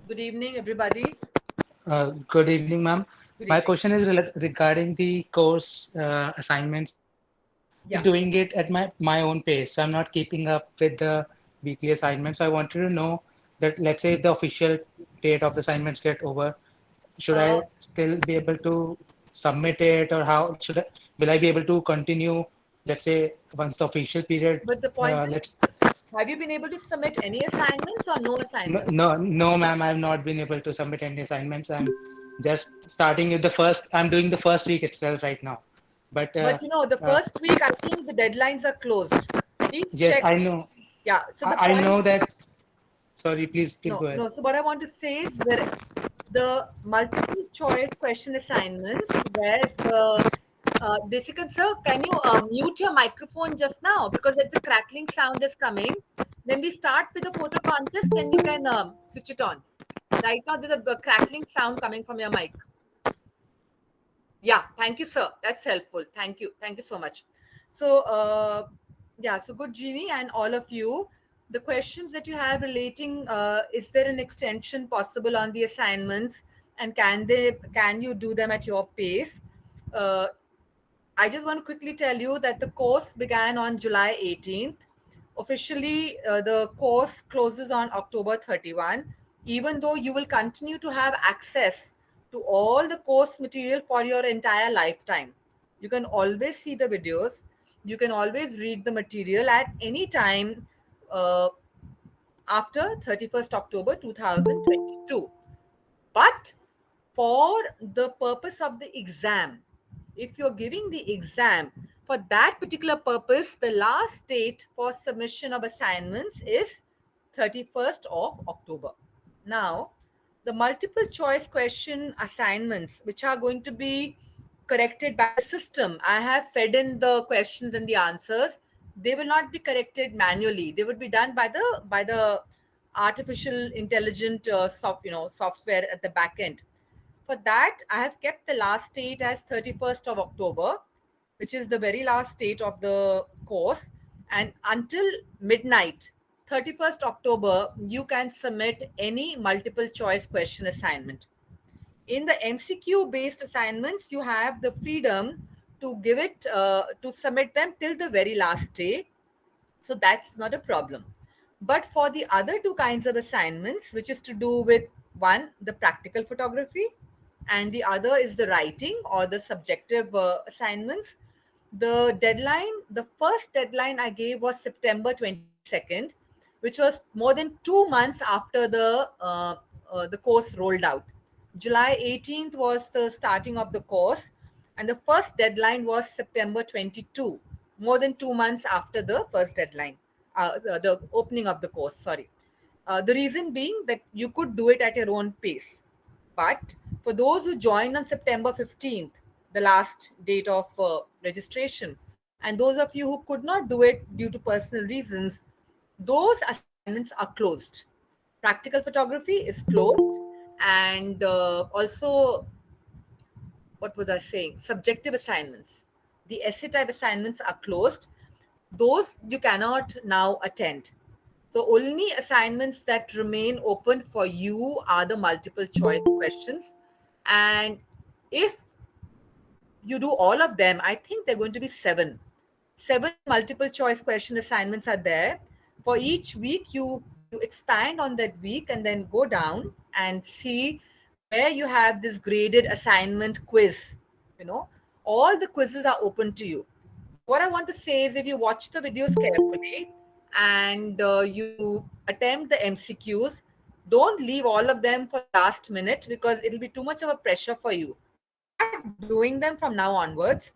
Good evening, everybody. Good evening, ma'am. Good My evening. question is regarding the course assignments. Yeah. Doing it at my own pace, so I'm not keeping up with the weekly assignments. So I wanted to know that, let's say, if the official date of the assignments get over, should Uh, I still be able to submit it, or how will I be able to continue? Let's say once the official period, but the point is, let's have you been able to submit any assignments or no no, assignments? no, ma'am, I've not been able to submit any assignments. I'm just starting with the first. I'm doing the first week itself right now. But But the uh, first week, I think the deadlines are closed. Please yes, check. I know. Yeah. So the I point, know that. Sorry, please no, go ahead. no. So what I want to say is where the multiple choice question assignments, where the Desikan sir, can you mute your microphone just now because it's a crackling sound is coming. When we start with the photo contest, then you can switch it on. Right now, there's a crackling sound coming from your mic. Yeah, thank you, sir. That's helpful. Thank you. Thank you so much. So, yeah, so good, Jeannie, and all of you. The questions that you have relating, is there an extension possible on the assignments, and can you do them at your pace? Uh, I just want to quickly tell you that the course began on July 18th. Officially, the course closes on October 31, even though you will continue to have access to all the course material for your entire lifetime. You can always see the videos, you can always read the material at any time uh, after 31st October 2022. But for the purpose of the exam, if you're giving the exam, for that particular purpose, the last date for submission of assignments is 31st of October. Now, the multiple choice question assignments, which are going to be corrected by the system, I have fed in the questions and the answers. They will not be corrected manually. They would be done by the artificial intelligent software at the back end. For that, I have kept the last date as 31st of October, which is the very last date of the course. And until midnight, 31st October, you can submit any multiple choice question assignment. In the MCQ based assignments, you have the freedom to to submit them till the very last day. So that's not a problem. But for the other two kinds of assignments, which is to do with one, the practical photography, and the other is the writing or the subjective assignments, the first deadline I gave was September 22nd, which was more than 2 months after the course rolled out. July 18th was the starting of the course, and the first deadline was September 22, more than 2 months after the first deadline, the opening of the course. Sorry. The reason being that you could do it at your own pace. But for those who joined on September 15th, the last date of registration, and those of you who could not do it due to personal reasons, those assignments are closed. Practical photography is closed, and also, what was I saying? Subjective assignments. The essay type assignments are closed. Those you cannot now attend. So only assignments that remain open for you are the multiple choice questions. And if you do all of them, I think they're going to be seven. Seven multiple choice question assignments are there. For each week, you expand on that week and then go down and see where you have this graded assignment quiz. You know, all the quizzes are open to you. So what I want to say is, if you watch the videos carefully and you attempt the MCQs, don't leave all of them for the last minute because it'll be too much of a pressure for you. Start doing them from now onwards.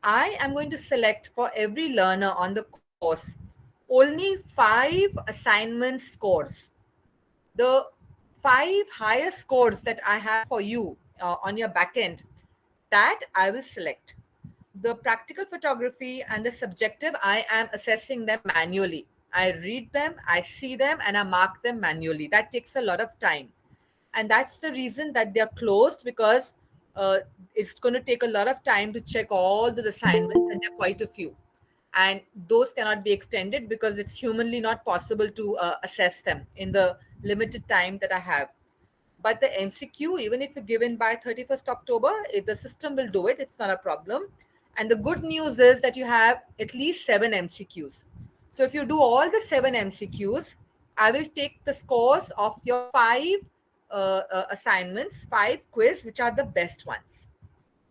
I am going to select for every learner on the course only 5 assignment scores. The 5 highest scores that I have for you on your backend, that I will select. The practical photography and the subjective, I am assessing them manually. I read them, I see them, and I mark them manually. That takes a lot of time. And that's the reason that they're closed, because uh, it's going to take a lot of time to check all the assignments, and there are quite a few. And those cannot be extended because it's humanly not possible to assess them in the limited time that I have. But the MCQ, even if you give in by 31st October, the system will do it. It's not a problem. And the good news is that you have at least 7 MCQs. So if you do all the 7 MCQs, I will take the scores of your five assignments, 5 quiz, which are the best ones.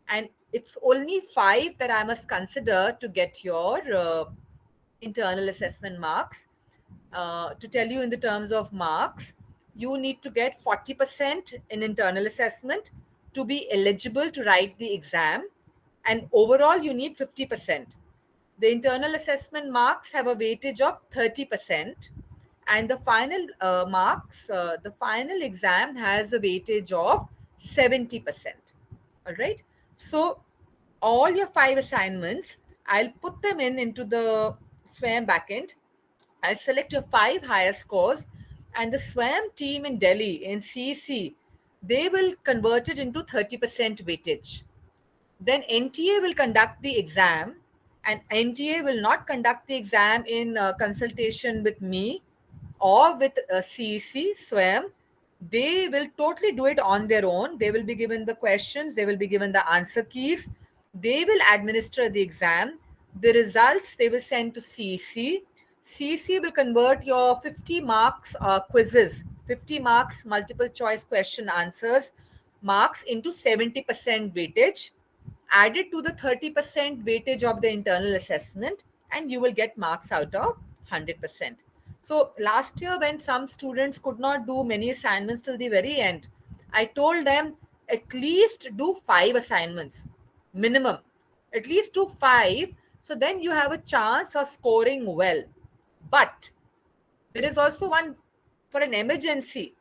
And it's only 5 that I must consider to get your internal assessment marks. To tell you in the terms of marks, you need to get 40% in internal assessment to be eligible to write the exam, and overall you need 50%. The internal assessment marks have a weightage of 30%, and the final marks, the final exam has a weightage of 70%. All right. So all your 5 assignments, I'll put them into the SWAYAM backend. I'll select your 5 highest scores, and the SWAYAM team in Delhi, in CEC, they will convert it into 30% weightage. Then NTA will conduct the exam, and NTA will not conduct the exam in consultation with me or with CEC, SWAYAM. They will totally do it on their own. They will be given the questions, they will be given the answer keys, they will administer the exam. The results they will send to CEC. CEC will convert your 50 marks quizzes, 50 marks multiple choice question answers marks into 70% weightage, added to the 30% weightage of the internal assessment, and you will get marks out of 100%. So last year, when some students could not do many assignments till the very end, I told them at least do 5 assignments minimum, at least do 5, so then you have a chance of scoring well. But there is also one for an emergency.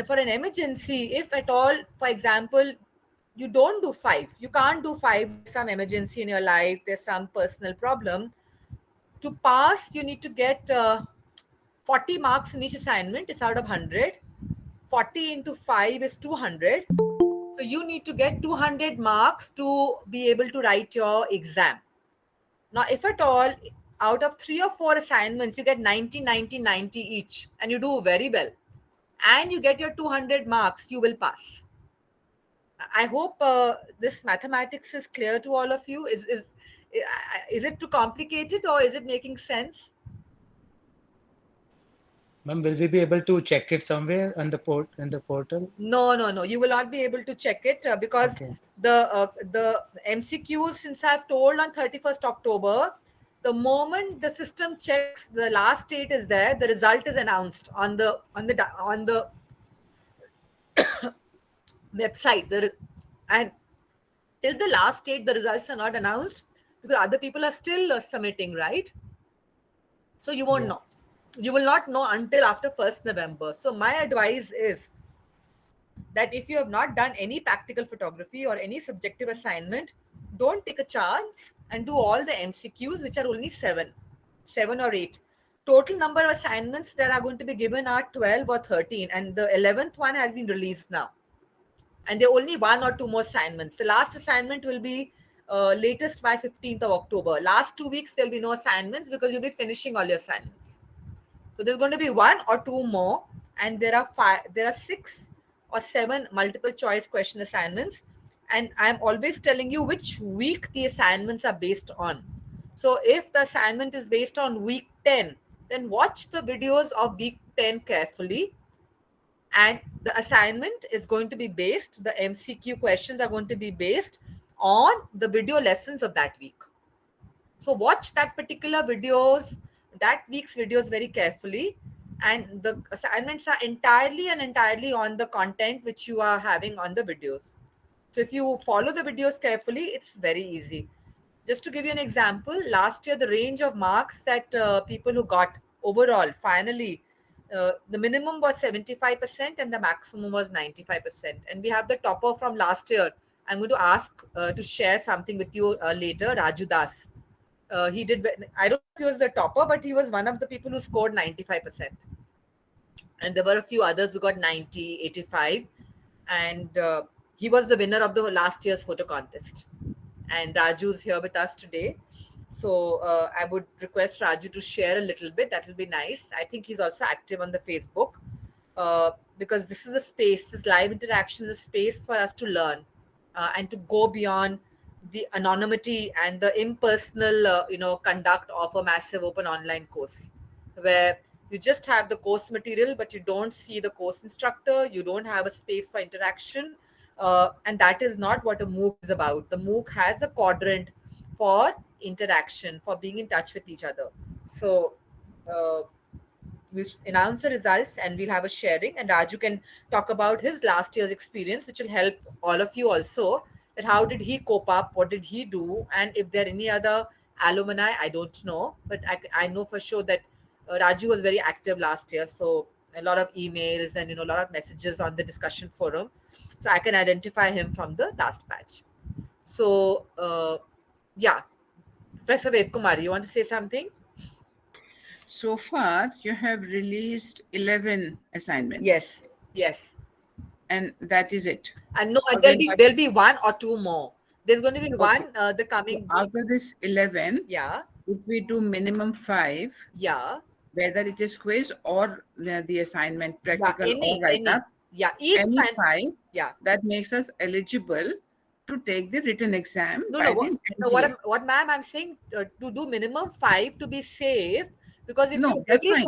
For an emergency, if at all, for example, you don't do 5, you can't do 5, there's some emergency in your life, there's some personal problem. To pass, you need to get 40 marks in each assignment. It's out of 100. 40 into 5 is 200. So you need to get 200 marks to be able to write your exam. Now, if at all, out of 3 or 4 assignments, you get 90, 90, 90 each, and you do very well, and you get your 200 marks, you will pass. I hope this mathematics is clear to all of you. Is it too complicated, or is it making sense? Ma'am, will we be able to check it somewhere on the portal? No. You will not be able to check it because Okay. the MCQs, since I've told on 31st October, the moment the system checks the last date is there, the result is announced on the website. And till the last date, the results are not announced because other people are still submitting, right? So you won't Yes. know. You will not know until after 1st November. So my advice is that if you have not done any practical photography or any subjective assignment, don't take a chance and do all the MCQs, which are only 7 or 8. Total number of assignments that are going to be given are 12 or 13, and the 11th one has been released now. And there are only 1 or 2 more assignments. The last assignment will be latest by 15th of October. Last 2 weeks, there'll be no assignments because you'll be finishing all your assignments. So there's going to be 1 or 2 more, and there are 6 or 7 multiple choice question assignments. And I'm always telling you which week the assignments are based on. So if the assignment is based on week 10, then watch the videos of week 10 carefully. And the assignment is going to be based, the MCQ questions are going to be based on the video lessons of that week. So watch that week's videos very carefully, and the assignments are entirely on the content which you are having on the videos. So if you follow the videos carefully, it's very easy. Just to give you an example, last year the range of marks that people who got overall finally, the minimum was 75% and the maximum was 95%. And we have the topper from last year. I'm going to ask to share something with you later, Raju Das. He did, I don't know if he was the topper, but he was one of the people who scored 95%. And there were a few others who got 90, 85. And he was the winner of the last year's photo contest. And Raju's here with us today. So I would request Raju to share a little bit. That will be nice. I think he's also active on the Facebook. because this is a space, this live interaction is a space for us to learn and to go beyond the anonymity and the impersonal, conduct of a massive open online course, where you just have the course material, but you don't see the course instructor, you don't have a space for interaction, and that is not what a MOOC is about. The MOOC has a quadrant for interaction, for being in touch with each other. So, uh, we'll announce the results and we'll have a sharing, and Raju can talk about his last year's experience, which will help all of you also, that how did he cope up, what did he do, and if there are any other alumni, I don't know, but I know for sure that Raju was very active last year, so a lot of emails and a lot of messages on the discussion forum, so I can identify him from the last batch. So yeah, Professor Ved Kumar, you want to say something? So far, you have released 11 assignments. Yes. And that is it. And no, Or there'll be one or two more. There's going to be one the coming So after this 11, Yeah. if we do minimum 5, Yeah. whether it is quiz or the assignment, practical or Any. write-up, Yeah. Each any sign. 5, Yeah. that makes us eligible to take the written exam No, by no. the What, NTA. ma'am, I'm saying to do minimum 5 to be safe, because if No, you that's fine.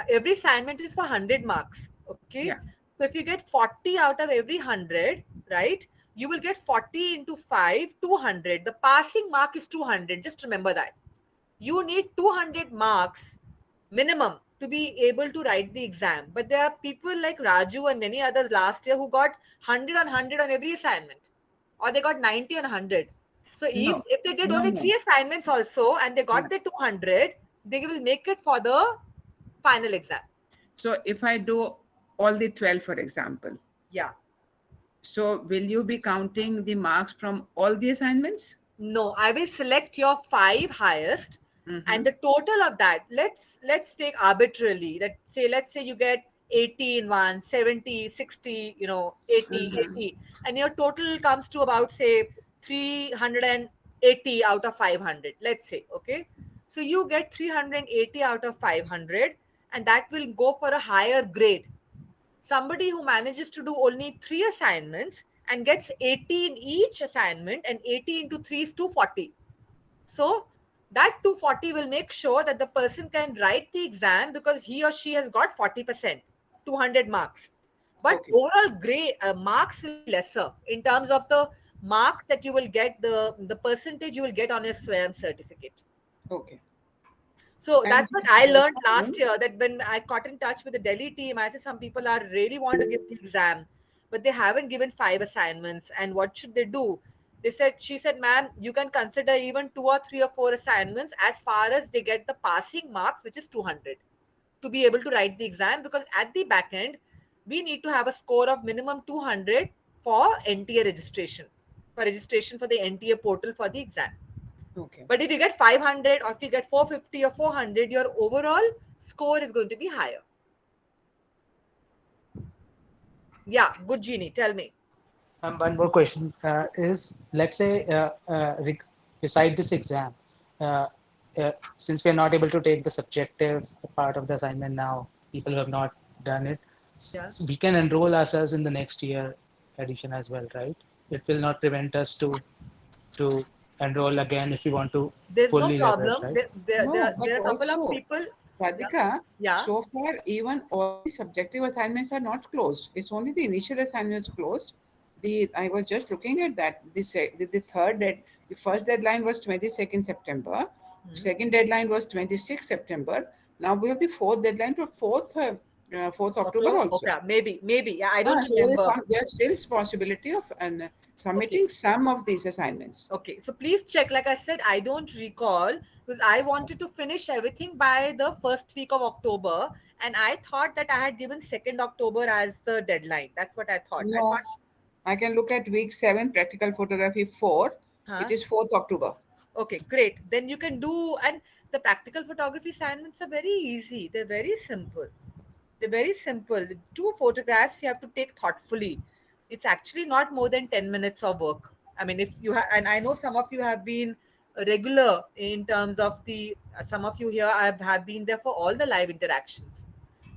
every assignment is for 100 marks. Okay. Yeah. So if you get 40 out of every 100, right, you will get 40 into 5, 200. The passing mark is 200. Just remember that. You need 200 marks minimum to be able to write the exam. But there are people like Raju and many others last year who got 100 on 100 on every assignment, or they got 90 on 100. So if they did only 3 assignments also and they got the 200, they will make it for the final exam. So if I do all the 12, for example, Yeah. so will you be counting the marks from all the assignments? No, I will select your 5 highest, and the total of that, let's take arbitrarily. Let's say you get 80 in one, 70, 60, 80, and your total comes to about, say, 380 out of 500. Let's say, okay. So you get 380 out of 500, and that will go for a higher grade. Somebody who manages to do only 3 assignments and gets 80 in each assignment, and 80 into 3 is 240. So that 240 will make sure that the person can write the exam because he or she has got 40%, 200 marks. But overall grade marks will be lesser in terms of the marks that you will get, the percentage you will get on your SWAYAM certificate. Okay. So that's what I learned last year, that when I got in touch with the Delhi team, I said some people are really want to give the exam, but they haven't given 5 assignments. And what should they do? She said, ma'am, you can consider even 2 or 3 or 4 assignments as far as they get the passing marks, which is 200, to be able to write the exam. Because at the back end, we need to have a score of minimum 200 for NTA registration, for the NTA portal for the exam. Okay. But if you get 500 or if you get 450 or 400, your overall score is going to be higher. Yeah, good, Jeannie. Tell me. One more question is, let's say, beside this exam, since we are not able to take the subjective part of the assignment now, people who have not done it, we can enroll ourselves in the next year edition as well, right? It will not prevent us to enroll again if we want to. There's fully no problem. leverage, right? There are a couple of people. Sadhika, Yeah. So far, even all the subjective assignments are not closed. It's only the initial assignments closed. I was just looking at that. The first deadline was 22nd September. Second deadline was 26th September. Now we have the fourth deadline for 4th October also. Okay, maybe. Yeah, I don't remember. There's still possibility of submitting some of these assignments. Okay, so please check. Like I said, I don't recall, because I wanted to finish everything by the first week of October, and I thought that I had given 2nd October as the deadline. That's what I thought. No, I can look at week 7, practical photography 4. It is 4th October. Okay, great. Then you can do, and the practical photography assignments are very easy. They're very simple. The 2 photographs you have to take thoughtfully. It's actually not more than 10 minutes of work. I mean, if you have, and I know some of you have been regular in terms of some of you here have been there for all the live interactions.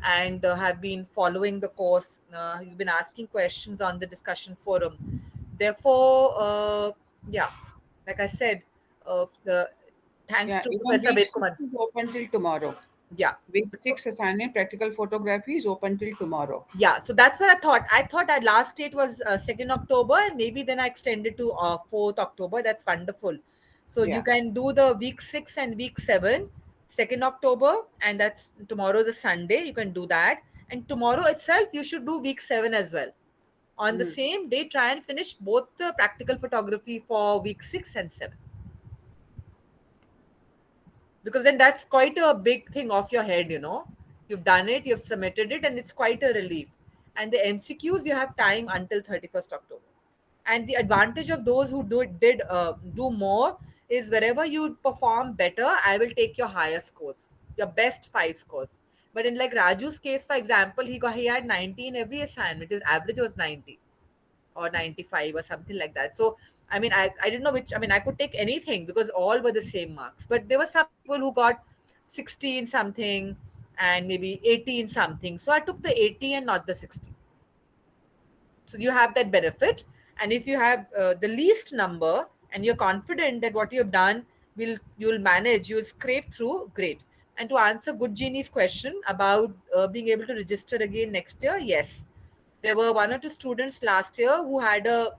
and have been following the course. You've been asking questions on the discussion forum. Therefore, yeah, like I said, thanks Yeah, to even Professor week six Vedkuman. is open till tomorrow. Yeah. Week six assignment practical photography is open till tomorrow. Yeah, so that's what I thought. I thought that last date was 2nd October, and maybe then I extended to 4th October. That's wonderful. So you Yeah. can do the week 6 and week 7, 2nd October, and that's tomorrow's a Sunday. You can do that. And tomorrow itself, you should do week 7 as well. On the Mm. same day, try and finish both the practical photography for week 6 and 7. Because then that's quite a big thing off your head, you know. You've done it, you've submitted it, and it's quite a relief. And the MCQs, you have time until 31st October. And the advantage of those who do more is wherever you perform better, I will take your higher scores, your best 5 scores. But in like Raju's case, for example, he had 90 in every assignment. His average was 90 or 95 or something like that. So, I mean, I didn't know which, I mean, I could take anything because all were the same marks. But there were some people who got 16 something and maybe 18 something. So I took the 80 and not the 60. So you have that benefit. And if you have the least number and you're confident that what you've done you'll manage, you'll scrape through, great. And to answer Good Genie's question about being able to register again next year, yes, there were 1 or 2 students last year who had a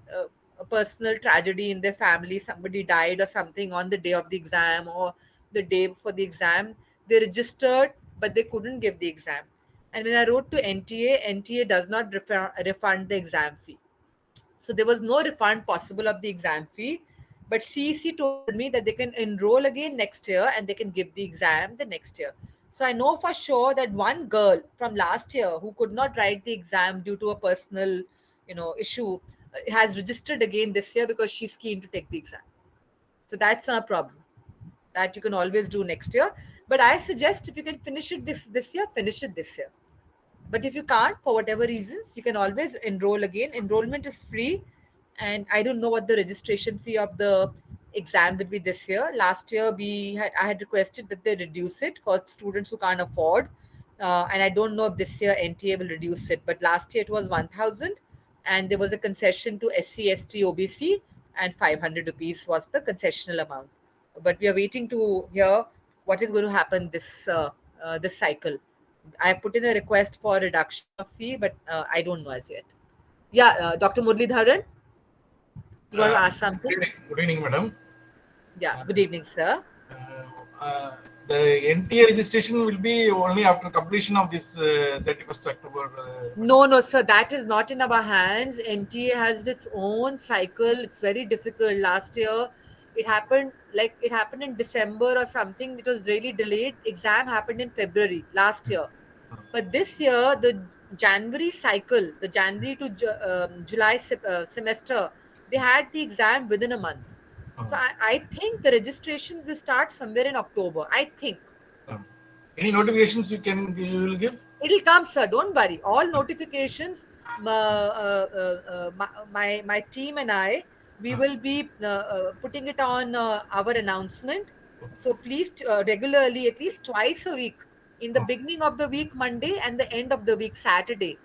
personal tragedy in their family. Somebody died or something on the day of the exam or the day before the exam. They registered, but they couldn't give the exam. And when I wrote to NTA does not refund the exam fee. So there was no refund possible of the exam fee. But CEC told me that they can enroll again next year and they can give the exam the next year. So I know for sure that one girl from last year who could not write the exam due to a personal, issue, has registered again this year because she's keen to take the exam. So that's not a problem. That you can always do next year. But I suggest if you can finish it this year, finish it this year. But if you can't, for whatever reasons, you can always enroll again. Enrollment is free. And I don't know what the registration fee of the exam will be this year. Last year, I had requested that they reduce it for students who can't afford. And I don't know if this year NTA will reduce it. But last year it was 1,000, and there was a concession to SC, ST, OBC, and 500 rupees was the concessional amount. But we are waiting to hear what is going to happen this cycle. I put in a request for reduction of fee, but I don't know as yet. Yeah, Dr. Muralidharan, you want to ask something? Good evening, madam. Yeah, good evening, sir. The NTA registration will be only after completion of this 31st October. No, sir, that is not in our hands. NTA has its own cycle. It's very difficult. Last year, it happened in December or something. It was really delayed. Exam happened in February last year. But this year, the January cycle, the January to July semester, they had the exam within a month. So I think the registrations will start somewhere in October. I think. Any notifications you will give? It'll come, sir. Don't worry. All notifications, my team and I, we will be putting it on our announcement. So please, regularly, at least twice a week, in the beginning of the week Monday and the end of the week Saturday,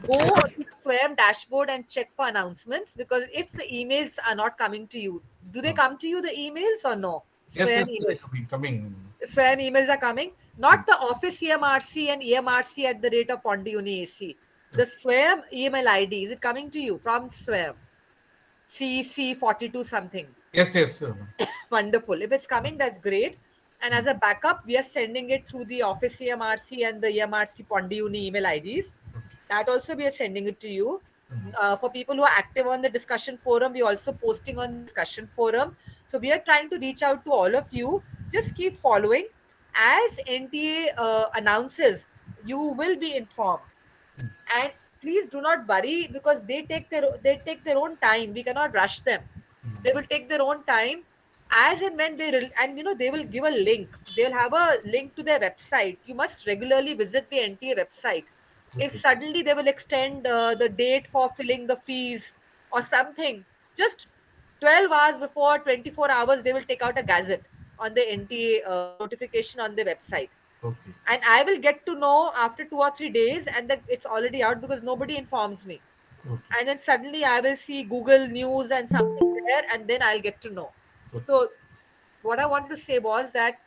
go to Swam dashboard and check for announcements, because if the emails are not coming to you, do they come to you, the emails, or no? Yes, Emails. coming. Swam emails are coming, not the office EMRC and EMRC at the rate of Pondiuni AC. The Swam email ID, is it coming to you from Swam? CC 42 something. Yes. Wonderful. If it's coming, that's great. And as a backup, we are sending it through the office EMRC and the EMRC Pondiuni email IDs. That also we are sending it to you. For people who are active on the discussion forum, we're also posting on the discussion forum. So we are trying to reach out to all of you. Just keep following. As NTA announces, you will be informed. And please do not worry, because they take their own time. We cannot rush them. They will take their own time. As and when they will give a link. They'll have a link to their website. You must regularly visit the NTA website. If suddenly they will extend the date for filling the fees or something, just 12 hours before, 24 hours, they will take out a gazette on the NTA notification on the website. Okay. And I will get to know after 2 or 3 days, and that it's already out because nobody informs me. Okay. And then suddenly I will see Google News and something there, and then I'll get to know. Okay. So what I wanted to say was that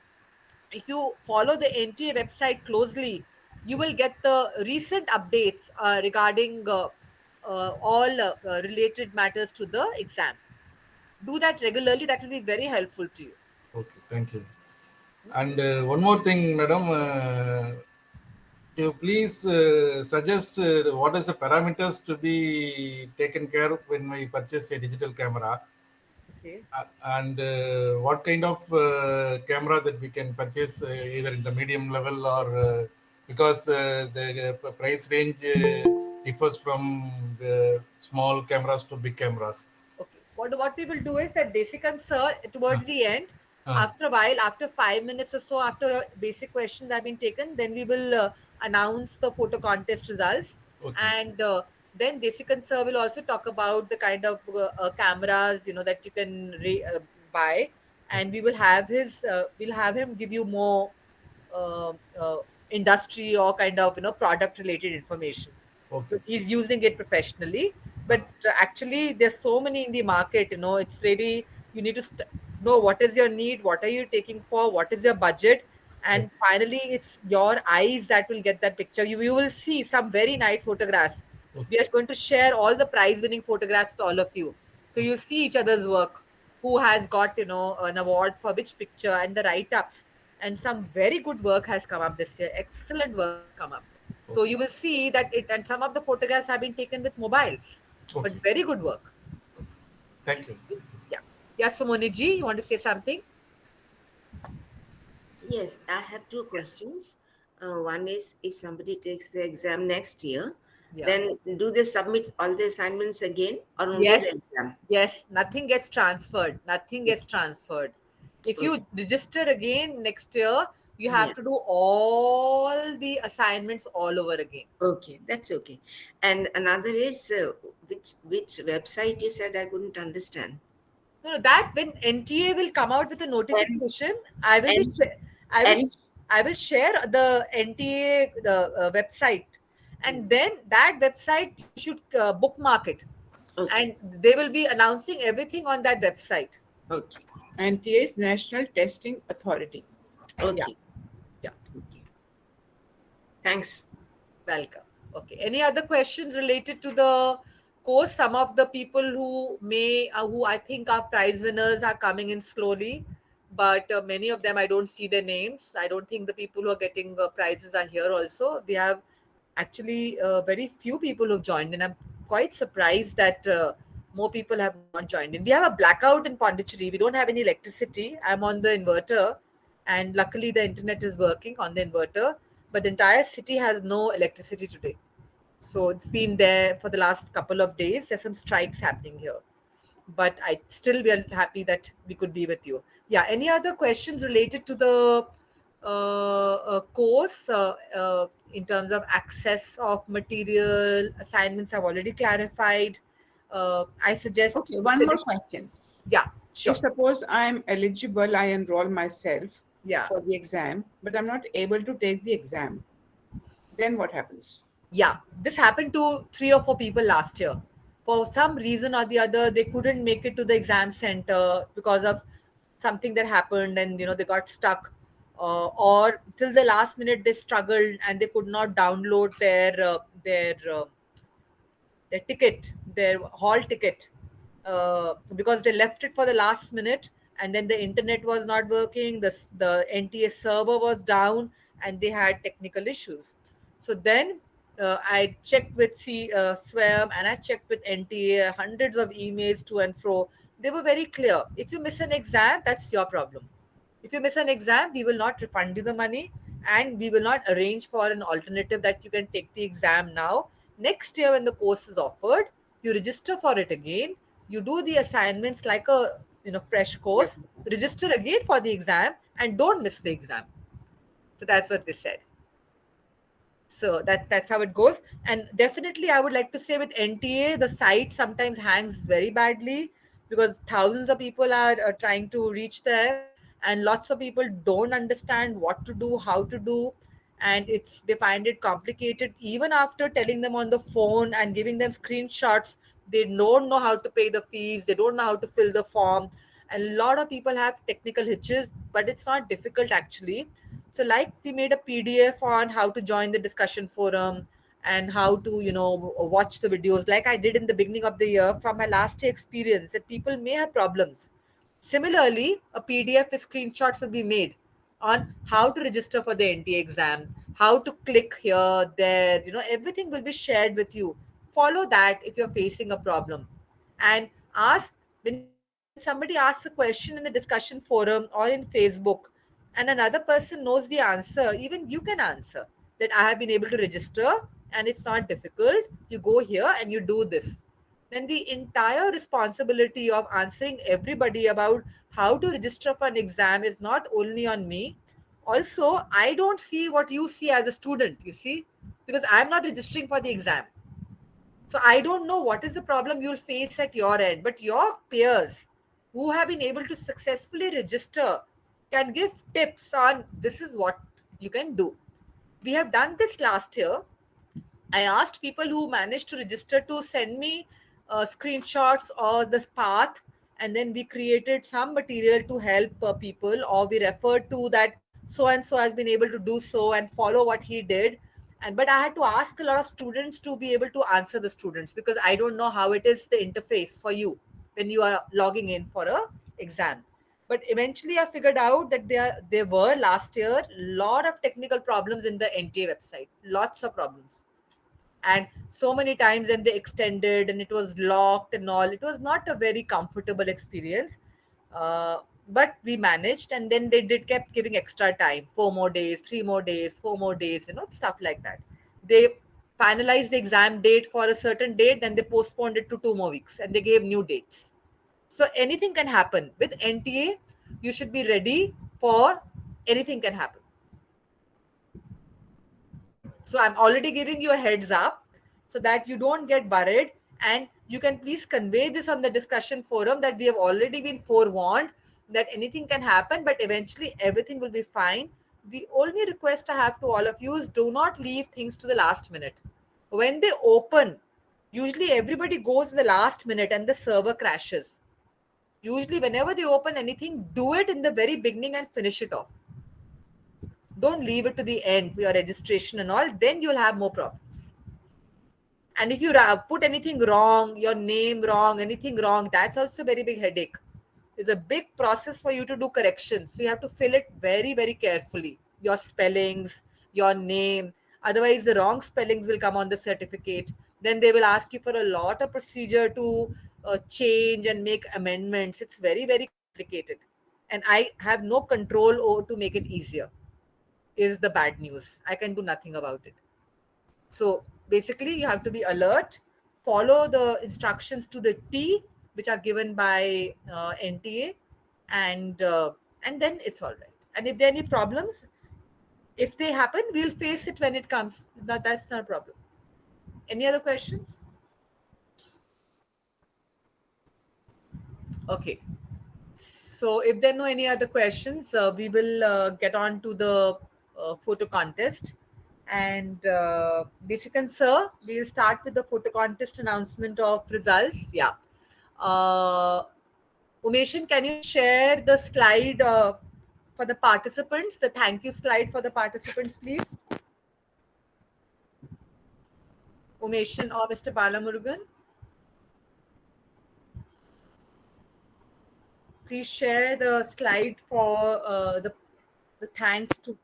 if you follow the NTA website closely, you will get the recent updates regarding all related matters to the exam. Do that regularly. That will be very helpful to you. Okay. Thank you. And one more thing, madam. You please suggest what is the parameters to be taken care of when we purchase a digital camera, Okay. and what kind of camera that we can purchase, either in the medium level or because the price range differs from small cameras to big cameras. Okay. What we will do is that basic answer Uh, towards the end, uh, after a while, after 5 minutes or so, after basic questions have been taken, then we will announce the photo contest results, okay. and then Desikan sir will also talk about the kind of cameras that you can buy, and Okay. we will have we'll have him give you more uh, uh, industry or kind of product related information, Okay. because he's using it professionally. Uh, But actually there's so many in the market, it's really, you need to know what is your need, what are you taking for, what is your budget, okay. and finally it's your eyes that will get that picture. You will see some very nice photographs. We Okay. are going to share all the prize winning photographs to all of you, so you see each other's work, who has got an award for which picture, and the write ups. And some very good work has come up this year, excellent work has come up. So Okay. you will see that and some of the photographs have been taken with mobiles, but Okay. very good work. Thank you. Yeah. Yeah, Sumoni ji, you want to say something? Yes, I have two questions. One is, if somebody takes the exam next year, Yeah. then do they submit all the assignments again or only the Yes. exam? Yes. Nothing gets transferred. Nothing gets transferred. If Okay. you register again next year, you Yeah. have to do all the assignments all over again. Okay, that's okay. And another is, which website you said? I couldn't understand. No, that when NTA will come out with a And notification, I will be and sh- I will and sh- I will share the NTA website, and then that website you should bookmark it, okay, and they will be announcing everything on that website. okay, NTA's National Testing Authority. Yeah, okay, yeah. okay. Thanks. Welcome. Okay. Any other questions related to the course? Some of the people who I think are prize winners are coming in slowly, but many of them I don't see their names. I don't think the people who are getting prizes are here also. We have actually very few people who've joined, and I'm quite surprised that more people have not joined in. We have a blackout in Pondicherry. We don't have any electricity. I'm on the inverter, and luckily the internet is working on the inverter, but the entire city has no electricity today. So it's been there for the last couple of days. There's some strikes happening here, but I still we are happy that we could be with you. Yeah. Any other questions related to the course in terms of access of material assignments? I've already clarified. I suggest Okay, one more question. Yeah, sure. If suppose I'm eligible, I enroll myself Yeah. for the exam, but I'm not able to take the exam, then what happens? Yeah, this happened to 3 or 4 people last year. For some reason or the other, they couldn't make it to the exam center because of something that happened, and they got stuck. Or till the last minute, they struggled and they could not download their ticket, their hall ticket, because they left it for the last minute, and then the internet was not working, the NTA server was down, and they had technical issues. So then I checked with SWAM, and I checked with NTA, hundreds of emails to and fro. They were very clear. If you miss an exam, that's your problem. If you miss an exam, we will not refund you the money, and we will not arrange for an alternative that you can take the exam now. Next year, when the course is offered, you register for it again. You do the assignments like a fresh course. Register again for the exam and don't miss the exam. So that's what they said. So that's how it goes. And definitely, I would like to say with NTA, the site sometimes hangs very badly because thousands of people are trying to reach there, and lots of people don't understand what to do, how to do, and they find it complicated. Even after telling them on the phone and giving them screenshots, they don't know how to pay the fees, they don't know how to fill the form. And a lot of people have technical hitches, but it's not difficult actually. So like we made a PDF on how to join the discussion forum and how to watch the videos, like I did in the beginning of the year from my last year experience, that people may have problems. Similarly, a PDF with screenshots will be made on how to register for the NTA exam, how to click here, there, everything will be shared with you. Follow that if you're facing a problem. And ask, when somebody asks a question in the discussion forum or in Facebook, and another person knows the answer, even you can answer that I have been able to register and it's not difficult. You go here and you do this. Then the entire responsibility of answering everybody about how to register for an exam is not only on me. Also, I don't see what you see as a student, you see, because I'm not registering for the exam. So I don't know what is the problem you'll face at your end, but your peers who have been able to successfully register can give tips on this is what you can do. We have done this last year. I asked people who managed to register to send me screenshots or the path, and then we created some material to help people, or we referred to that so and so has been able to do so and follow what he did. And but I had to ask a lot of students to be able to answer the students, because I don't know how it is the interface for you when you are logging in for a exam. But eventually I figured out that there were last year lot of technical problems in the NTA website, lots of problems. And so many times then they extended and it was locked and all, it was not a very comfortable experience. But we managed, and then they did kept giving extra time, 4 more days, 3 more days, 4 more days, stuff like that. They finalized the exam date for a certain date, then they postponed it to 2 more weeks and they gave new dates. So anything can happen with NTA. You should be ready for anything can happen. So I'm already giving you a heads up so that you don't get worried, and you can please convey this on the discussion forum that we have already been forewarned that anything can happen, but eventually everything will be fine. The only request I have to all of you is do not leave things to the last minute. When they open, usually everybody goes in the last minute and the server crashes. Usually whenever they open anything, do it in the very beginning and finish it off. Don't leave it to the end for your registration and all, then you'll have more problems. And if you put anything wrong, your name wrong, anything wrong, that's also a very big headache. It's a big process for you to do corrections. So you have to fill it very, very carefully. Your spellings, your name. Otherwise, the wrong spellings will come on the certificate. Then they will ask you for a lot of procedure to change and make amendments. It's very, very complicated. And I have no control over to make it easier, is the bad news. I can do nothing about it. So basically, you have to be alert, follow the instructions to the T, which are given by NTA, and then it's all right. And if there are any problems, if they happen, we'll face it when it comes. That's not a problem. Any other questions? Okay. So if there are no any other questions, we will get on to the photo contest. And Desikan sir, we'll start with the photo contest announcement of results. Yeah. Umeshan, can you share the slide for the participants, the thank you slide for the participants, please? Umeshan or Mr. Balamurugan? Please share the slide for the thanks to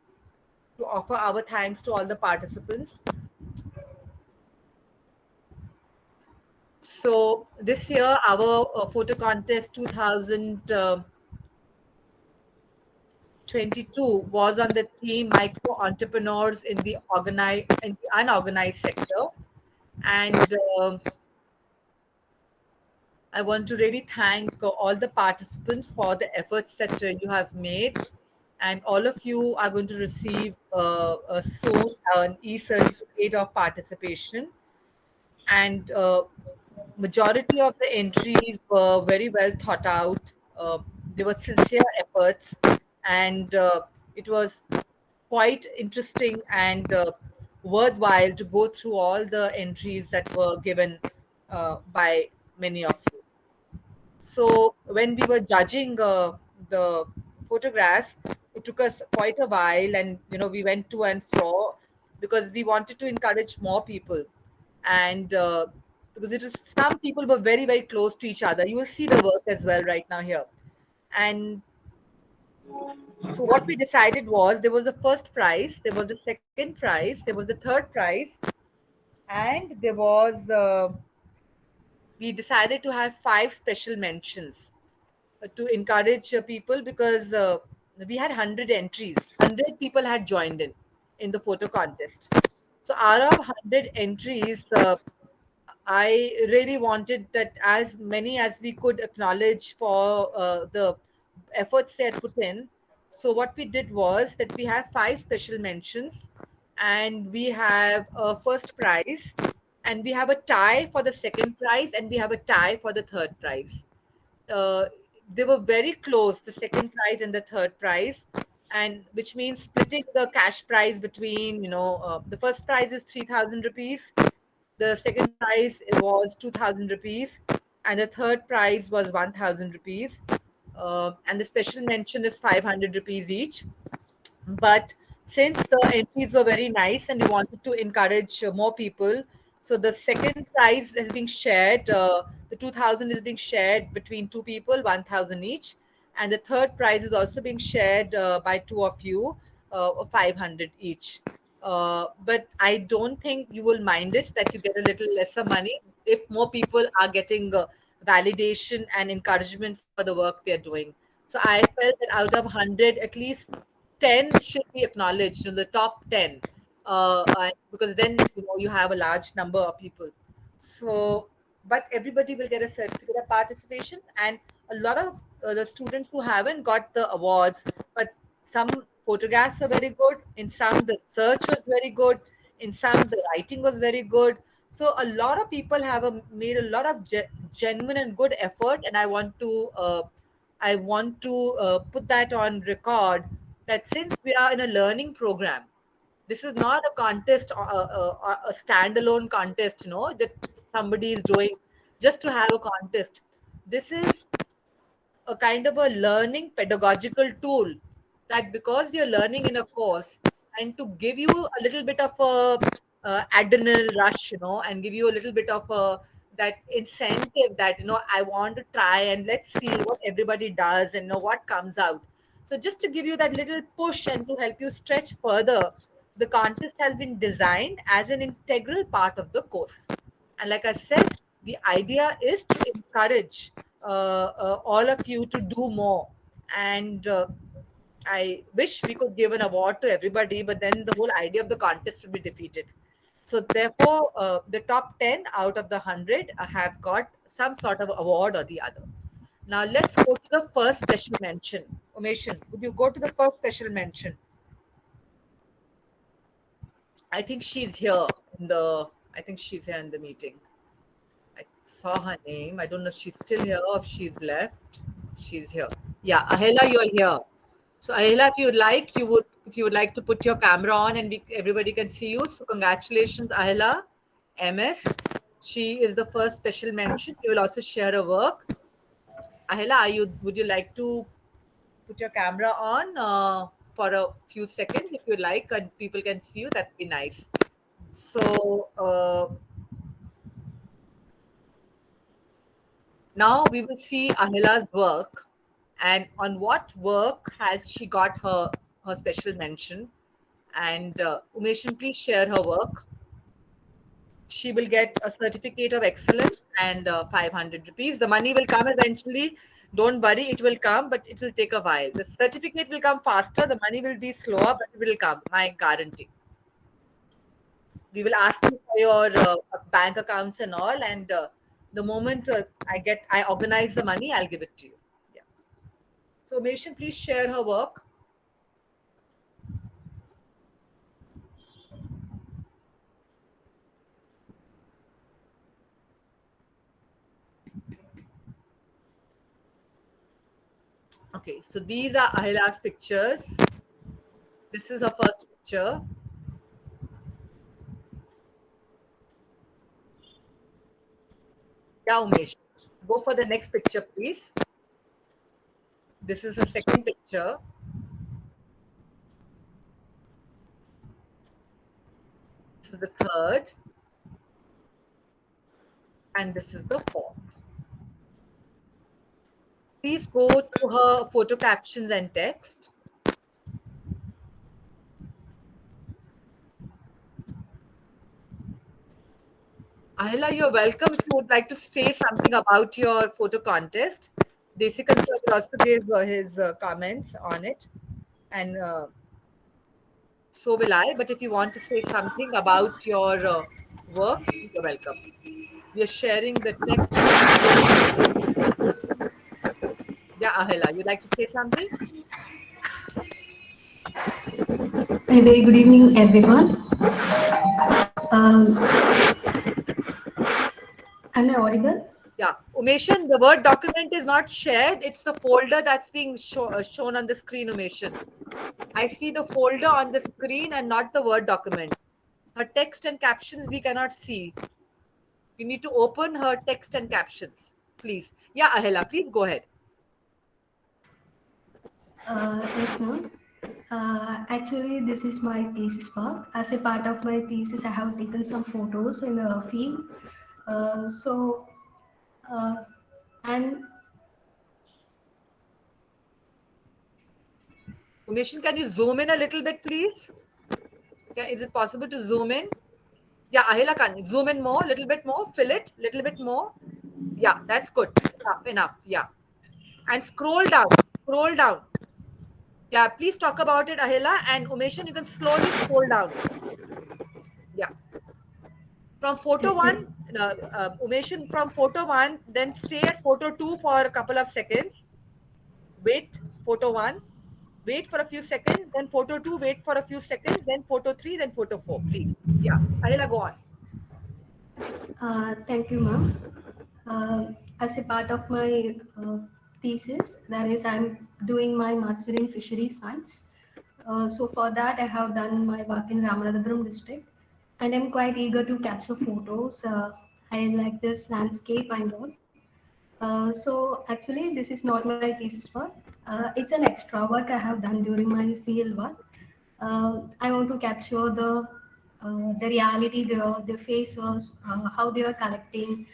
offer our thanks to all the participants. So this year, our photo contest 2022 was on the theme micro entrepreneurs in the unorganized sector, and I want to really thank all the participants for the efforts that you have made. And all of you are going to receive soon an e-certificate of participation. And majority of the entries were very well thought out. They were sincere efforts. and it was quite interesting and worthwhile to go through all the entries that were given by many of you. So when we were judging the photographs, it took us quite a while, and we went to and fro because we wanted to encourage more people, and because it is some people were very very close to each other. You will see the work as well right now here, and so what we decided was there was a first prize, there was a second prize, there was a third prize, and there was we decided to have five special mentions to encourage people because we had 100 entries. 100 people had joined in the photo contest. So out of 100 entries, I really wanted that as many as we could acknowledge for the efforts they had put in. So what we did was that we have five special mentions, and we have a first prize, and we have a tie for the second prize, and we have a tie for the third prize. uh, they were very close, the second prize and the third prize, and which means splitting the cash prize between, the first prize is 3,000 rupees, the second prize was 2,000 rupees, and the third prize was 1,000 rupees, and the special mention is 500 rupees each. But since the entries were very nice and we wanted to encourage more people, so the second prize is being shared. The 2,000 is being shared between two people, 1,000 each, and the third prize is also being shared by two of you, 500 each. But I don't think you will mind it that you get a little lesser money if more people are getting validation and encouragement for the work they're doing. So I felt that out of 100, at least 10 should be acknowledged, the top 10, because then you have a large number of people. So, but everybody will get a certificate of participation, and a lot of the students who haven't got the awards, but some photographs are very good, in some the research was very good, in some the writing was very good. So a lot of people have made a lot of genuine and good effort, and I want to put that on record, that since we are in a learning program, this is not a contest or a standalone contest, that somebody is doing just to have a contest. This is a kind of a learning pedagogical tool, that because you're learning in a course, and to give you a little bit of a adrenal rush, and give you a little bit of a that incentive, that I want to try and let's see what everybody does and know what comes out. So just to give you that little push and to help you stretch further, the contest has been designed as an integral part of the course. And like I said, the idea is to encourage all of you to do more. And I wish we could give an award to everybody, but then the whole idea of the contest would be defeated. So therefore, the top 10 out of the 100 have got some sort of award or the other. Now let's go to the first special mention. Umeshan, would you go to the first special mention? I think she's here in the. I think she's here in the meeting. I saw her name. I don't know if she's still here or if she's left. She's here. Yeah, Ahela, you're here. So Ahela, if you would like to put your camera on and everybody can see you. So congratulations, Ahela, MS. She is the first special mention. You will also share her work. Ahela, would you like to put your camera on for a few seconds if you like, and people can see you? That'd be nice. So now we will see Ahila's work, and on what work has she got her special mention. And Umeshan, please share her work. She will get a certificate of excellence and 500 rupees. The money will come eventually. Don't worry, it will come, but it will take a while. The certificate will come faster. The money will be slower, but it will come. My guarantee. We will ask you for your bank accounts and all, and the moment I organize the money, I'll give it to you. Yeah. So Umeshan, please share her work. Okay, so these are Ahila's pictures. This is her first picture. Yeah, Umesh. Go for the next picture, please. This is her second picture. This is the third. And this is the fourth. Please go to her photo captions and text. Ahila, you're welcome if you would like to say something about your photo contest. Desikan sir will also give his comments on it. And so will I. But if you want to say something about your work, you're welcome. We are sharing the text. Yeah, Ahila, you'd like to say something? A very good evening, everyone. Am I audible? Yeah, Umeshan, the Word document is not shared. It's the folder that's being shown on the screen, Umeshan. I see the folder on the screen and not the Word document. Her text and captions we cannot see. You need to open her text and captions, please. Yeah, Ahila, please go ahead. Yes, ma'am. Actually, this is my thesis work. As a part of my thesis, I have taken some photos in the field. So, uh, and Umeshan, can you zoom in a little bit, please? Is it possible to zoom in? Yeah, Ahila, can you zoom in more, a little bit more, fill it, little bit more. Yeah, that's good. Enough. Yeah. And scroll down. Scroll down. Yeah, please talk about it, Ahila. And Umeshan, you can slowly scroll down. Yeah. From photo one, Umeshan, from photo one, then stay at photo two for a couple of seconds. Wait, photo one. Wait for a few seconds. Then photo two, wait for a few seconds. Then photo three, then photo four, please. Yeah. Ahila, go on. thank you, ma'am. As a part of my thesis, that is, I'm doing my master in fisheries science. So for that, I have done my work in Ramanathapuram district, and I'm quite eager to capture photos. I like this landscape and all. So actually, this is not my thesis work. It's an extra work I have done during my field work. I want to capture the reality, the faces, how they are collecting.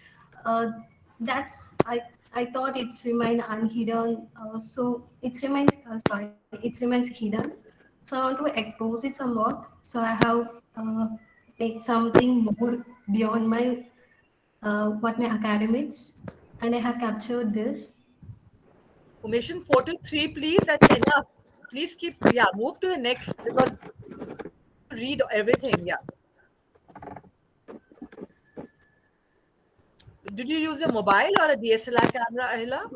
Uh, that's I thought it's remain unhidden. So it remains it remains hidden. So I want to expose it somewhat. So I have made something more beyond my what my academics, and I have captured this. Umeshan, photo three, please. That's enough. Please keep, yeah, move to the next because read everything. Yeah. Did you use a mobile or a DSLR camera, Ahila?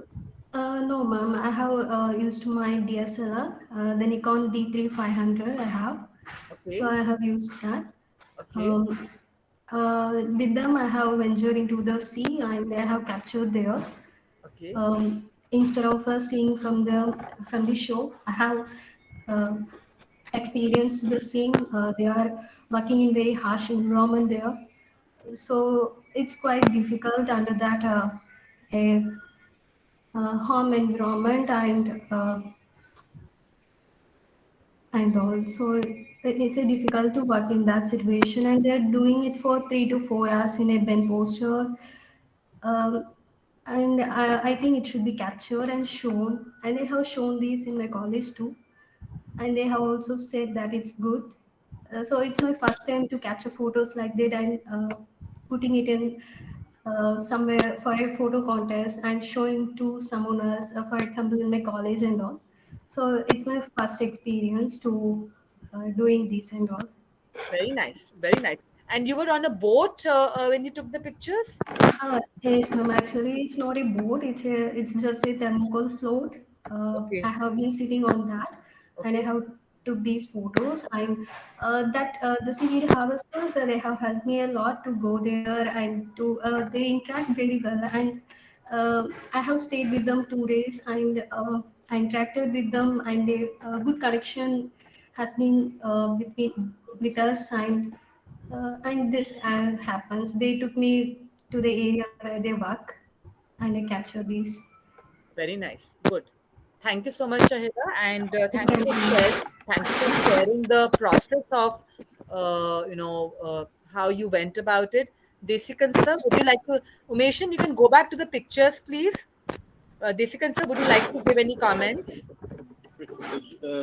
No, ma'am. I have used my DSLR, the Nikon D3500. I have, so Okay. I have used that. Okay. Um, with them, I have ventured into the sea and I have captured there. Okay. Instead of seeing from the show, I have uh, experienced the scene. They are working in very harsh environment there, so it's quite difficult under that a home environment and also it's a difficult to work in that situation, and they're doing it for 3 to 4 hours in a bent posture. um, and I think it should be captured and shown, and they have shown these in my college too, and they have also said that it's good. So it's my first time to capture photos like that, and putting it in somewhere for a photo contest and showing to someone else, for example, in my college and all. So it's my first experience to doing this and all. Very nice. Very nice. And you were on a boat when you took the pictures? Yes, ma'am. Actually, it's not a boat. It's just a thermocol float. I Okay. have been sitting on that, and I Okay. have took these photos. And that the seaweed harvesters, they have helped me a lot to go there and to they interact very well. And I have stayed with them 2 days, and I interacted with them, and a good connection has been with us. And this happens. They took me to the area where they work, and I captured these. Very nice. Good. Thank you so much, Shahida, and Thank you. thank you for sharing the process of, how you went about it. Desikan sir, would you like to, Umeshan, you can go back to the pictures, please. Desikan sir, would you like to give any comments?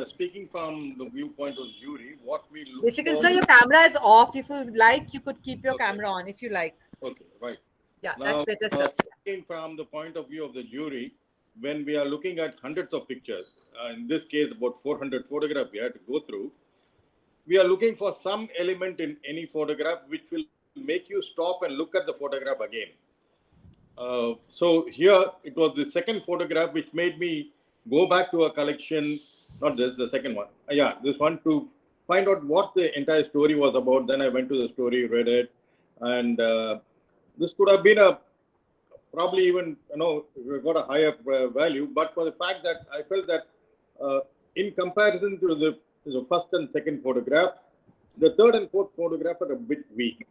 Speaking from the viewpoint of jury, what we look Desikan for. sir, your camera is off. If you like, you could keep your Okay. camera on if you like. Okay, right. Yeah, Now, that's better, sir. speaking from the point of view of the jury, when we are looking at hundreds of pictures, in this case about 400 photographs we have to go through, we are looking for some element in any photograph which will make you stop and look at the photograph again. So here it was the second photograph which made me go back to a collection, not this, the second one. Yeah, this one, to find out what the entire story was about. Then I went to the story, read it, and this could have been a probably even got a higher value, but for the fact that I felt that in comparison to the first and second photograph, the third and fourth photograph are a bit weak,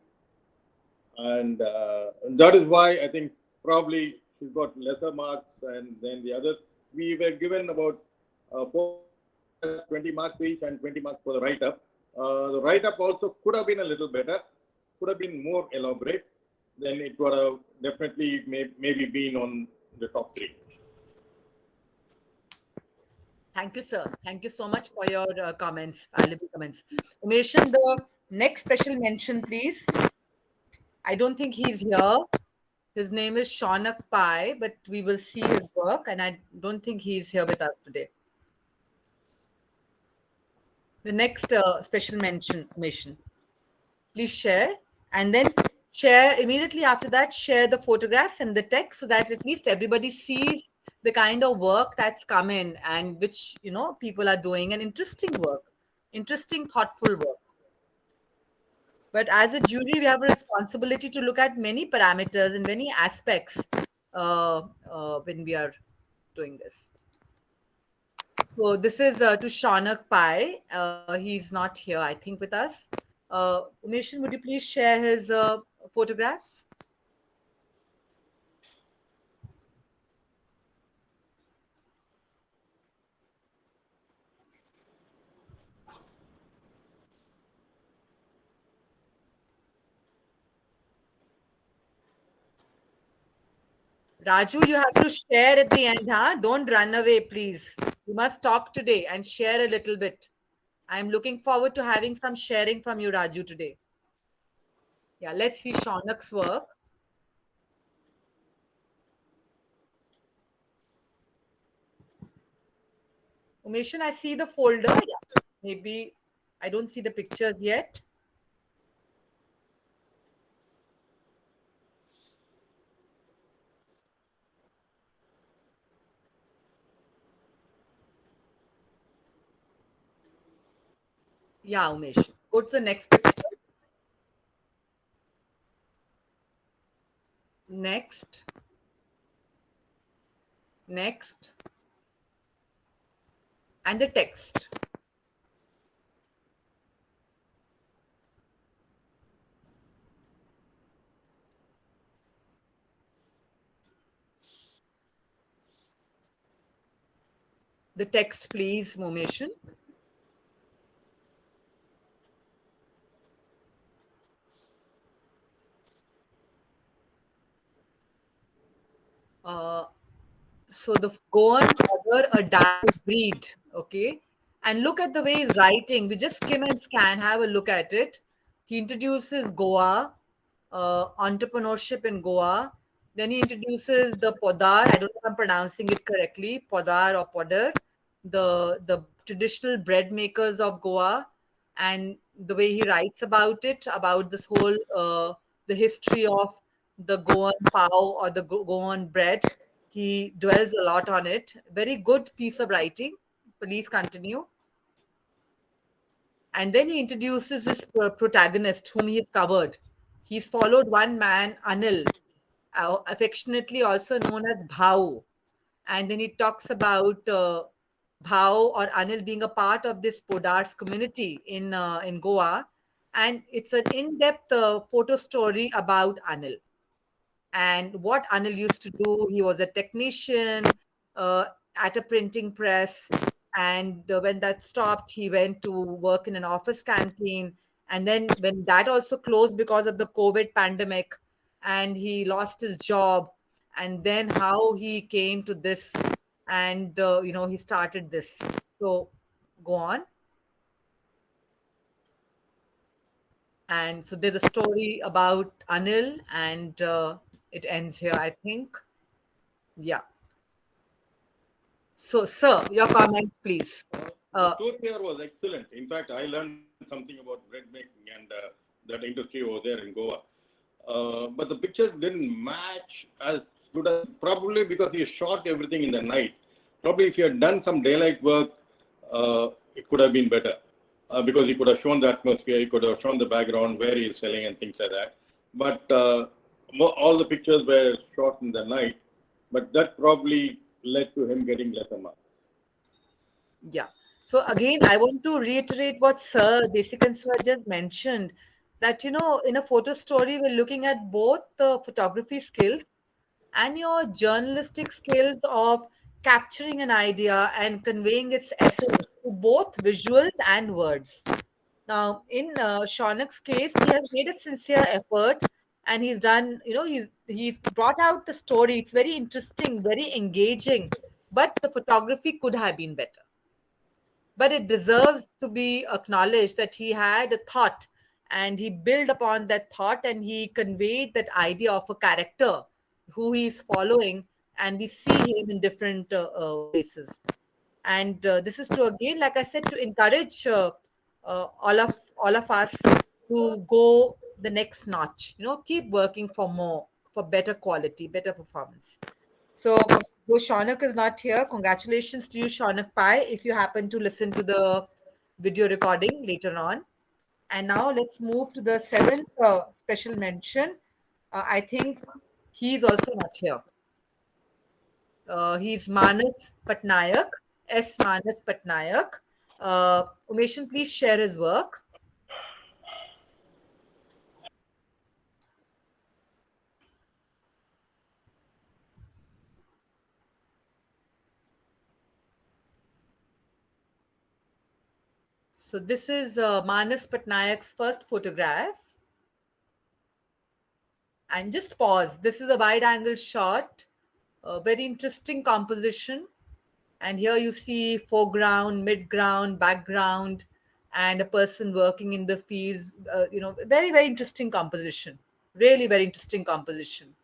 and that is why I think probably she got lesser marks, and then the others we were given about 20 marks each and 20 marks for the write-up. The write-up also could have been a little better, could have been more elaborate. Then it would have definitely maybe been on the top 3. Thank you, sir. Thank you so much for your comments, valuable comments. Umeshan, the next special mention, please. I don't think he's here. His name is Shaunak Pai, but we will see his work, and I don't think he's here with us today. The next special mention, Umeshan. Please share, and then share immediately after that, share the photographs and the text so that at least everybody sees the kind of work that's come in and which, people are doing an interesting work, interesting, thoughtful work. But as a jury, we have a responsibility to look at many parameters and many aspects when we are doing this. So this is to Shaunak Pai. He's not here, I think, with us. Umeshan, would you please share his photographs? Raju, you have to share at the end, huh? Don't run away, please. You must talk today and share a little bit. I'm looking forward to having some sharing from you, Raju, today. Yeah, let's see Shaunak's work. Umeshan, I see the folder. Yeah, maybe I don't see the pictures yet. Yeah, Umesh. Go to the next picture. Next. Next. And the text. The text, please, Momeshan. So the Goan other a dark breed, okay? And look at the way he's writing. We just skim and scan, have a look at it. He introduces Goa, entrepreneurship in Goa. Then he introduces the Podar. I don't know if I'm pronouncing it correctly, Podar or Podar, the traditional bread makers of Goa, and the way he writes about it, about this whole the history of the Goan pao or the Goan bread. He dwells a lot on it. Very good piece of writing. Please continue. And then he introduces this protagonist whom he's covered. He's followed one man, Anil, affectionately also known as Bhau. And then he talks about Bhao or Anil being a part of this Podars community in Goa. And it's an in-depth photo story about Anil and what Anil used to do. He was a technician uh, at a printing press. And when that stopped, he went to work in an office canteen. And then when that also closed because of the COVID pandemic, and he lost his job, and then how he came to this, and he started this. So go on. And so there's a story about Anil, and it ends here, I think. Yeah. So, sir, your comments, please. The story here was excellent. In fact, I learned something about bread making and that industry over there in Goa. But the pictures didn't match as good as, probably because he shot everything in the night. Probably if he had done some daylight work, it could have been better. Because he could have shown the atmosphere, he could have shown the background, where he is selling and things like that. But all the pictures were shot in the night, but that probably led to him getting lesser marks. Yeah. So again, I want to reiterate what Sir Desikan Sir just mentioned, that in a photo story, we're looking at both the photography skills and your journalistic skills of capturing an idea and conveying its essence to both visuals and words. Now, in Shaunik's case, he has made a sincere effort, and he's done, he's brought out the story. It's very interesting, very engaging, but the photography could have been better. But it deserves to be acknowledged that he had a thought, and he built upon that thought, and he conveyed that idea of a character who he's following, and we see him in different places. And this is to, again, like I said, to encourage all of us to go the next notch. Keep working for more, for better quality, better performance. So, though Shaunak is not here, congratulations to you, Shaunak Pai, if you happen to listen to the video recording later on. And now let's move to the seventh special mention. I think he's also not here. He's Manas Patnaik, S. Manas Patnaik. Umeshan, please share his work. So this is Manas Patnaik's first photograph. And just pause. This is a wide angle shot, a very interesting composition. And here you see foreground, midground, background, and a person working in the fields. Very, very interesting composition. Really very interesting composition.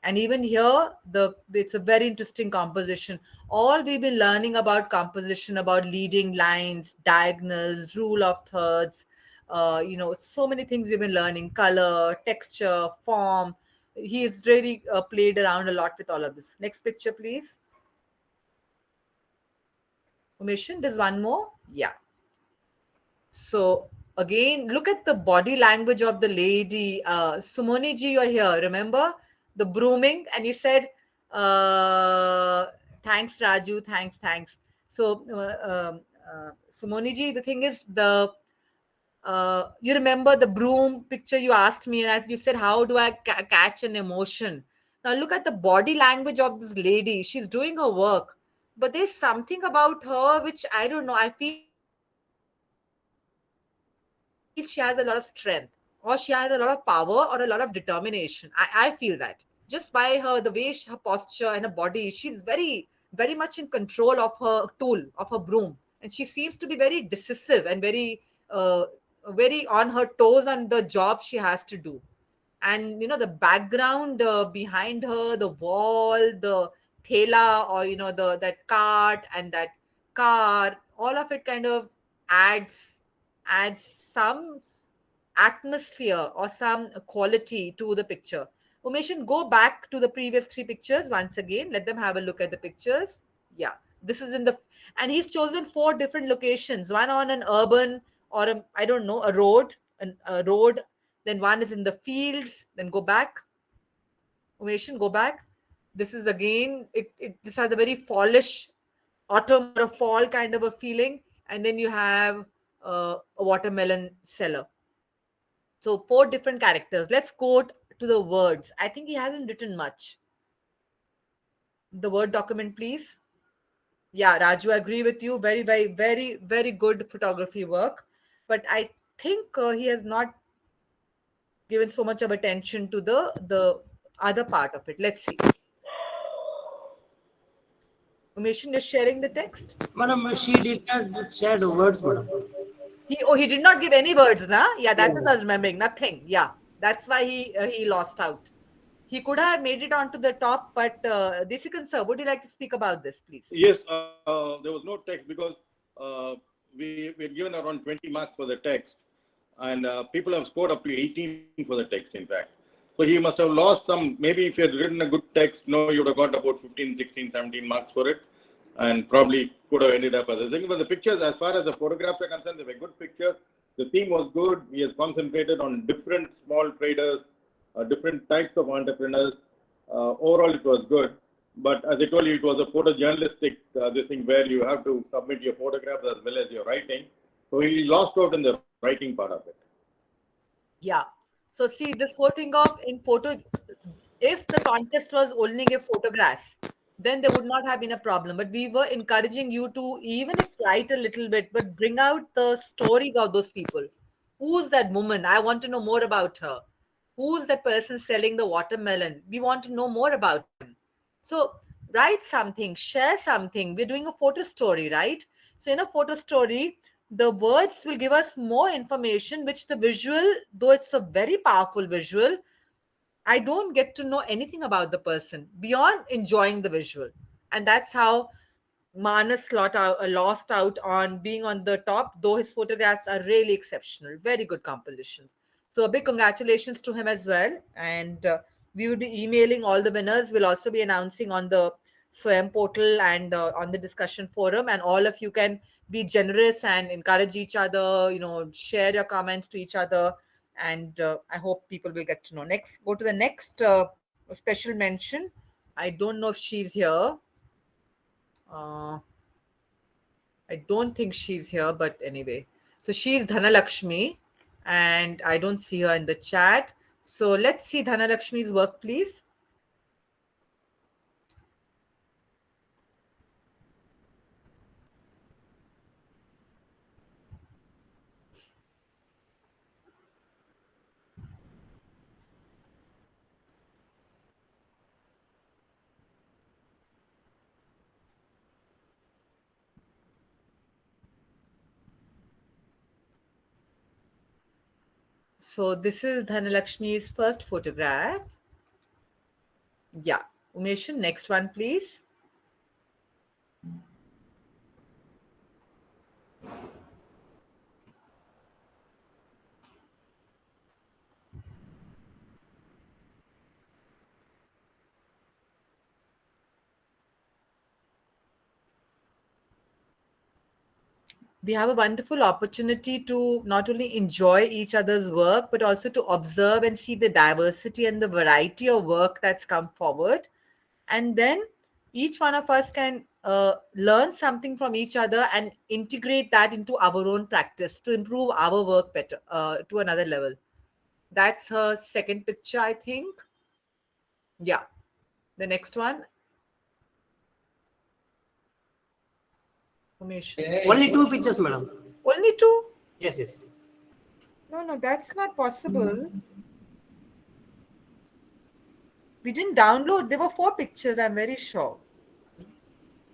And even here, it's a very interesting composition. All we've been learning about composition, about leading lines, diagonals, rule of thirds, so many things we've been learning: color, texture, form. He's really played around a lot with all of this. Next picture, please. Umeshan, there's one more. Yeah. So again, look at the body language of the lady. Sumoni ji, you're here. Remember the brooming? And you said, thanks, Raju. Thanks. So, Sumoni ji, the thing is, you remember the broom picture you asked me, and you said, how do I catch an emotion? Now look at the body language of this lady. She's doing her work, but there's something about her which I don't know. I feel she has a lot of strength, or she has a lot of power, or a lot of determination. I feel that just by her, the way her posture and her body, she's very much in control of her tool, of her broom, and she seems to be very decisive and very on her toes on the job she has to do. And the background behind her, the wall, the thela, or that cart and that car, all of it kind of adds some atmosphere or some quality to the picture. Umeshan, go back to the previous three pictures once again. Let them have a look at the pictures. Yeah, this is and he's chosen 4 different locations. One on an urban, or I don't know, a road, a road. Then one is in the fields. Then go back. Umeshan, go back. This is again, this has a very fallish autumn or a fall kind of a feeling. And then you have a watermelon seller. So 4 different characters. Let's quote to the words. I think he hasn't written much. The Word document, please. Yeah, Raju, I agree with you. Very, very, very, very good photography work. But I think he has not given so much of attention to the other part of it. Let's see. Umeshin is sharing the text. Madam, she did not share the words, madam. He did not give any words, na? Yeah, that is I was remembering. Nothing. Yeah, that's why he lost out. He could have made it onto the top, but Desikan sir, would you like to speak about this, please? Yes, there was no text because we were given around 20 marks for the text, and people have scored up to 18 for the text, in fact. So he must have lost some. Maybe if he had written a good text, no, you would have got about 15, 16, 17 marks for it, and probably could have ended up as a thing. But the pictures, as far as the photographs are concerned, they were good pictures. The theme was good. We have concentrated on different small traders, different types of entrepreneurs. Overall, it was good. But as I told you, it was a photojournalistic this thing where you have to submit your photographs as well as your writing. So he lost out in the writing part of it. Yeah. So see, this whole thing of in photo, if the contest was only give photographs, then there would not have been a problem. But we were encouraging you to, even if write a little bit, but bring out the stories of those people. Who's that woman? I want to know more about her. Who's that person selling the watermelon? We want to know more about him. So write something, share something. We're doing a photo story, right? So in a photo story, the words will give us more information, which the visual, though it's a very powerful visual, I don't get to know anything about the person beyond enjoying the visual. And that's how Manas lost out on being on the top, though his photographs are really exceptional. Very good compositions. So a big congratulations to him as well. And we will be emailing all the winners. We'll also be announcing on the Swayam portal and on the discussion forum. And all of you can be generous and encourage each other, share your comments to each other. And I hope people will get to know. Next, go to the next special mention. I don't know if she's here. I don't think she's here, but anyway. So she's Dhanalakshmi, and I don't see her in the chat. So let's see Dhanalakshmi's work, please. So this is Dhanalakshmi's first photograph. Yeah. Umeshan, next one, please. We have a wonderful opportunity to not only enjoy each other's work, but also to observe and see the diversity and the variety of work that's come forward. And then each one of us can learn something from each other and integrate that into our own practice to improve our work better to another level. That's her second picture, I think. Yeah. The next one. Only 2 pictures, madam. Only 2? Yes, yes. No, that's not possible. We didn't download. There were 4 pictures, I'm very sure.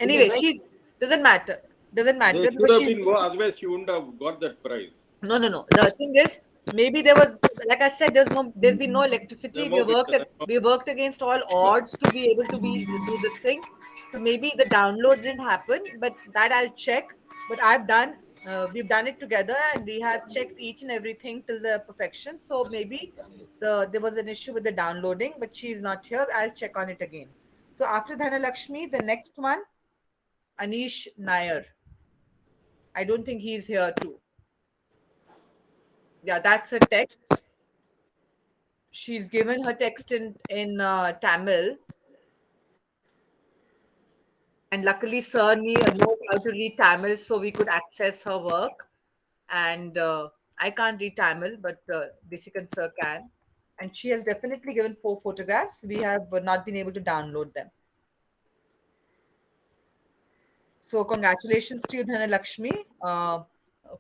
Anyway, she doesn't matter. Doesn't matter. There should have been more, otherwise she wouldn't have got that prize. No. The thing is, maybe there was, like I said, there's been no electricity. We worked against all odds to be able to do this thing. So maybe the downloads didn't happen, but that I'll check. But we've done it together, and we have checked each and everything till the perfection. So maybe there was an issue with the downloading, but she's not here. I'll check on it again. So after Dhanalakshmi, the next one, Anish Nair. I don't think he's here too. Yeah, that's her text. She's given her text in Tamil. And luckily, Sir knows how to read Tamil, so we could access her work. And I can't read Tamil, but Desikan Sir can. And she has definitely given 4 photographs. We have not been able to download them. So congratulations to you, Dhanalakshmi,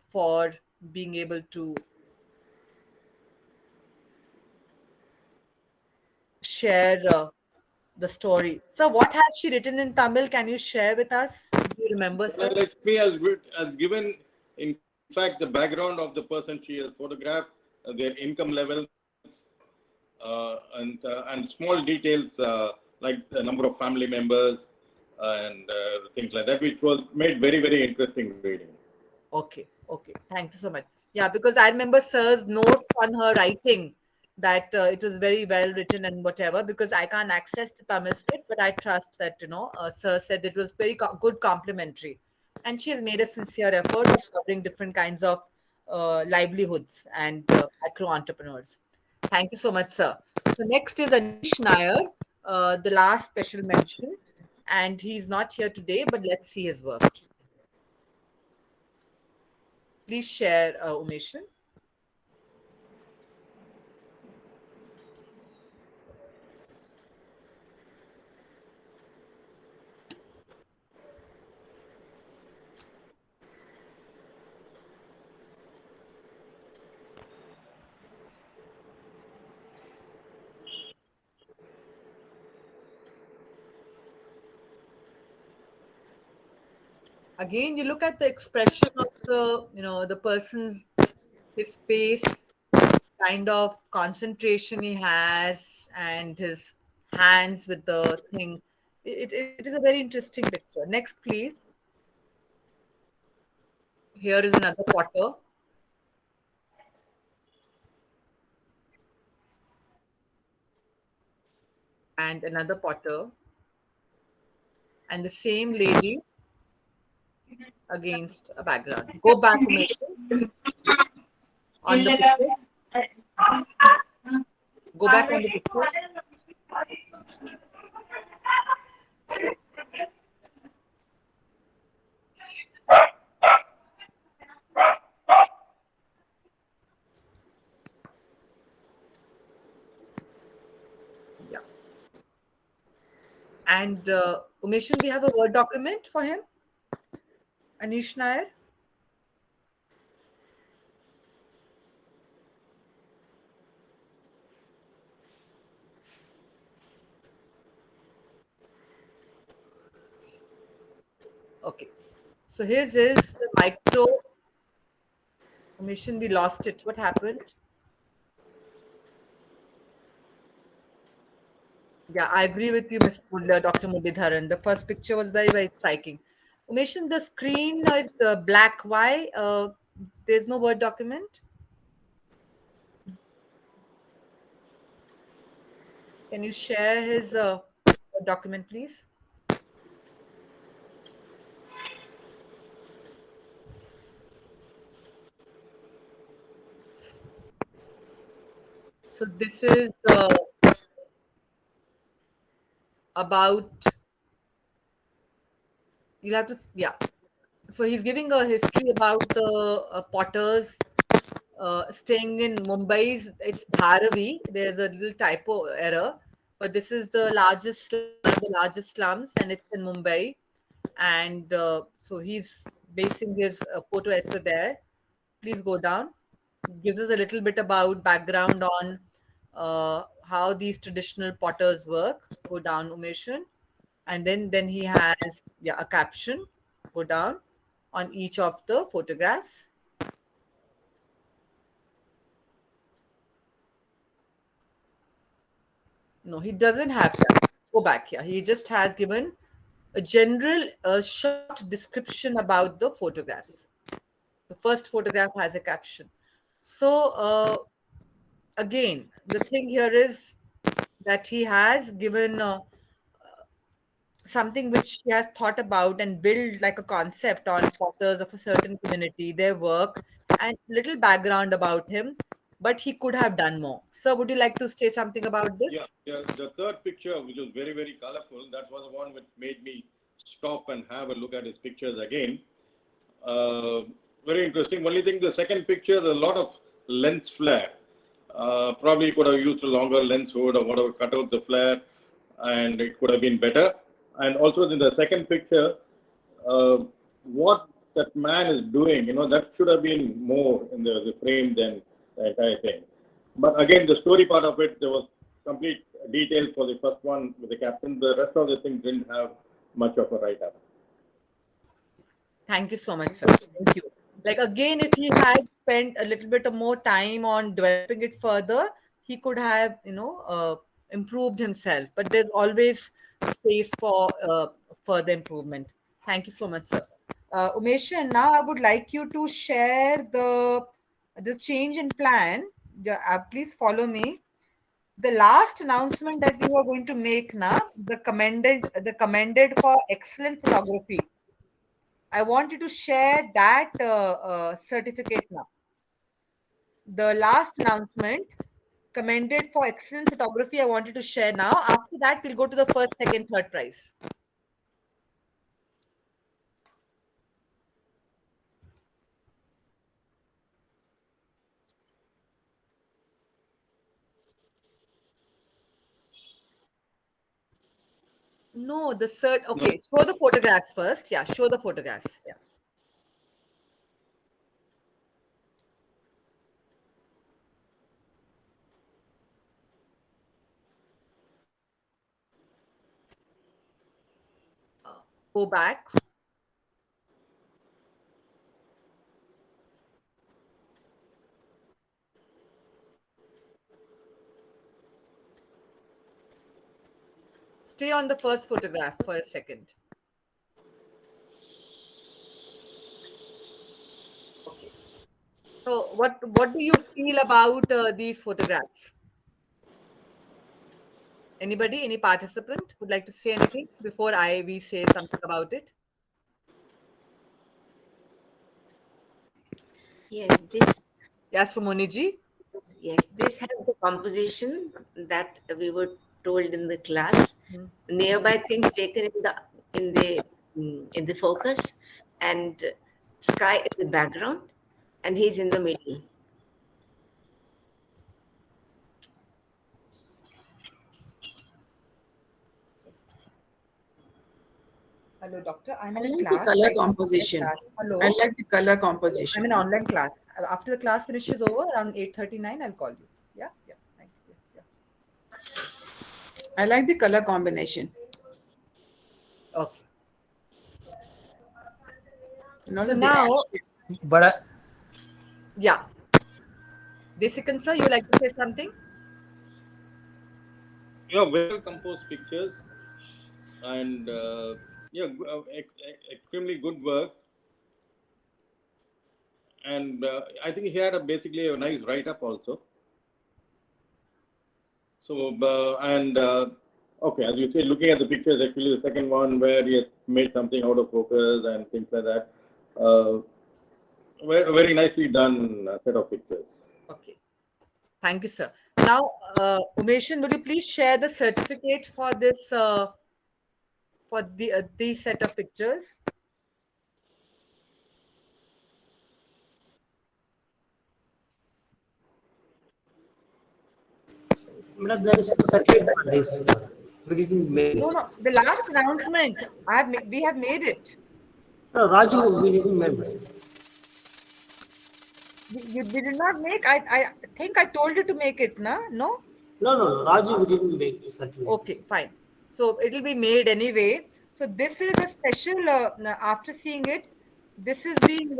for being able to share the story. So what has she written in Tamil? Can you share with us? Do you remember, sir? Lakshmi has given, in fact, the background of the person she has photographed, their income levels, and small details like the number of family members and things like that, which was made very, very interesting reading. Okay, okay. Thank you so much. Yeah, because I remember Sir's notes on her writing that it was very well written and whatever, because I can't access the Tamil script, but I trust that, Sir said it was very good complimentary. And she has made a sincere effort of covering different kinds of livelihoods and micro entrepreneurs. Thank you so much, sir. So next is Anish Nair, the last special mention. And he's not here today, but let's see his work. Please share, Umeshan. Again, you look at the expression of the person's, his face, kind of concentration he has, and his hands with the thing. It is a very interesting picture. Next, please. Here is another potter. And another potter. And the same lady against a background. Go back, Umesh, on the pictures. Go back on the pictures. Yeah. And Umeshan, we have a Word document for him. Anish Nair. Okay. So here's the micro. Mission, we lost it. What happened? Yeah, I agree with you, Dr. Mudidharan. The first picture was very, very striking. Umeshan, the screen is black. Why? There's no Word document. Can you share his Word document, please? So this is about, you'll have to, yeah. So he's giving a history about the potters staying in Mumbai's, it's Dharavi. There's a little typo error, but this is the largest, one of the largest slums, and it's in Mumbai. And so he's basing his photo essay there. Please go down. Gives us a little bit about background on how these traditional potters work. Go down, Umeshan. And then he has a caption. Go down on each of the photographs. No, he doesn't have that. Go back here. He just has given a general, short description about the photographs. The first photograph has a caption. So, again, the thing here is that he has given something which he has thought about and built like a concept on potters of a certain community, their work, and little background about him. But he could have done more. Sir, would you like to say something about this? Yeah. The third picture, which was very, very colorful, that was the one which made me stop and have a look at his pictures again. Very interesting. Only thing, the second picture, there's a lot of lens flare. Probably could have used a longer lens hood or whatever, cut out the flare, and it could have been better. And also in the second picture, what that man is doing, that should have been more in the frame than the entire thing. But again, the story part of it, there was complete details for the first one with the captain. The rest of the things didn't have much of a write-up. Thank you so much, sir. Thank you. Like, again, if he had spent a little bit of more time on developing it further, he could have, improved himself. But there's always space for further improvement. Thank you so much, sir. Umesh, and now I would like you to share the change in plan. Please follow me. The last announcement that we were going to make now, the commended for excellent photography. I want you to share that certificate now. The last announcement, commended for excellent photography, I want you to share now. After that, we'll go to the first, second, third prize. No, the cert. Okay, show the photographs first. Yeah, show the photographs. Yeah. Go back. Stay on the first photograph for a second. Okay. So, what do you feel about these photographs? Anybody, any participant would like to say anything before we say something about it? Yes, this. Yes, Sumoniji. Yes, this has the composition that we were told in the class. Nearby things taken in the focus, and sky in the background, and he's in the middle. Hello, doctor. I'm I in like class. the color composition. Hello. I like the color composition. I'm in online class. After the class finishes over around 8:39, I'll call you. Yeah. Thank you. Yeah. I like the color combination. Okay. Not So the now, But yeah. Desikan sir, you like to say something? Well composed pictures, and extremely good work. And I think he had basically a nice write-up also. So, okay, as you say, looking at the pictures, actually the second one where he has made something out of focus and things like that. Very nicely done set of pictures. Okay. Thank you, sir. Now, Umeshan, will you please share the certificate for this, for these set of pictures? Madam, there is a certificate for this. We didn't make No, this. the last announcement, we have made it. No, Raju, we didn't make it. You did not make. I think I told you to make it, no? No, Raju, we didn't make the certificate. Okay, fine. So it'll be made anyway. So this is a special. After seeing it, this is being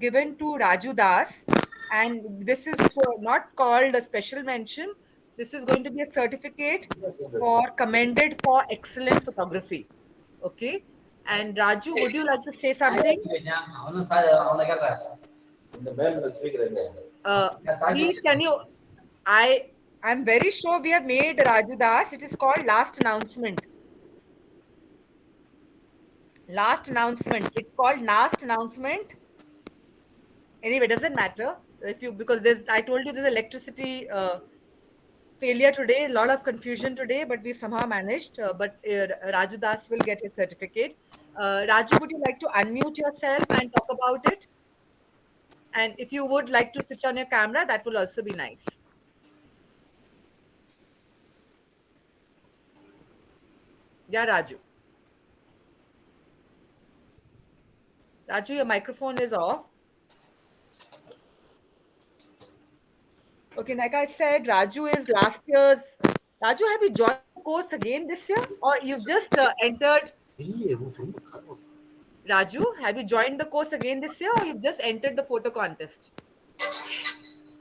given to Raju Das, and this is not called a special mention. This is going to be a certificate for commended for excellent photography. Okay. And Raju, would you like to say something? Please, can you? I'm very sure we have made Raju Das. It is called last announcement. Last announcement. It's called last announcement. Anyway, doesn't matter if you, because I told you there's electricity failure today, a lot of confusion today, but we somehow managed. But Raju Das will get his certificate. Raju, would you like to unmute yourself and talk about it? And if you would like to switch on your camera, that will also be nice. Yeah, Raju. Raju, your microphone is off. Okay, like I said, Raju is last year's. Raju, have you joined the course again this year, or you've just entered? Raju, have you joined the course again this year, or you've just entered the photo contest?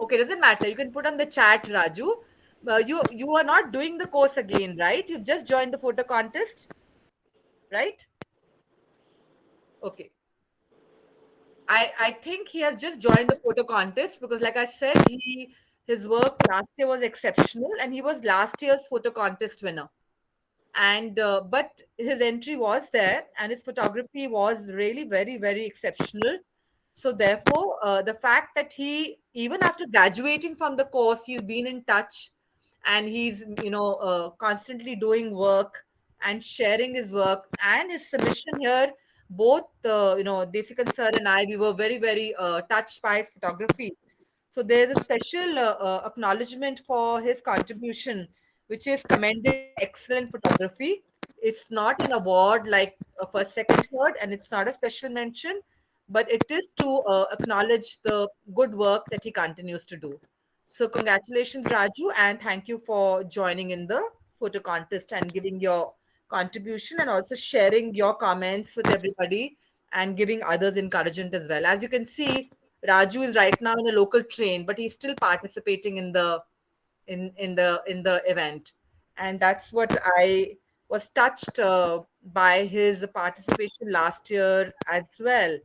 Okay, doesn't matter. You can put on the chat, Raju. You are not doing the course again, right? You've just joined the photo contest, right? Okay. I think he has just joined the photo contest because, like I said, his work last year was exceptional, and he was last year's photo contest winner. And but his entry was there, and his photography was really very, very exceptional. So therefore, the fact that he, even after graduating from the course, he's been in touch, and he's constantly doing work and sharing his work and his submission here. Both Desikan sir and I, we were very, very touched by his photography. So there's a special acknowledgement for his contribution, which is commended excellent photography. It's not an award like a first, second, third, and it's not a special mention, but it is to acknowledge the good work that he continues to do. So congratulations, Raju, and thank you for joining in the photo contest and giving your contribution and also sharing your comments with everybody and giving others encouragement as well. As you can see, Raju is right now in a local train, but he's still participating in the event, and that's what I was touched by his participation last year as well.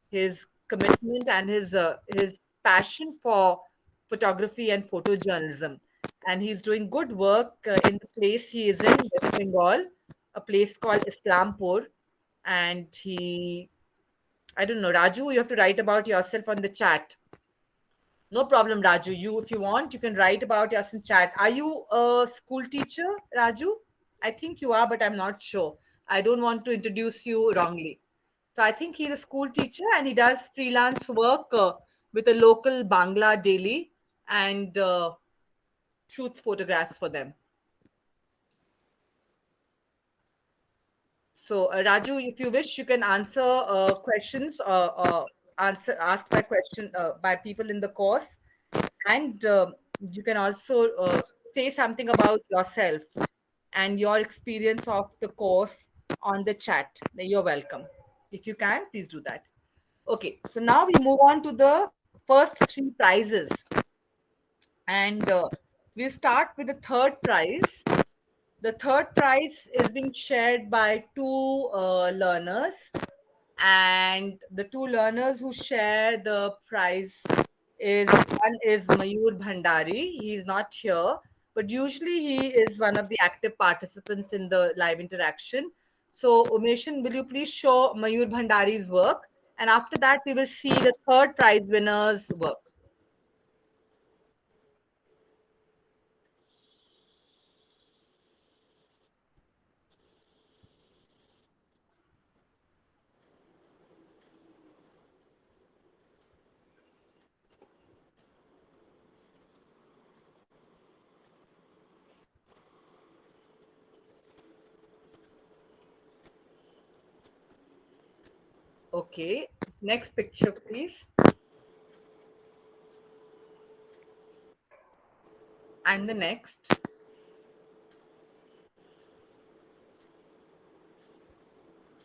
His commitment and his passion for photography and photojournalism, and he's doing good work in the place he is in, West Bengal, a place called Islampur, and I don't know, Raju, you have to write about yourself on the chat. No problem, Raju. If you want, you can write about yourself in chat. Are you a school teacher, Raju? I think you are, but I'm not sure. I don't want to introduce you wrongly. So I think he's a school teacher and he does freelance work with a local Bangla daily and shoots photographs for them. So Raju, if you wish, you can answer questions asked by people in the course, and you can also say something about yourself and your experience of the course on the chat. You're welcome. If you can, please do that. Okay, so now we move on to the first three prizes, and we'll start with the third prize. The third prize is being shared by two learners, and the two learners who share the prize one is Mayur Bhandari. He's not here, but usually he is one of the active participants in the live interaction. So Umeshan, will you please show Mayur Bhandari's work? And after that, we will see the third prize winner's work. Okay, next picture, please. And the next.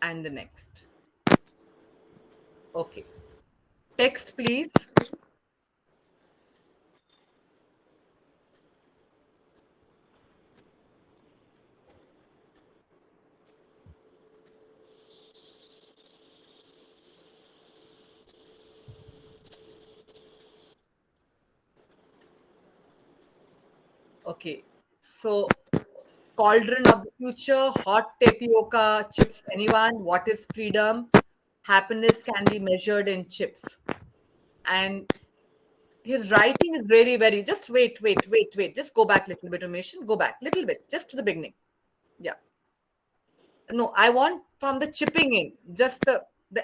And the next. Okay. Text, please. Okay. So, cauldron of the future, hot tapioca chips. Anyone? What is freedom? Happiness can be measured in chips. And his writing is really very, just wait. Just go back a little bit, Umesh. Go back a little bit, just to the beginning. Yeah. No, I want from the chipping in, just the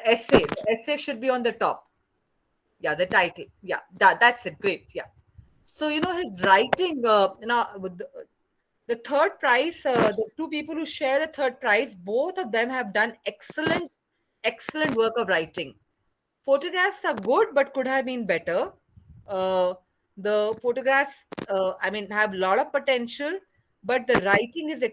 essay. The essay should be on the top. Yeah, the title. Yeah, that's it. Great. Yeah. So, his writing, with the third prize, the two people who share the third prize, both of them have done excellent work of writing. Photographs are good, but could have been better. Uh, the photographs, I mean, have a lot of potential, but the writing is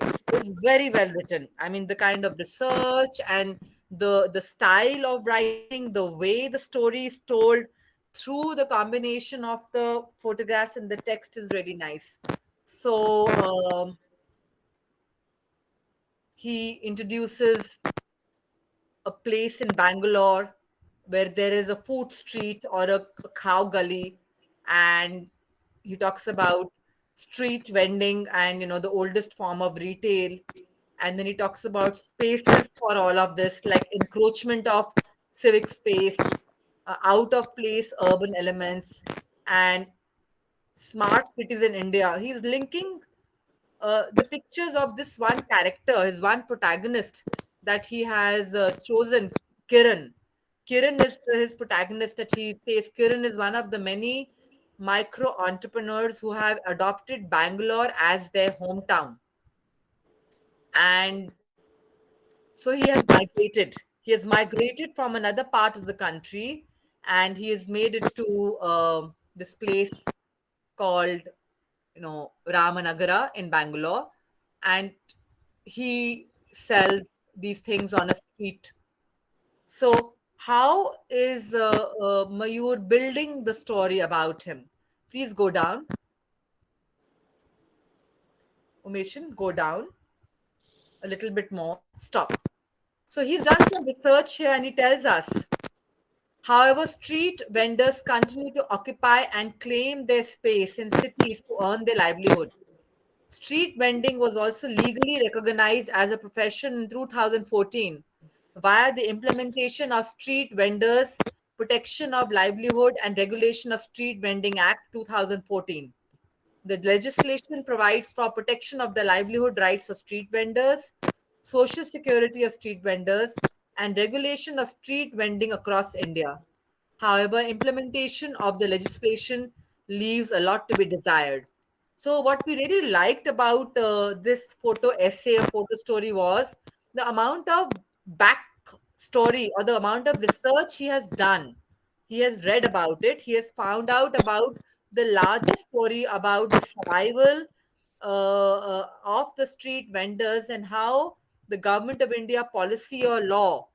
very well written. I mean, the kind of research and the style of writing, the way the story is told through the combination of the photographs and the text is really nice. So he introduces a place in Bangalore where there is a food street or a cow gully, and he talks about street vending and the oldest form of retail, and then he talks about spaces for all of this, like encroachment of civic space, out of place urban elements, and smart cities in India. He's linking the pictures of this one character, his one protagonist that he has chosen, Kiran. Kiran is his protagonist that he says Kiran is one of the many micro entrepreneurs who have adopted Bangalore as their hometown. And so he has migrated. He has migrated from another part of the country and he has made it to this place called Ramanagara in Bangalore, and he sells these things on a street. So, how is Mayur building the story about him? Please go down. Umeshan, go down a little bit more. Stop. So, he's done some research here and he tells us, however, street vendors continue to occupy and claim their space in cities to earn their livelihood. Street vending was also legally recognized as a profession in 2014 via the implementation of Street Vendors Protection of Livelihood and Regulation of Street Vending Act 2014. The legislation provides for protection of the livelihood rights of street vendors, social security of street vendors, and regulation of street vending across India. However, implementation of the legislation leaves a lot to be desired. So, what we really liked about this photo essay or photo story was the amount of back story or the amount of research he has done. He has read about it. He has found out about the largest story about the survival of the street vendors and how the government of India policy or law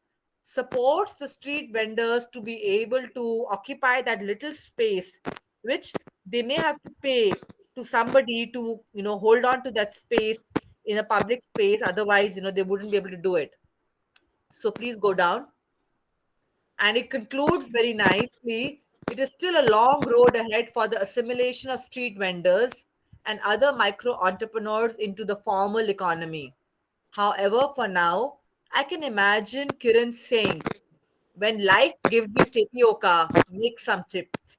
supports the street vendors to be able to occupy that little space, which they may have to pay to somebody to hold on to that space in a public space. Otherwise, they wouldn't be able to do it. So please go down. And it concludes very nicely. It is still a long road ahead for the assimilation of street vendors and other micro entrepreneurs into the formal economy. However, for now, I can imagine Kiran saying, when life gives you tapioca, make some chips.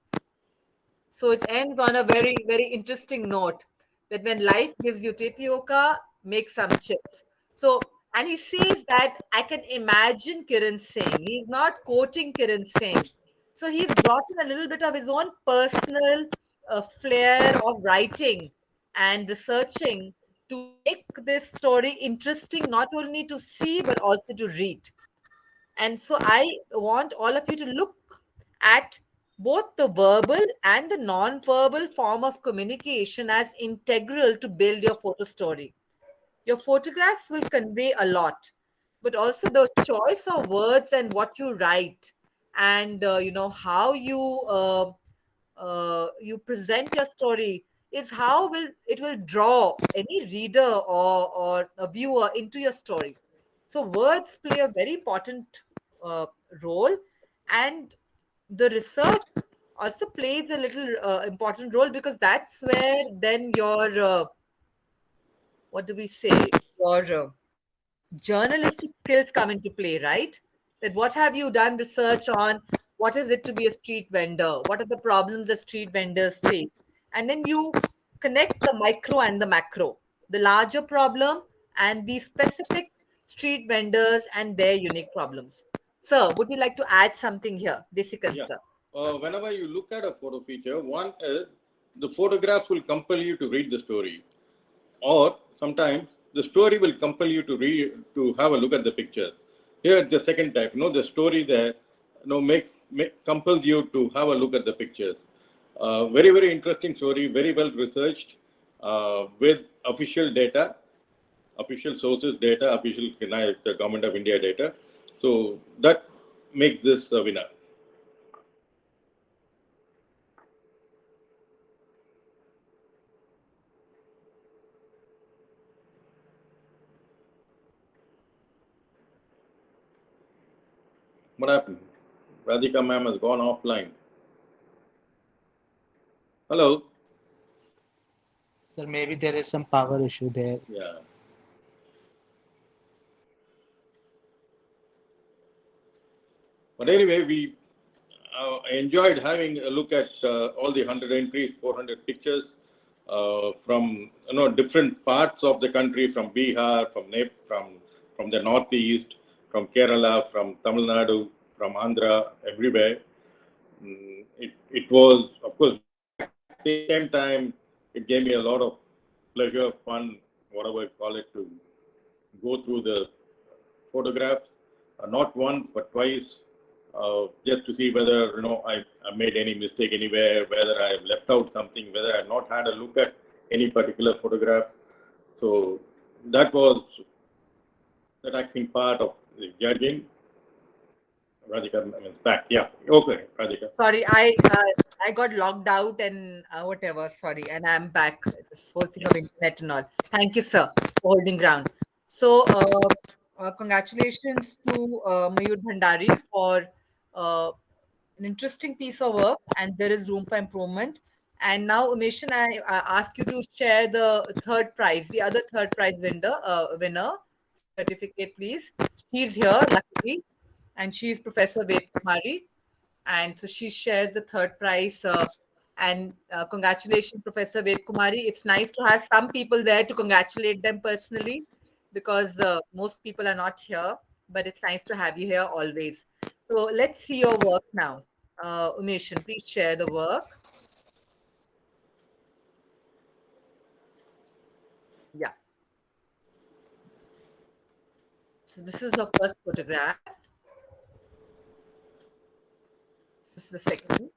So it ends on a very, very interesting note that when life gives you tapioca, make some chips. So, and he says that I can imagine Kiran Singh. He's not quoting Kiran Singh. So he's brought in a little bit of his own personal flair of writing and researching to make this story interesting, not only to see, but also to read. And so I want all of you to look at both the verbal and the non-verbal form of communication as integral to build your photo story. Your photographs will convey a lot, but also the choice of words and what you write, and how you present your story is how will draw any reader or a viewer into your story. So words play a very important role, and the research also plays a little important role, because that's where then your what do we say, your journalistic skills come into play, right? That what have you done research on, what is it to be a street vendor? What are the problems that street vendors face? And then you connect the micro and the macro, the larger problem and the specific street vendors and their unique problems. Sir, would you like to add something here? Desikan, Yeah. sir. Whenever you look at a photo feature, one is the photographs will compel you to read the story, or sometimes the story will compel you to have a look at the pictures. Here, the second type, the story there, compels you to have a look at the pictures. Very, very interesting story, very well researched, with official data, official sources data, official the Government of India data. So that makes this a winner. What happened? Radhika ma'am has gone offline. Hello. Sir, maybe there is some power issue there. Yeah. But anyway, we enjoyed having a look at all the 100 entries, 400 pictures from different parts of the country, from Bihar, from the northeast, from Kerala, from Tamil Nadu, from Andhra, everywhere. It was, of course, at the same time, it gave me a lot of pleasure, fun, whatever you call it, to go through the photographs, not once but twice, just to see whether I made any mistake anywhere, whether I left out something, whether I have not had a look at any particular photograph. So that was the taxing part of the judging. Radhika is back. Yeah. Okay, Radhika. Sorry, I got logged out and whatever. Sorry, and I'm back. This whole thing of internet and all. Thank you, sir, for holding ground. So, congratulations to Mayur Bhandari for an interesting piece of work, and there is room for improvement. And now, Umeshan, I ask you to share the third prize, the other third prize winner certificate, please. She's here, luckily, and she's Professor Ved Kumari. And so she shares the third prize. And congratulations, Professor Ved Kumari. It's nice to have some people there to congratulate them personally, because most people are not here, but it's nice to have you here always. So let's see your work now. Umeshan, please share the work. Yeah. So this is the first photograph. This is the second.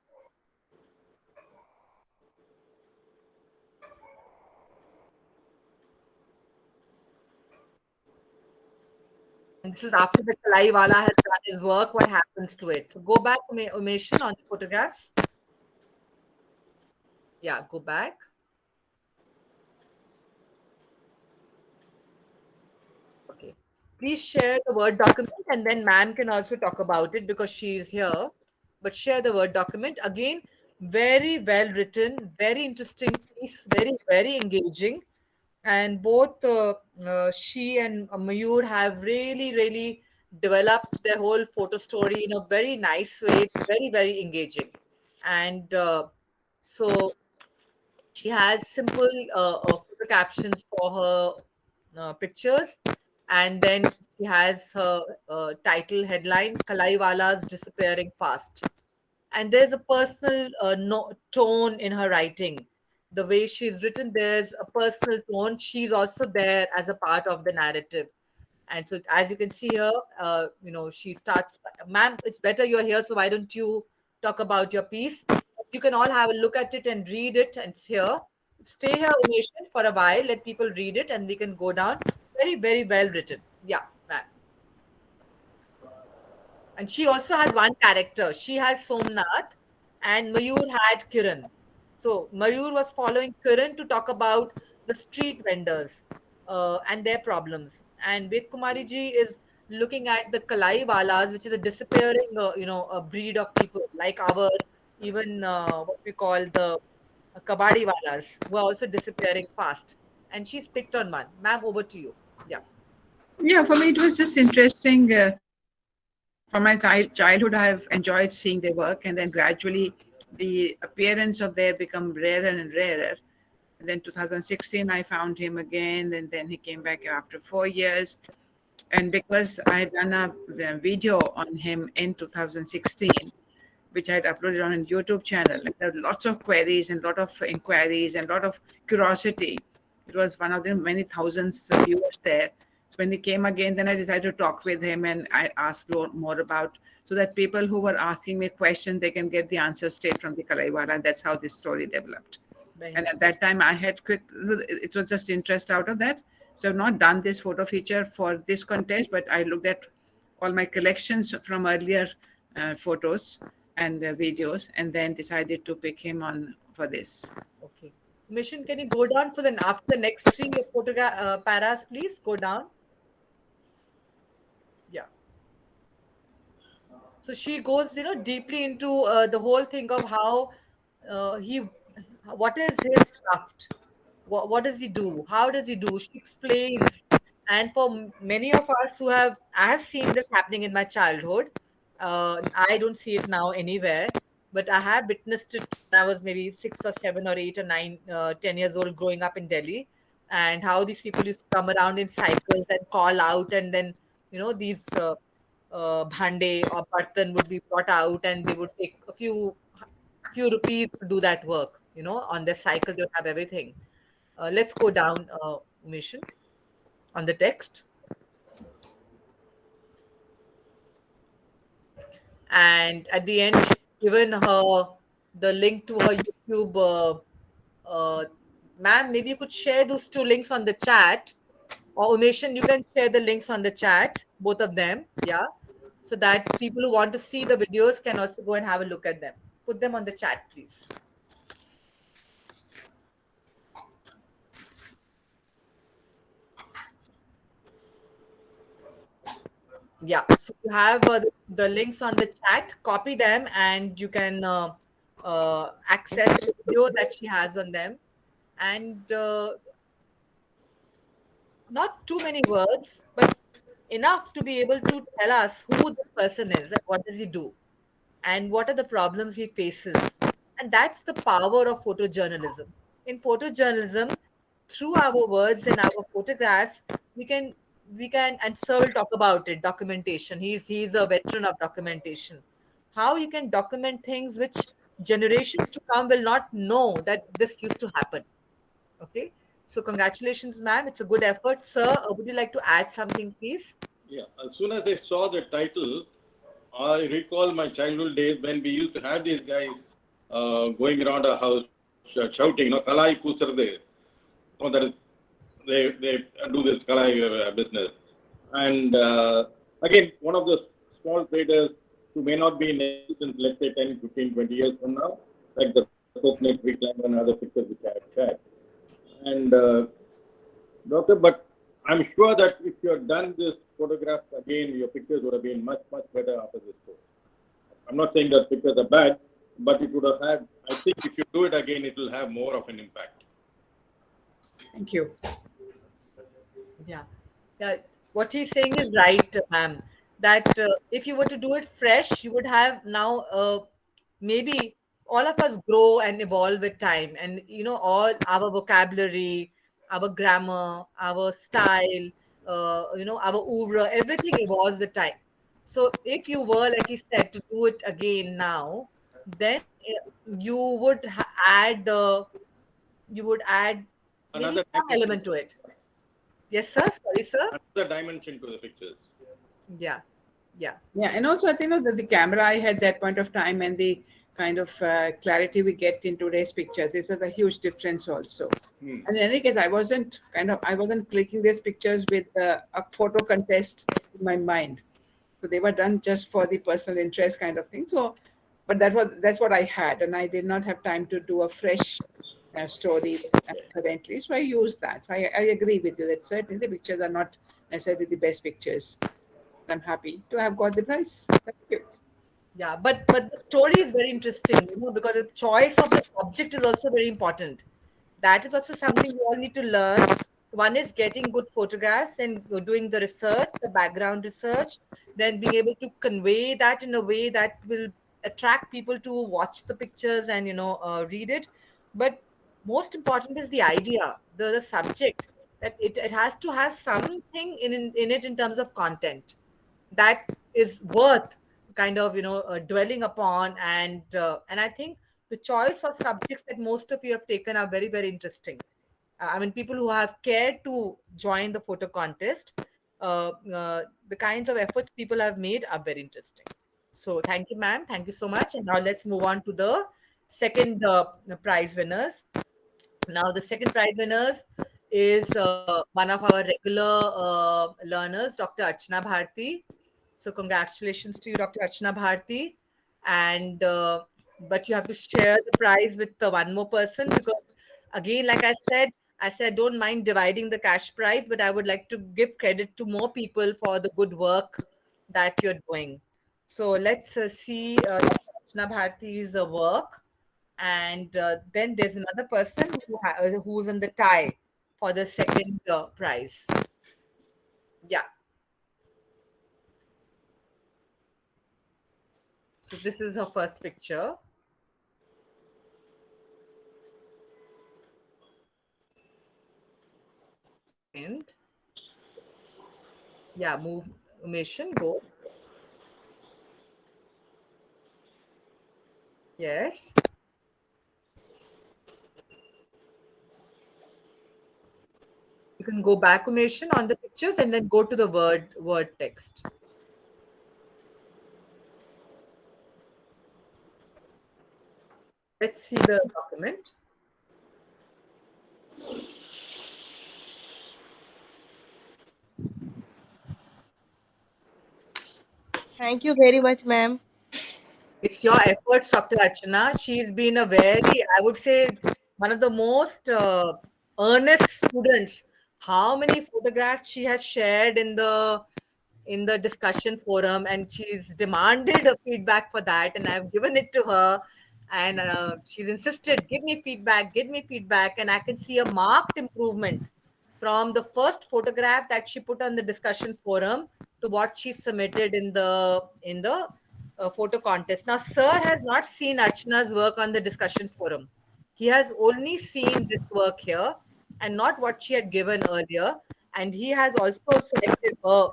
And this is after the Kalai Wala has done his work, what happens to it. So go back, Umeshan, on the photographs. Yeah, go back. Okay. Please share the Word document, and then ma'am can also talk about it because she is here. But share the Word document. Again, very well written, very interesting piece, very, very engaging. And both she and Mayur have really, really developed their whole photo story in a very nice way. It's very, very engaging. And so she has simple photo captions for her pictures. And then she has her title headline, Kalaiwala's Disappearing Fast. And there's a personal tone in her writing. The way she's written, there's a personal tone. She's also there as a part of the narrative. And so, as you can see here, she starts, ma'am, it's better you're here. So why don't you talk about your piece? You can all have a look at it and read it and hear. Stay here, Umeshan, for a while. Let people read it and we can go down. Very, very well written. Yeah, ma'am. And she also has one character. She has Somnath and Mayur had Kiran. So Mayur was following Kiran to talk about the street vendors and their problems. And Ved Kumari ji is looking at the Kalai Walas, which is a disappearing, a breed of people like our, even what we call the Kabadi Walas, who are also disappearing fast. And she's picked on one. Ma'am, over to you. Yeah. Yeah, for me, it was just interesting From my childhood, I have enjoyed seeing their work, and then gradually the appearance of their become rarer and rarer. And then 2016, I found him again, and then he came back after 4 years. And because I had done a video on him in 2016, which I had uploaded on a YouTube channel, and there were lots of queries and lot of inquiries and lot of curiosity. It was one of the many thousands of viewers there. So when he came again, then I decided to talk with him and I asked more about, so that people who were asking me questions, they can get the answers straight from the Kalaiwala, and that's how this story developed. And at that time, I had it was just interest out of that. So I've not done this photo feature for this contest, but I looked at all my collections from earlier photos and videos, and then decided to pick him on for this. Okay. Mission, can you go down for after the next three photograph paras, please? Go down. Yeah. So she goes, deeply into the whole thing of how what is his craft? What does he do? How does he do? She explains. And for many of us I have seen this happening in my childhood. I don't see it now anywhere, but I have witnessed it when I was maybe 6 or 7 or 8 or 9, 10 years old growing up in Delhi, and how these people used to come around in cycles and call out, and then, these bhande or bartan would be brought out, and they would take a few rupees to do that work. On their cycle, they would have everything. Let's go down, Mission, on the text. And at the end, she's given her the link to her YouTube. Ma'am, maybe you could share those two links on the chat. Or Umeshan, you can share the links on the chat, both of them. Yeah. So that people who want to see the videos can also go and have a look at them. Put them on the chat, please. Yeah, so you have the links on the chat, copy them, and you can access the video that she has on them. And not too many words, but enough to be able to tell us who this person is and what does he do and what are the problems he faces. And that's the power of photojournalism. In photojournalism, through our words and our photographs, we can and Sir will talk about it, documentation. He's a veteran of documentation. How you can document things which generations to come will not know that this used to happen. Okay. So congratulations, ma'am. It's a good effort. Sir, would you like to add something, please? Yeah. As soon as I saw the title, I recall my childhood days when we used to have these guys going around our house shouting, Kalai Pusarde. That is, they do this Kalai business. And again, one of the small traders who may not be in existence, let's say 10, 15, 20 years from now, like the coconut tree climber and other pictures which I have shared. And Doctor, but I'm sure that if you had done this photograph again, your pictures would have been much, much better after this course. I'm not saying that pictures are bad, but it would have had, I think if you do it again, it will have more of an impact. Thank you. Yeah. What he's saying is right, ma'am. That if you were to do it fresh, you would have now maybe all of us grow and evolve with time, and all our vocabulary, our grammar, our style, our oeuvre, everything evolves with time. So if you were, like he said, to do it again now, then you would add maybe Another some element to it. Yes, sir. Sorry, sir. Another dimension to the pictures. Yeah. And also I think that the camera I had that point of time and the kind of clarity we get in today's pictures, this is a huge difference also. And in any case, I wasn't clicking these pictures with a photo contest in my mind. So they were done just for the personal interest kind of thing. So, but that's what I had, and I did not have time to do a fresh story currently. So I used that. I agree with you that certainly the pictures are not necessarily the best pictures. I'm happy to have got the prize. Thank you. Yeah, but the story is very interesting, because the choice of the subject is also very important. That is also something we all need to learn One is getting good photographs and doing the research, the background research, then being able to convey that in a way that will attract people to watch the pictures and read it. But most important is the idea, the subject, that it has to have something in it in terms of content that is worth kind of dwelling upon. And I think the choice of subjects that most of you have taken are very, very interesting. I mean, people who have cared to join the photo contest, the kinds of efforts people have made are very interesting. So thank you, ma'am. Thank you so much. And now let's move on to the second prize winners. Now, the second prize winners is one of our regular learners, Dr. Archana Bharti. So congratulations to you, Dr. Archana Bharti. And but you have to share the prize with one more person, because again, like I said, don't mind dividing the cash prize, but I would like to give credit to more people for the good work that you're doing. So let's see Dr. Archana Bharti's work. And then there's another person who's in the tie for the second prize. Yeah. So this is her first picture. And yeah, move, Mission, go. Yes. You can go back, Mission, on the pictures and then go to the word text. Let's see the document. Thank you very much, ma'am. It's your efforts, Dr. Archana. She's been a very, I would say, one of the most earnest students. How many photographs she has shared in the discussion forum, and she's demanded a feedback for that, and I've given it to her, and she's insisted, give me feedback, and I can see a marked improvement from the first photograph that she put on the discussion forum to what she submitted in the photo contest. Now, sir has not seen Archana's work on the discussion forum. He has only seen this work here and not what she had given earlier. And he has also selected her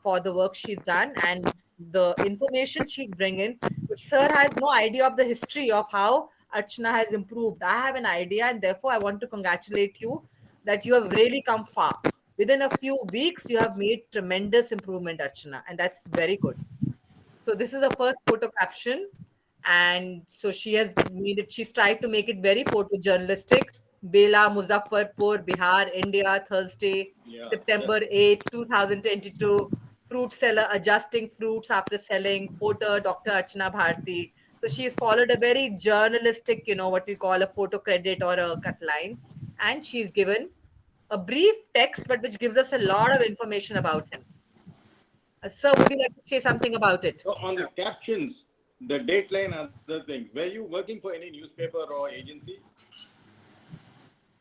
for the work she's done and the information she's bringing. But sir has no idea of the history of how Archana has improved. I have an idea, and therefore I want to congratulate you that you have really come far. Within a few weeks, you have made tremendous improvement, Archana, and that's very good. So this is a first photo caption, and so she has made it. She's tried to make it very photojournalistic. Bela, Muzaffarpur, Bihar, India, Thursday, September 8, 2022. Fruit seller adjusting fruits after selling. Photo, Dr. Archana Bharti. So she has followed a very journalistic, what we call a photo credit or a cut line, and she's given a brief text, but which gives us a lot of information about him. Sir, would you like to say something about it? So on the captions, the dateline, other things, were you working for any newspaper or agency?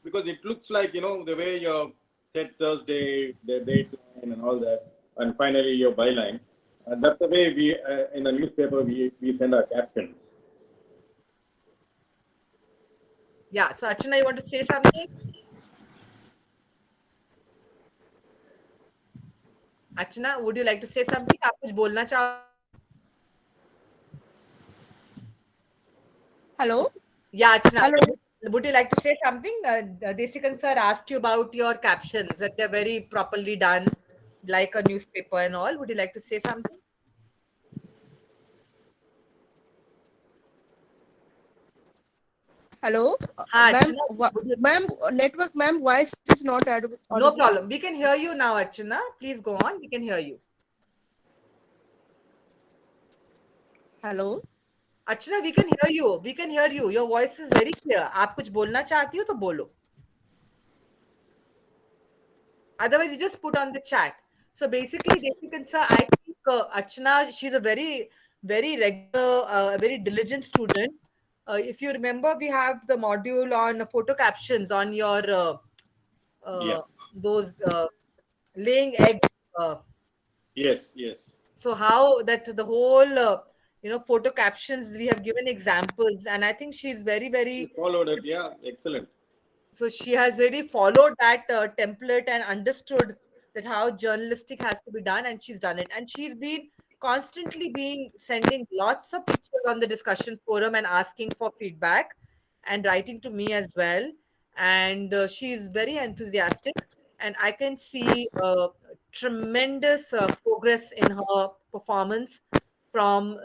Because it looks like, the way you said Thursday, the dateline and all that, and finally your byline. That's the way we, in the newspaper, we send our captions. Yeah. So, Archana, you want to say something? Archana, would you like to say something? आप कुछ बोलना चाहो? Hello. Yeah, Archana. Hello. Would you like to say something? Desikan sir asked you about your captions, that they're very properly done, like a newspaper and all. Would you like to say something? Hello. Haan, Ma'am, Archana, ma'am, network, ma'am, voice is not audible. no problem. We can hear you now, Archana. Please go on. We can hear you. Hello. Archana, we can hear you. We can hear you. Your voice is very clear. आप कुछ बोलना चाहती हो तो बोलो. Otherwise, you just put on the chat. So basically, Desikan sir, I think Archana, she's a very, very regular, very diligent student. If you remember, we have the module on photo captions on your Yeah. those laying eggs. Yes, yes. So how that the whole photo captions, we have given examples, and I think she's very You very, followed it. Yeah, excellent. so she has really followed that template and understood that how journalistic has to be done, and she's done it, and she's been constantly being sending lots of pictures on the discussion forum and asking for feedback and writing to me as well. And she's very enthusiastic, and I can see tremendous progress in her performance from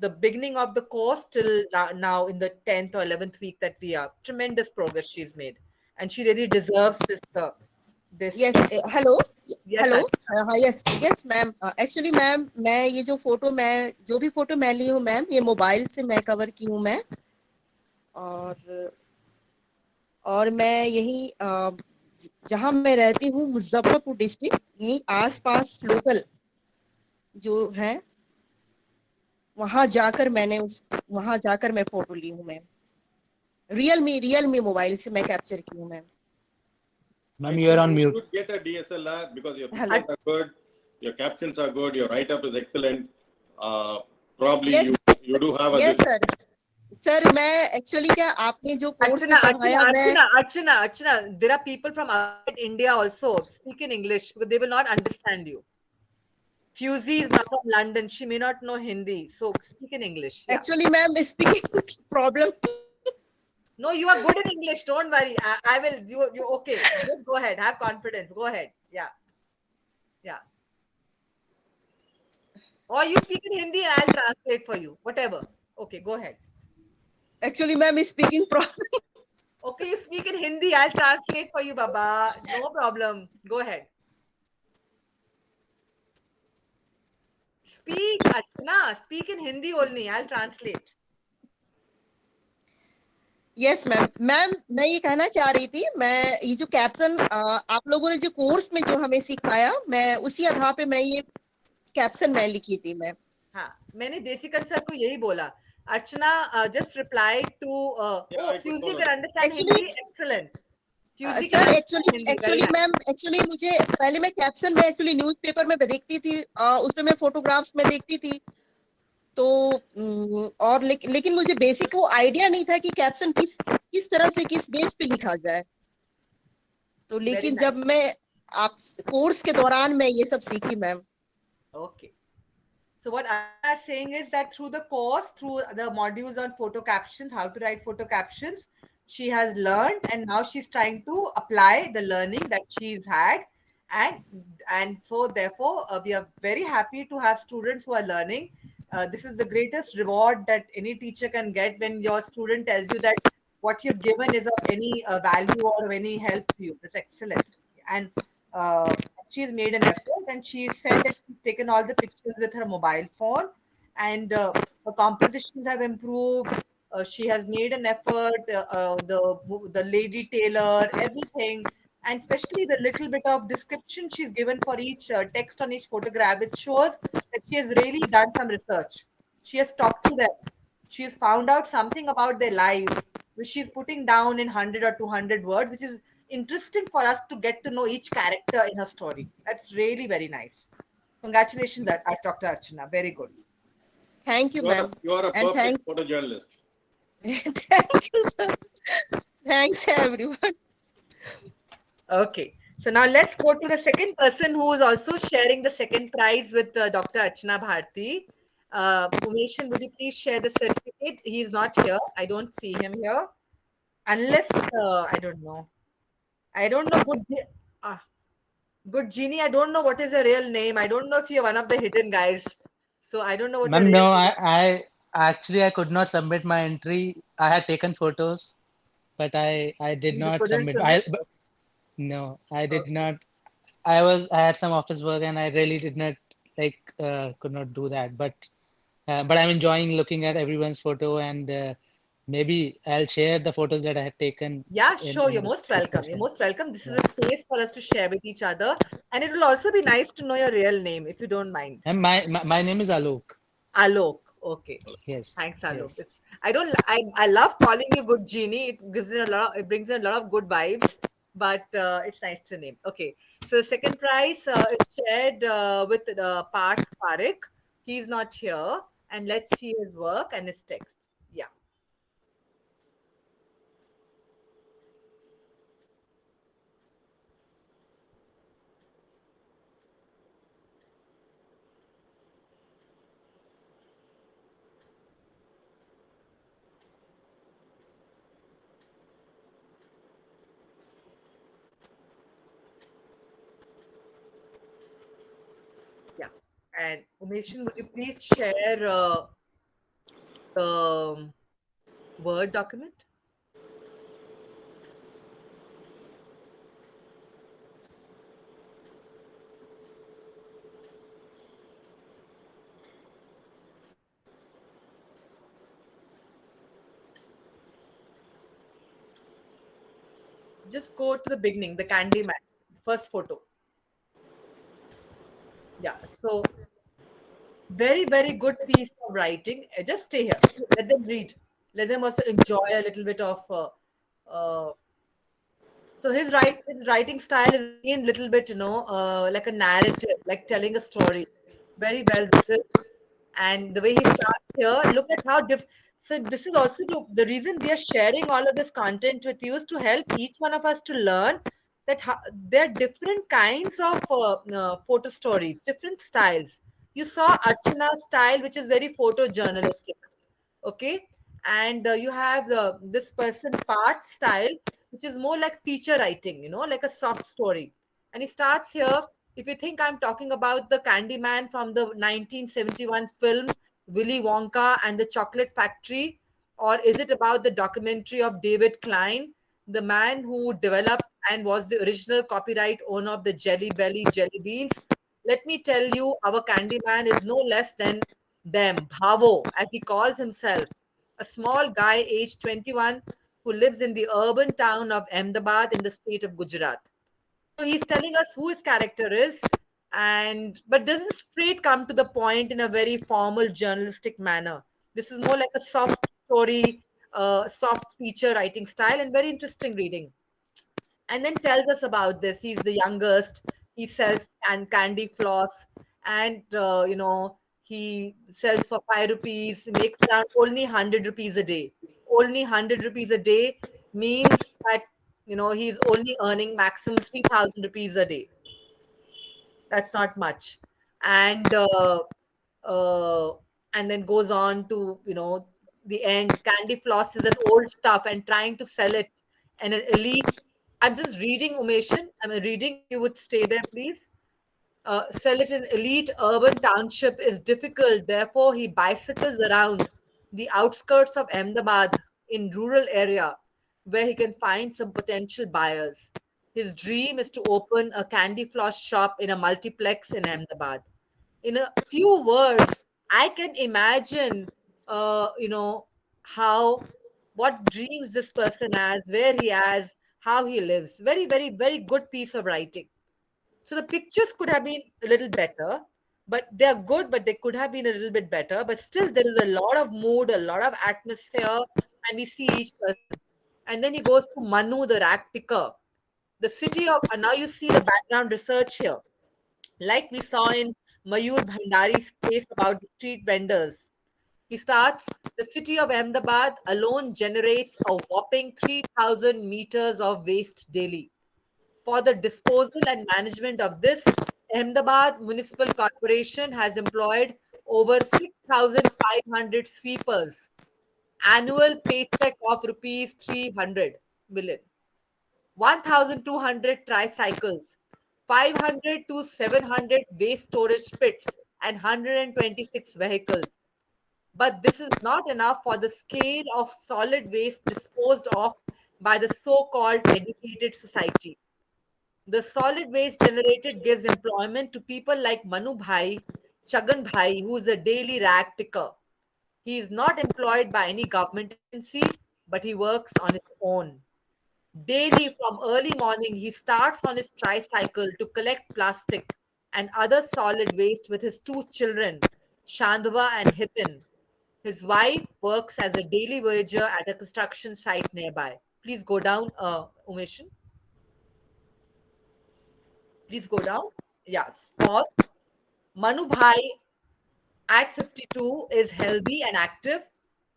the beginning of the course till now in the 10th or 11th week that we are. Tremendous progress she's made, and she really deserves this. Yes, hello. Yes, hello Archana. हाँ yes yes ma'am actually ma'am मैं ये जो भी photo मैं ली हूँ ma'am ये mobile से मैं कवर की हूँ मैं और मैं यही जहाँ मैं रहती हूँ मुजफ्फरपुर डिस्ट्रिक्ट यही आसपास लोकल जो है वहाँ जाकर मैं फोटो ली हूँ मैम रियल मी मोबाइल से मैं कैप्चर की हूँ ma'am Ma'am, you are on You mute. should get a DSLR because your Hello. pictures are good, your captions are good, your write-up is excellent. Probably Yes. you do have a yes sir मैं actually क्या आपने जो course में पढ़ाया Archana, there are people from outside India also. Speak in English because they will not understand you. Fusey is not from London. She may not know Hindi. So speak in English. Yeah. Actually ma'am speaking problem No, you are good in English. Don't worry. I will. You okay? Just go ahead. Have confidence. Go ahead. Yeah. Yeah. Or you speak in Hindi and I'll translate for you. Whatever. Okay, go ahead. Actually ma'am speaking problem Okay, you speak in Hindi. I'll translate for you, Baba. No problem. Go ahead. Speak, Archana. Speak in Hindi only. I'll translate. Yes ma'am मैं ये कहना चाह रही थी मैं ये जो caption आप लोगों ने जो कोर्स में जो हमें सिखाया मैं उसी आधार पे मैं ये कैप्शन मैं लिखी थी मैम हाँ, मैंने देसिकन सर को यही बोला. Archana just replied to Fusey can understand Hindi. Excellent. Fusey sir can understand Hindi. Actually ma'am actually मुझे पहले मैं कैप्शन में एक्चुअली न्यूज़पेपर में देखती थी उसमें मैं फोटोग्राफ्स में देखती थी तो और लेकिन मुझे बेसिक वो आइडिया नहीं था कि कैप्शन किस तरह से किस बेस पे लिखा जाए तो लेकिन जब मैं आप कोर्स के दौरान मैं ये सब सीखी ma'am Okay. So what I'm saying is that through the course, through the modules on photo captions, how to write photo captions, she has learned, and now she's trying to apply the learning that she's had, and so therefore we are very happy to have students who are learning. This is the greatest reward that any teacher can get when your student tells you that what you've given is of any value or of any help to you. That's excellent. And she's made an effort, and she said that she's taken all the pictures with her mobile phone, and her compositions have improved. She has made an effort. The lady tailor, everything, and especially the little bit of description she's given for each text on each photograph, it shows that she has really done some research. She has talked to them. She has found out something about their lives, which she's putting down in 100 or 200 words, which is interesting for us to get to know each character in her story. That's really very nice. Congratulations, Dr. Archana. Very good. Thank you, ma'am. You are a perfect photojournalist. Thank you, sir. Thanks, everyone. Okay. So now let's go to the second person who is also sharing the second prize with Dr. Archana Bharti. Umeshan, would you please share the certificate? He is not here. I don't see him here. Unless, I don't know. Good Genie, I don't know what is your real name. I don't know if you're one of the hidden guys. So I don't know what. Ma'am, no, I actually I could not submit my entry. I had taken photos, but I did not submit. No, I did not. I had some office work, and I really did not could not do that. But I'm enjoying looking at everyone's photo, and maybe I'll share the photos that I have taken. Yeah, sure. You're most welcome. You're most welcome. This is a space for us to share with each other, and it will also be nice to know your real name, if you don't mind. And my name is Alok. Alok. Okay. Yes. Thanks, Alok. Yes. I love calling you Good Genie. It brings in a lot of good vibes. but it's nice to name. Okay, so the second prize is shared with Parth Parekh. He's not here, and let's see his work and his text. Yeah. Yeah. And Umeshan, would you please share the Word document? Just go to the beginning, the candy man, first photo. Yeah. So very, very good piece of writing. Just stay here. Let them read. Let them also enjoy a little bit of. So his writing style is again little bit, like a narrative, like telling a story. Very well written, and the way he starts here, look at how so this is also the reason we are sharing all of this content with you is to help each one of us to learn that there are different kinds of photo stories, different styles. You saw Archana's style, which is very photojournalistic. Okay, and you have this person part style, which is more like feature writing, like a soft story. And he starts here. If you think I'm talking about the Candyman from the 1971 film Willy Wonka and the Chocolate Factory, or is it about the documentary of David Klein, the man who developed and was the original copyright owner of the Jelly Belly jelly beans? Let me tell you, our Candyman is no less than them, Bhavo, as he calls himself, a small guy aged 21 who lives in the urban town of Ahmedabad in the state of Gujarat. So he's telling us who his character is, and but doesn't straight come to the point in a very formal journalistic manner. This is more like a soft story, soft feature writing style, and very interesting reading. And then tells us about this. He's the youngest. He sells and candy floss, and he sells for 5 rupees. Makes around only 100 rupees a day. Only 100 rupees a day means that he's only earning maximum 3,000 rupees a day. That's not much. And uh, and then goes on to the end. Candy floss is an old stuff and trying to sell it, and an elite. I'm just reading, Umeshan. I'm reading. You would stay there, please. Sell it in elite urban township is difficult. Therefore, he bicycles around the outskirts of Ahmedabad in rural area where he can find some potential buyers. His dream is to open a candy floss shop in a multiplex in Ahmedabad. In a few words, I can imagine, how, what dreams this person has, where he has, how he lives. Very, very, very good piece of writing. So the pictures could have been a little better, but they are good, but they could have been a little bit better. But still, there is a lot of mood, a lot of atmosphere, and we see each person. And then he goes to Manu, the rat picker. The city of, and now you see the background research here. Like we saw in Mayur Bhandari's case about the street vendors. He starts, the city of Ahmedabad alone generates a whopping 3,000 meters of waste daily. For the disposal and management of this, Ahmedabad Municipal Corporation has employed over 6,500 sweepers. Annual paycheck of rupees 300 million. 1,200 tricycles, 500 to 700 waste storage pits, and 126 vehicles. But this is not enough for the scale of solid waste disposed of by the so called educated society. The solid waste generated gives employment to people like Manu Bhai, Chagan Bhai, who is a daily rag picker. He is not employed by any government agency, but he works on his own. Daily from early morning, he starts on his tricycle to collect plastic and other solid waste with his two children, Shandva and Hitin. His wife works as a daily wager at a construction site nearby. Please go down, Umeshan. Please go down. Yes, pause. Manu Bhai at 52 is healthy and active.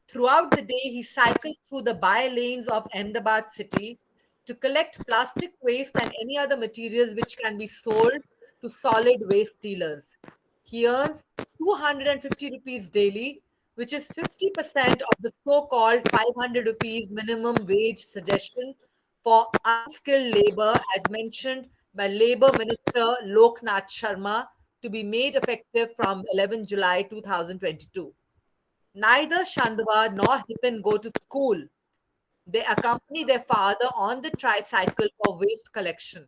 Throughout the day, he cycles through the by lanes of Ahmedabad city to collect plastic waste and any other materials which can be sold to solid waste dealers. He earns 250 rupees daily, which is 50% of the so called 500 rupees minimum wage suggestion for unskilled labor, as mentioned by Labour Minister Loknath Sharma, to be made effective from 11 July 2022. Neither Shandwa nor Hiten go to school. They accompany their father on the tricycle for waste collection.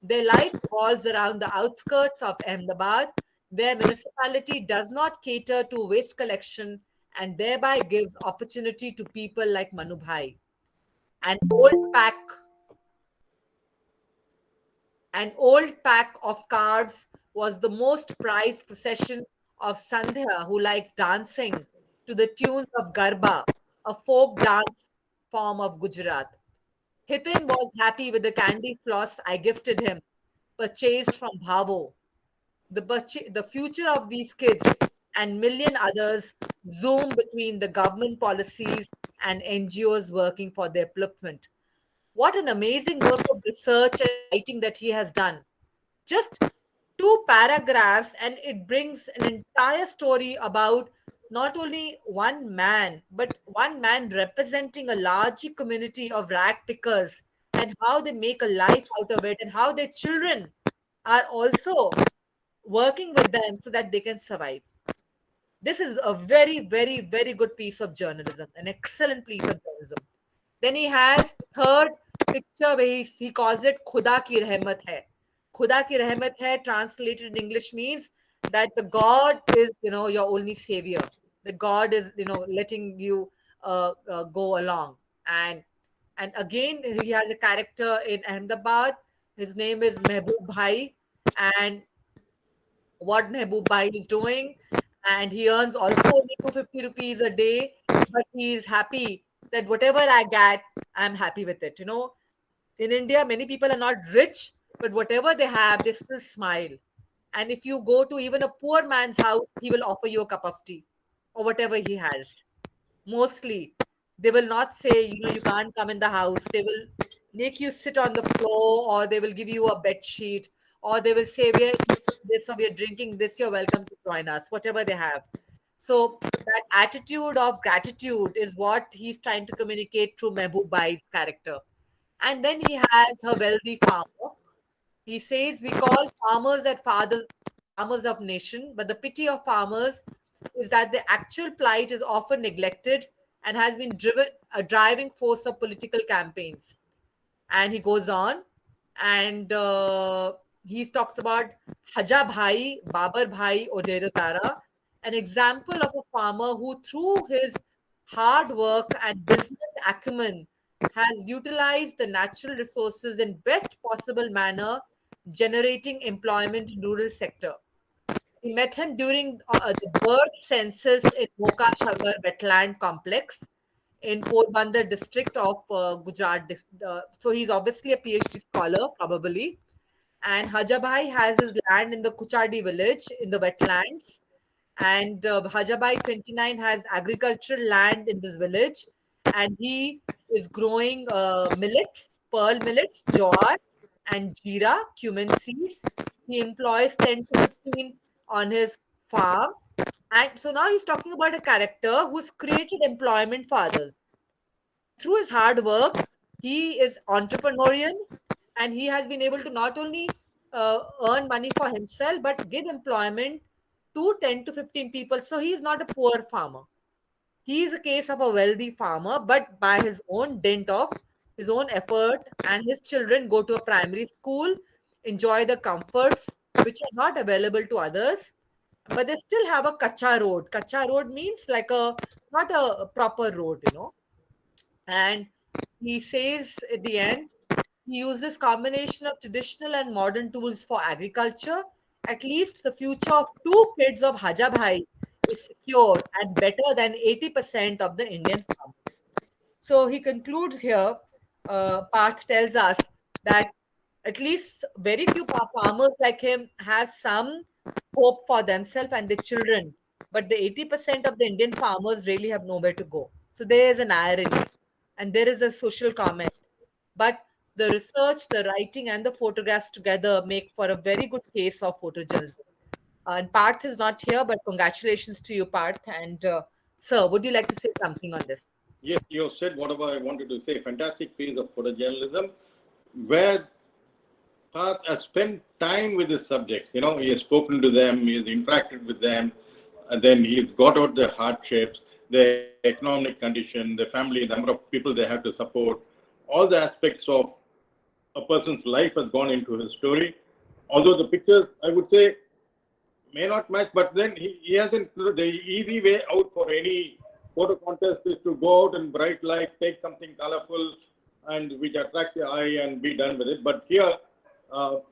Their life revolves around the outskirts of Ahmedabad, where municipality does not cater to waste collection and thereby gives opportunity to people like Manu Bhai. An old pack An old pack of cards was the most prized possession of Sandhya, who likes dancing to the tunes of Garba, a folk dance form of Gujarat. Hitin was happy with the candy floss I gifted him, purchased from Bhavo. The future of these kids and million others zoom between the government policies and NGOs working for their upliftment. What an amazing work of research and writing that he has done. Just two paragraphs, and it brings an entire story about not only one man, but one man representing a large community of rag pickers and how they make a life out of it and how their children are also working with them so that they can survive. This is a very, very, very good piece of journalism, an excellent piece of journalism. Then he has third picture where he calls it Khuda ki rahmat hai. Khuda ki rahmat hai translated in English means that the God is, your only savior. The God is, letting you go along. And again, he has a character in Ahmedabad. His name is Mehboob Bhai, and what Mehboob Bhai is doing, and he earns also only 250 rupees a day, but he is happy that whatever I get, I'm happy with it. In India, many people are not rich, but whatever they have, they still smile. And if you go to even a poor man's house, he will offer you a cup of tea or whatever he has. Mostly, they will not say, you can't come in the house. They will make you sit on the floor, or they will give you a bed sheet, or they will say, we're eating this or we're drinking this, you're welcome to join us, whatever they have. So that attitude of gratitude is what he's trying to communicate through Mehboob Bai's character. And then he has her wealthy farmer. He says we call farmers at fathers farmers of nation, but the pity of farmers is that the actual plight is often neglected and has been driven a driving force of political campaigns. And he goes on, and he talks about Haja Bhai, Babar Bhai, Odero Tara, an example of a farmer who, through his hard work and business acumen, has utilized the natural resources in best possible manner, generating employment in rural sector. We met him during the bird census in Moka Shagar Wetland Complex in Porbandar district of Gujarat. So he's obviously a PhD scholar, probably. And Hajabai has his land in the Kuchadi village in the wetlands. And Hajabai 29 has agricultural land in this village. And he is growing millets, pearl millets, jowar, and jeera, cumin seeds. He employs 10 to 15 on his farm. And so now he's talking about a character who's created employment for others. Through his hard work, he is entrepreneurial, and he has been able to not only earn money for himself, but give employment to 10 to 15 people. So he is not a poor farmer. He is a case of a wealthy farmer, but by his own dint of his own effort, and his children go to a primary school, enjoy the comforts which are not available to others, but they still have a kacha road. Kacha road means like not a proper road. And he says at the end, he uses combination of traditional and modern tools for agriculture. At least the future of two kids of Haja Bhai is secure and better than 80% of the Indian farmers. So he concludes here, Parth tells us that at least very few farmers like him have some hope for themselves and their children. But the 80% of the Indian farmers really have nowhere to go. So there is an irony and there is a social comment. But the research, the writing, and the photographs together make for a very good case of photojournalism. And Parth is not here, but congratulations to you, Parth. And sir, would you like to say something on this? Yes, you said whatever I wanted to say. Fantastic piece of photojournalism where Parth has spent time with his subjects. You know, he has spoken to them, he has interacted with them, and then he's got out the hardships, the economic condition, the family, number of people they have to support, all the aspects of a person's life has gone into his story. Although the pictures, I would say, may not match, but then he hasn't. The easy way out for any photo contest is to go out in bright light, take something colorful, and which attracts the eye, and be done with it. But here,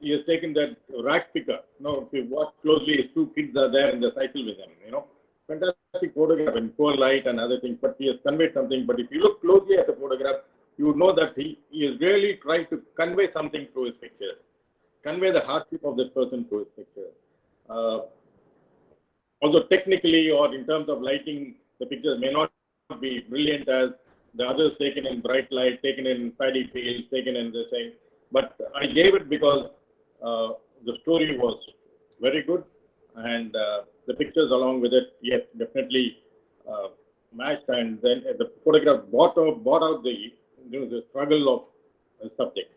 he has taken that rack picker. You know, if you watch closely, his two kids are there in the cycle with him. You know, fantastic photograph in poor light and other things. But he has conveyed something. But if you look closely at the photograph, you would know that he is really trying to convey something through his pictures, convey the hardship of that person through his pictures. Although technically or in terms of lighting, the pictures may not be brilliant as the others taken in bright light, taken in paddy fields, taken in this thing. But I gave it because the story was very good, and the pictures along with it, yes, definitely matched. And then the photograph brought out the struggle of the subject.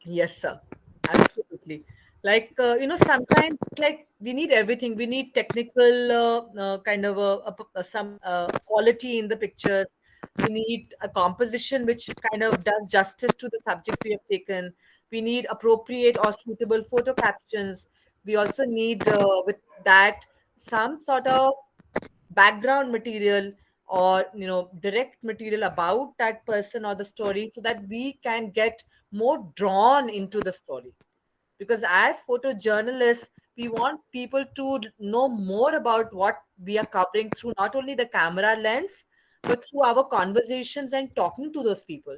Yes, sir. Absolutely. Like, sometimes like we need everything. We need technical kind of some quality in the pictures. We need a composition which kind of does justice to the subject we have taken. We need appropriate or suitable photo captions. We also need, with that, some sort of background material or direct material about that person or the story so that we can get more drawn into the story, because as photojournalists we want people to know more about what we are covering through not only the camera lens but through our conversations and talking to those people.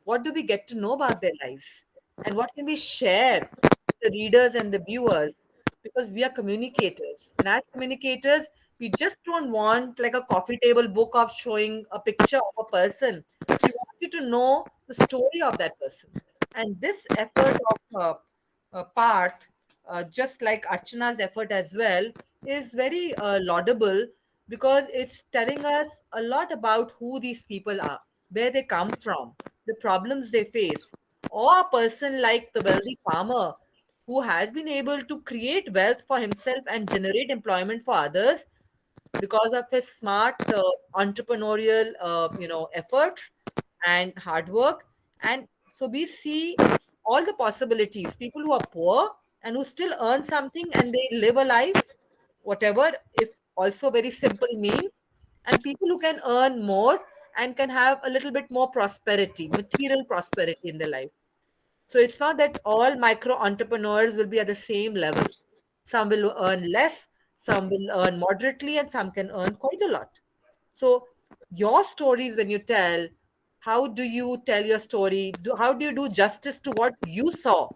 What do we get to know about their lives, and what can we share with the readers and the viewers? Because we are communicators, and as communicators we just don't want like a coffee table book of showing a picture of a person. We want you to know the story of that person. And this effort of Parth, just like Archana's effort as well, is very laudable, because it's telling us a lot about who these people are, where they come from, the problems they face, or a person like the wealthy farmer who has been able to create wealth for himself and generate employment for others because of his smart entrepreneurial efforts and hard work. And so we see all the possibilities, people who are poor and who still earn something and they live a life, whatever, if also very simple means, and people who can earn more and can have a little bit more prosperity, material prosperity in their life. So it's not that all micro entrepreneurs will be at the same level. Some will earn less, some will earn moderately, and some can earn quite a lot. So your stories, when you tell, how do you tell your story? How do you do justice to what you saw?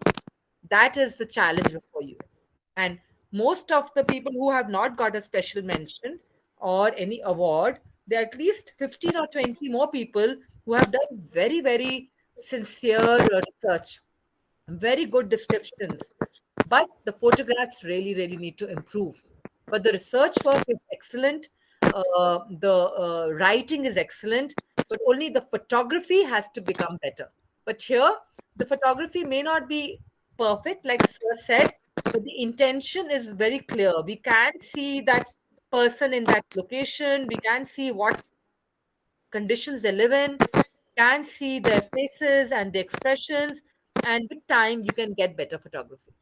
That is the challenge before you. And most of the people who have not got a special mention or any award, there are at least 15 or 20 more people who have done very, very sincere research, very good descriptions. But the photographs really, really need to improve. But the research work is excellent. The writing is excellent, but only the photography has to become better. But here, the photography may not be perfect, like Sir said, but the intention is very clear. We can see that person in that location. We can see what conditions they live in, can see their faces and the expressions, and with time you can get better photography.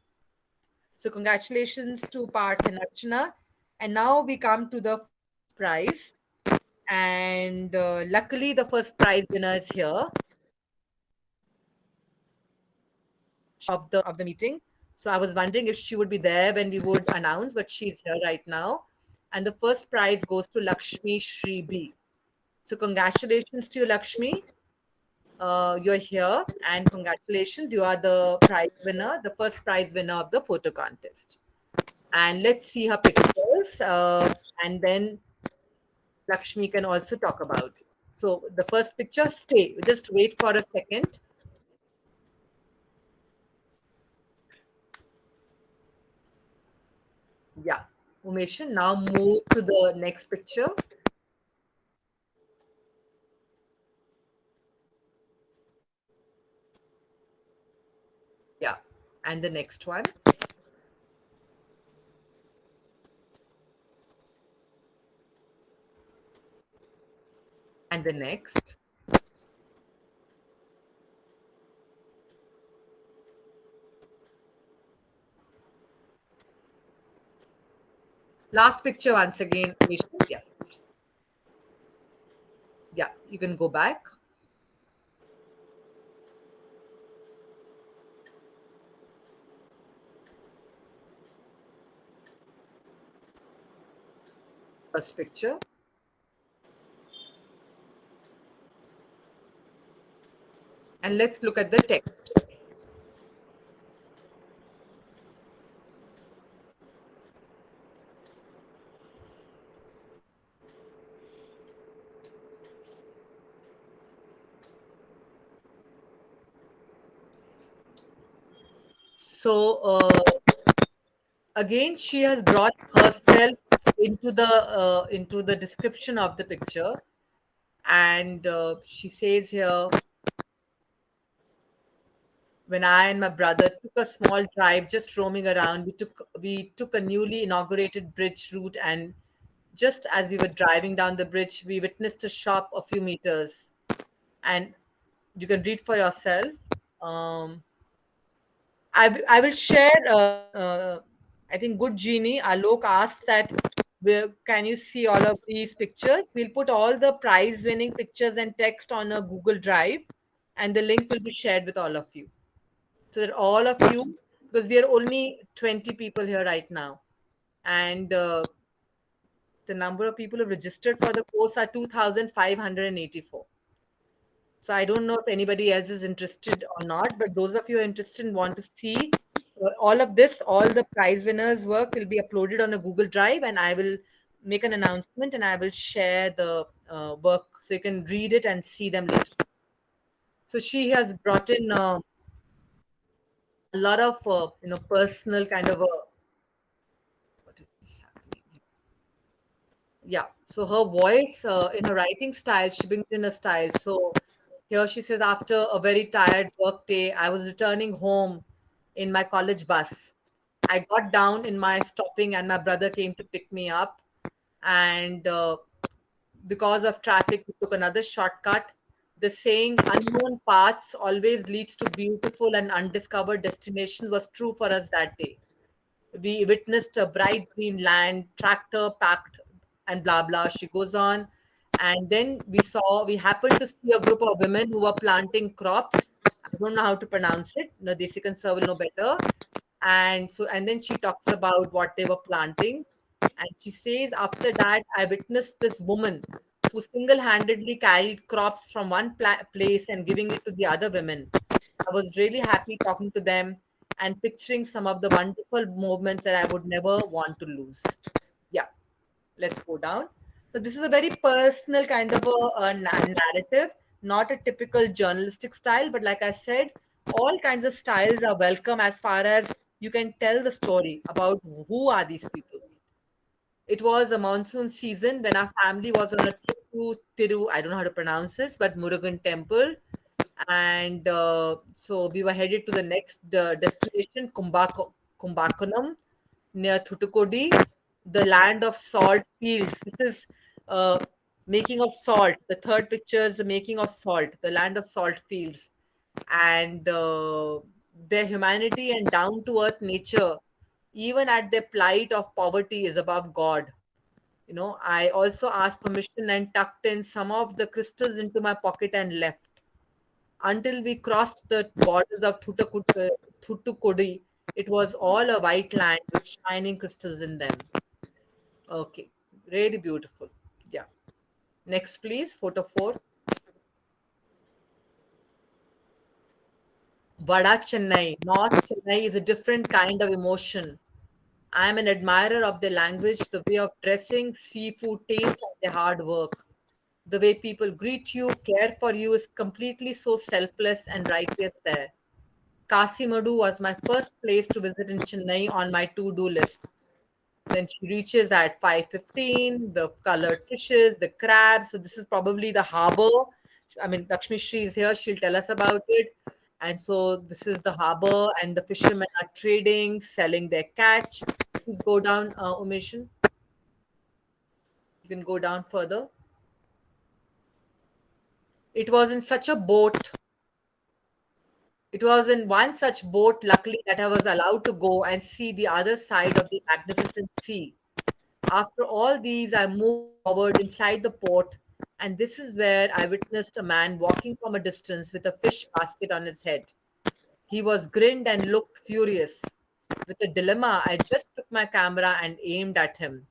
So congratulations to Parth and Archana. And now we come to the first prize. And luckily the first prize winner is here of the meeting. So I was wondering if she would be there when we would announce, but she's here right now. And the first prize goes to Lakshmi Shri B. So congratulations to you, Lakshmi. you're here, and congratulations, you are the prize winner, the first prize winner of the photo contest. And let's see her pictures, and then Lakshmi can also talk about it. So the first picture, stay. Just wait for a second. Yeah, Umeshan, now move to the next picture. Yeah, and the next one. And the next. Last picture once again, Umeshan. Yeah. Yeah, you can go back. First picture. And let's look at the text. So again, she has brought herself into the description of the picture, and she says here, when I and my brother took a small drive, just roaming around, we took a newly inaugurated bridge route, and just as we were driving down the bridge, we witnessed a shop a few meters, and you can read for yourself. Um, I will share. I think Good Genie Alok asked that, can you see all of these pictures? We'll put all the prize winning pictures and text on a Google Drive, and the link will be shared with all of you. So that all of you, because we are only 20 people here right now, and the number of people who registered for the course are 2,584. So I don't know if anybody else is interested or not, but those of you who are interested and want to see all of this, all the prize winners' work will be uploaded on a Google Drive, and I will make an announcement and I will share the work so you can read it and see them later. So she has brought in a lot of personal kind of a what is happening here? Yeah. So her voice in her writing style, she brings in a style. So here she says, after a very tired work day, I was returning home in my college bus. I got down in my stopping, and my brother came to pick me up. And because of traffic, we took another shortcut. The saying, unknown paths always leads to beautiful and undiscovered destinations, was true for us that day. We witnessed a bright green land, tractor packed, and blah blah. She goes on, and then we happened to see a group of women who were planting crops. I don't know how to pronounce it. No, Desikan sir will know better. And then she talks about what they were planting, and she says, after that, I witnessed this woman who single-handedly carried crops from one place and giving it to the other women. I was really happy talking to them and picturing some of the wonderful moments that I would never want to lose. Yeah, let's go down. So this is a very personal kind of a narrative, not a typical journalistic style, but like I said, all kinds of styles are welcome as far as you can tell the story about who are these people. It was a monsoon season when our family was on a trip to I don't know how to pronounce this, but Murugan temple. And so we were headed to the next destination, Kumbakonam, near Thutukudi, the land of salt fields. This is making of salt. The third picture is the making of salt, the land of salt fields. And their humanity and down to earth nature, even at their plight of poverty, is above God. I also asked permission and tucked in some of the crystals into my pocket and left. Until we crossed the borders of Thoothukudi, it was all a white land with shining crystals in them. Okay, really beautiful. Yeah. Next, please, photo 4. Vada Chennai, North Chennai is a different kind of emotion. I am an admirer of their language, the way of dressing, seafood taste, and their hard work. The way people greet you, care for you is completely so selfless and righteous there. Kasimadu was my first place to visit in Chennai on my to-do list. Then she reaches at 5:15, the colored fishes, the crabs. So this is probably the harbor. I mean, Lakshmi Shri is here. She'll tell us about it. And so this is the harbor, and the fishermen are trading, selling their catch. Please go down, Umeshan. You can go down further. It was in such a boat. It was in one such boat, luckily, that I was allowed to go and see the other side of the magnificent sea. After all these, I moved forward inside the port, and this is where I witnessed a man walking from a distance with a fish basket on his head. He was grinned and looked furious. With a dilemma, I just took my camera and aimed at him.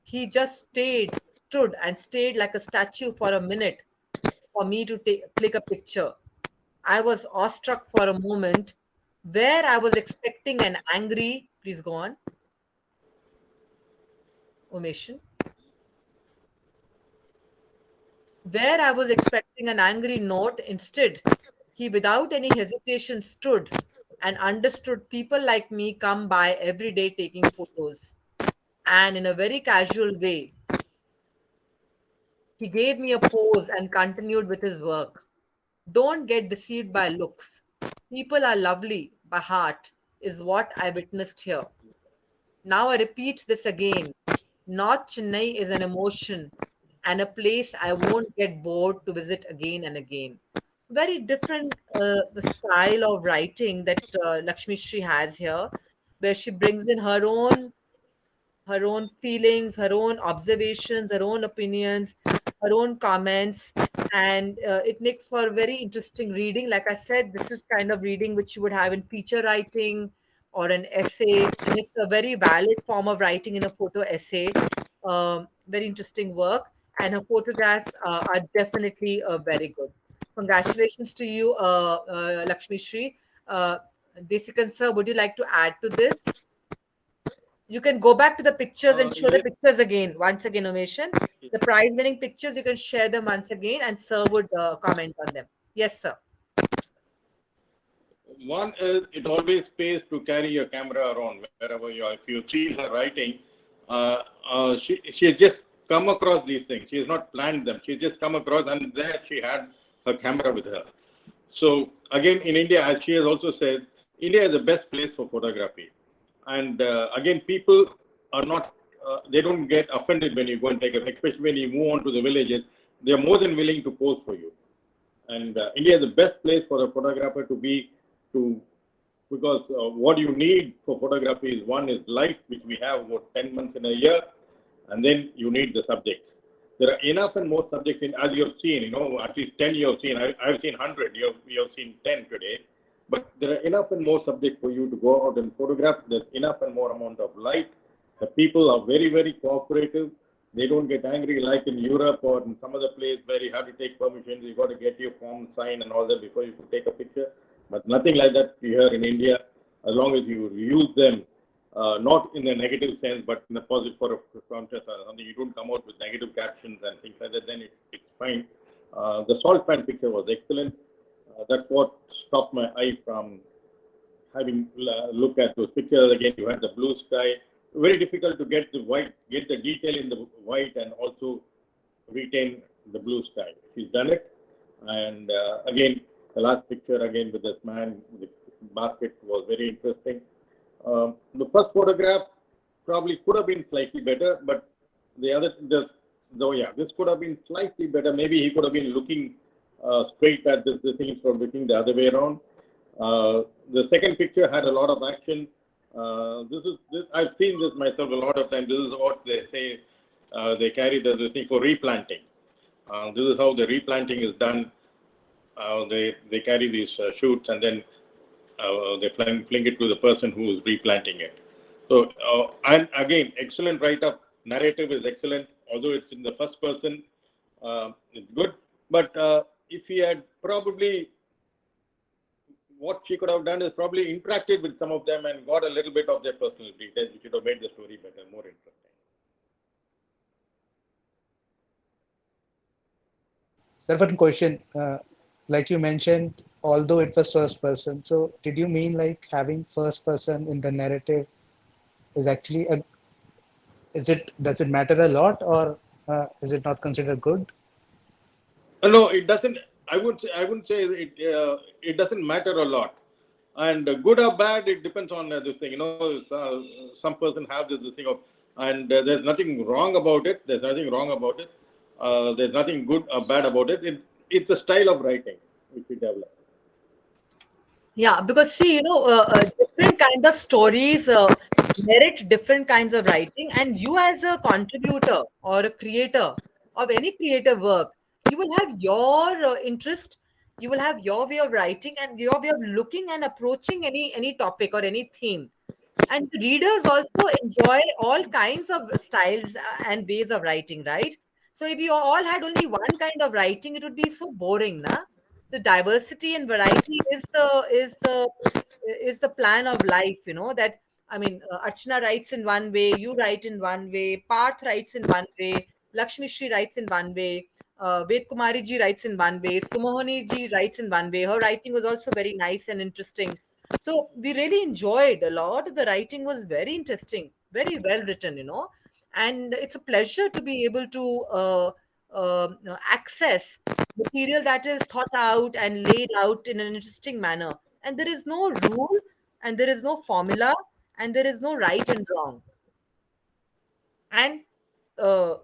He just stood and stayed like a statue for a minute for me to click a picture. I was awestruck for a moment, where I was expecting an angry, please go on, Umeshan. Where I was expecting an angry note, instead, he without any hesitation stood and understood people like me come by every day taking photos. And in a very casual way, he gave me a pose and continued with his work. Don't get deceived by looks. People are lovely by heart, is what I witnessed here. Now I repeat this again. North Chennai is an emotion and a place I won't get bored to visit again and again. Very different the style of writing that Lakshmi Shri has here, where she brings in her own feelings, her own observations, her own opinions, her own comments, and it makes for very interesting reading. Like I said, this is kind of reading which you would have in feature writing or an essay, and it's a very valid form of writing in a photo essay. Very interesting work, and her photographs are definitely very good. Congratulations to you, Lakshmi Shri. Desikan sir, would you like to add to this? You can go back to the pictures and show the Yes, pictures again. Once again, Omeshan. The prize winning pictures, you can share them once again and sir would comment on them. Yes, sir. one is it always pays to carry your camera around wherever you are. If you see her writing, she has just come across these things. She has not planned them. She just come across, and there she had her camera with her. So again, in India, as she has also said, India is the best place for photography. And again, people are not, they don't get offended when you go and take a, especially when you move on to the villages. They are more than willing to pose for you. And India is the best place for a photographer to be, because what you need for photography is, one is light, which we have about 10 months in a year, and then you need the subjects. There are enough and more subjects in, as you have seen, at least 10 you have seen. I've seen 100, you have seen 10 today. But there are enough and more subjects for you to go out and photograph. There's enough and more amount of light. The people are very, very cooperative. They don't get angry like in Europe or in some other place where you have to take permissions. You got to get your form signed and all that before you can take a picture. But nothing like that here in India. As long as you use them, not in a negative sense, but in a positive for a contest or something, you don't come out with negative captions and things like that, then it's fine. The salt pan picture was excellent. That's what stopped my eye from having look at those pictures. Again, you had the blue sky. Very difficult to get the white, get the detail in the white, and also retain the blue sky. She's done it. And again, the last picture again with this man with the basket was very interesting. The first photograph probably could have been slightly better, but this could have been slightly better. Maybe he could have been looking straight at this thing instead of looking the other way around. The second picture had a lot of action. I've seen this myself a lot of times. This is what they say. They carry the thing for replanting. This is how the replanting is done. They carry these shoots and then they fling it to the person who is replanting it. So and again, excellent write-up. Narrative is excellent, although it's in the first person. It's good, but if he had probably what she could have done is probably interacted with some of them and got a little bit of their personal details, which would have made the story better, more interesting. Sir, one question. Like you mentioned, although it was first person, so did you mean like having first person in the narrative is actually a, does it matter a lot, or is it not considered good? No, it doesn't. I wouldn't say it. It doesn't matter a lot, and good or bad, it depends on this thing. Some person have this thing of, and there's nothing wrong about it. There's nothing wrong about it. There's nothing good or bad about it. It's a style of writing which we develop. Yeah, because see, different kind of stories merit different kinds of writing, and you as a contributor or a creator of any creative work, you will have your interest, you will have your way of writing and your way of looking and approaching any topic or any theme. And the readers also enjoy all kinds of styles and ways of writing, right? So if you all had only one kind of writing, it would be so boring, na? The diversity and variety is the plan of life, that I mean, Archana writes in one way, you write in one way, Parth writes in one way, Lakshmi Shri writes in one way, Ved Kumari ji writes in one way, Sumohani ji writes in one way. Her writing was also very nice and interesting. So we really enjoyed a lot. The writing was very interesting, very well written, and it's a pleasure to be able to access material that is thought out and laid out in an interesting manner. And there is no rule, and there is no formula, and there is no right and wrong. And uh,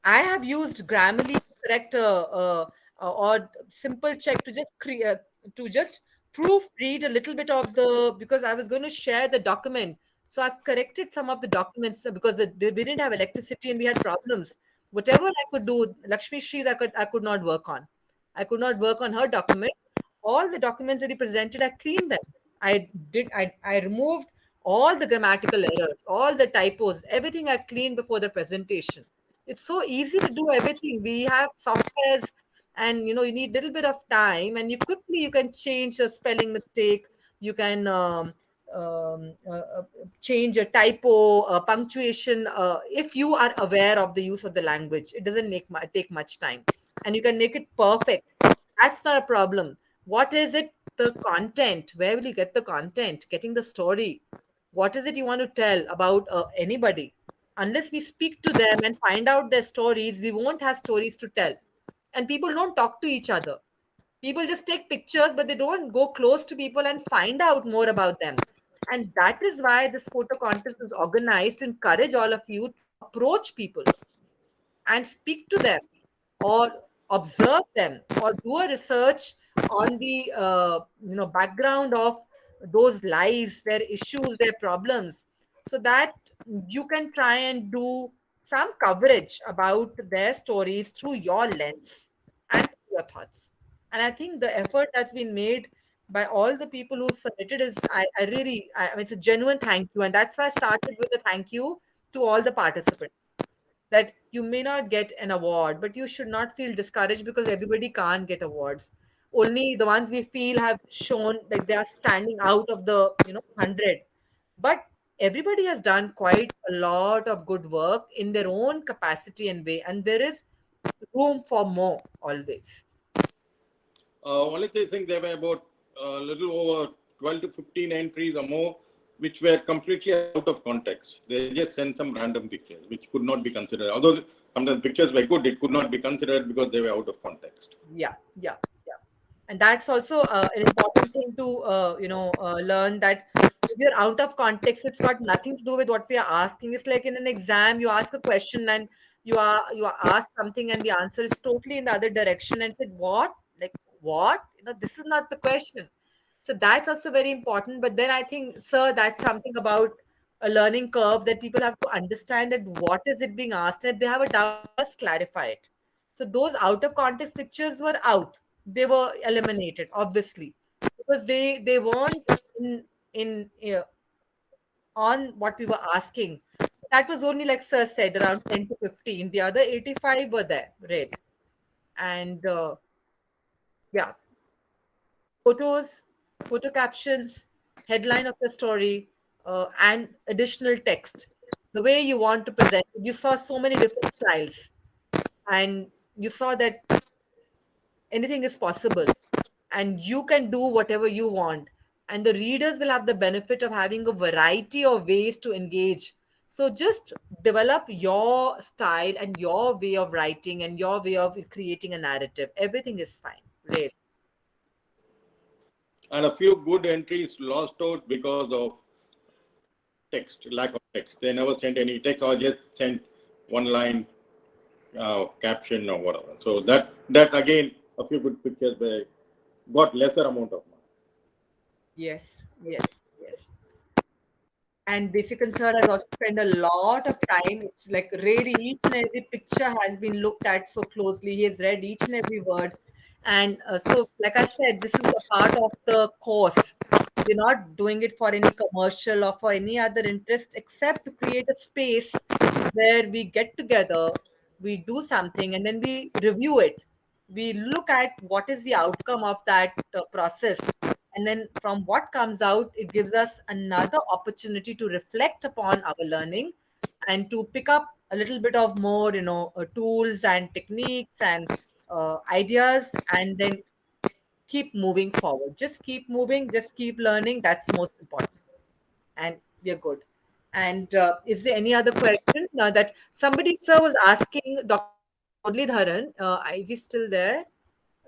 I have used Grammarly to correct or simple check to just create to just proofread a little bit of the, because I was going to share the document. So I've corrected some of the documents because we didn't have electricity and we had problems. Whatever I could do, Lakshmi Shri's I could not work on. I could not work on her document. All the documents that he presented, I cleaned them. I removed all the grammatical errors, all the typos, everything I cleaned before the presentation. It's so easy to do everything. We have softwares, and you need a little bit of time, and you can change a spelling mistake. You can change a typo, punctuation. If you are aware of the use of the language, it doesn't take much time, and you can make it perfect. That's not a problem. What is it? The content. Where will you get the content? Getting the story. What is it you want to tell about anybody? Unless we speak to them and find out their stories, we won't have stories to tell. And people don't talk to each other. People just take pictures, but they don't go close to people and find out more about them. And that is why this photo contest is organized to encourage all of you to approach people and speak to them, or observe them, or do a research on the background of those lives, their issues, their problems, so that you can try and do some coverage about their stories through your lens and through your thoughts. And I think the effort that's been made by all the people who submitted is, I mean, it's a genuine thank you. And that's why I started with a thank you to all the participants, that you may not get an award, but you should not feel discouraged because everybody can't get awards. Only the ones we feel have shown like they are standing out of the 100. But everybody has done quite a lot of good work in their own capacity and way, and there is room for more always. Only thing, there were about a little over 12 to 15 entries or more which were completely out of context. They just sent some random pictures which could not be considered. Although sometimes pictures were good, it could not be considered because they were out of context. Yeah. And that's also an important thing to learn, that if you're out of context, it's got nothing to do with what we are asking. It's like in an exam, you ask a question and you are asked something and the answer is totally in the other direction, and said, what? Like, what? This is not the question. So that's also very important. But then I think, sir, that's something about a learning curve, that people have to understand that what is it being asked, and if they have a doubt, they must clarify it. So those out of context pictures were out. They were eliminated, obviously, because they weren't in on what we were asking. That was only, like sir said, around 10 to 15. The other 85 were there, read. And yeah, photos photo captions, headline of the story, and additional text. The way you want to present it. You saw so many different styles, and you saw that anything is possible, and you can do whatever you want. And the readers will have the benefit of having a variety of ways to engage. So just develop your style and your way of writing and your way of creating a narrative. Everything is fine, really. And a few good entries lost out because of text, lack of text. They never sent any text or just sent one line caption or whatever. So that again, a few good pictures they got lesser amount of marks. Yes, yes, yes. And Basic Sir has also spent a lot of time. It's like really each and every picture has been looked at so closely. He has read each and every word. And so, like I said, this is a part of the course. We're not doing it for any commercial or for any other interest except to create a space where we get together, we do something, and then we review it. We look at what is the outcome of that process, and then from what comes out, it gives us another opportunity to reflect upon our learning and to pick up a little bit of more, tools and techniques and ideas, and then keep moving forward. Just keep moving, just keep learning. That's most important. And we're good. And is there any other question that somebody, sir, was asking? Dr. Muralidharan, is he still there?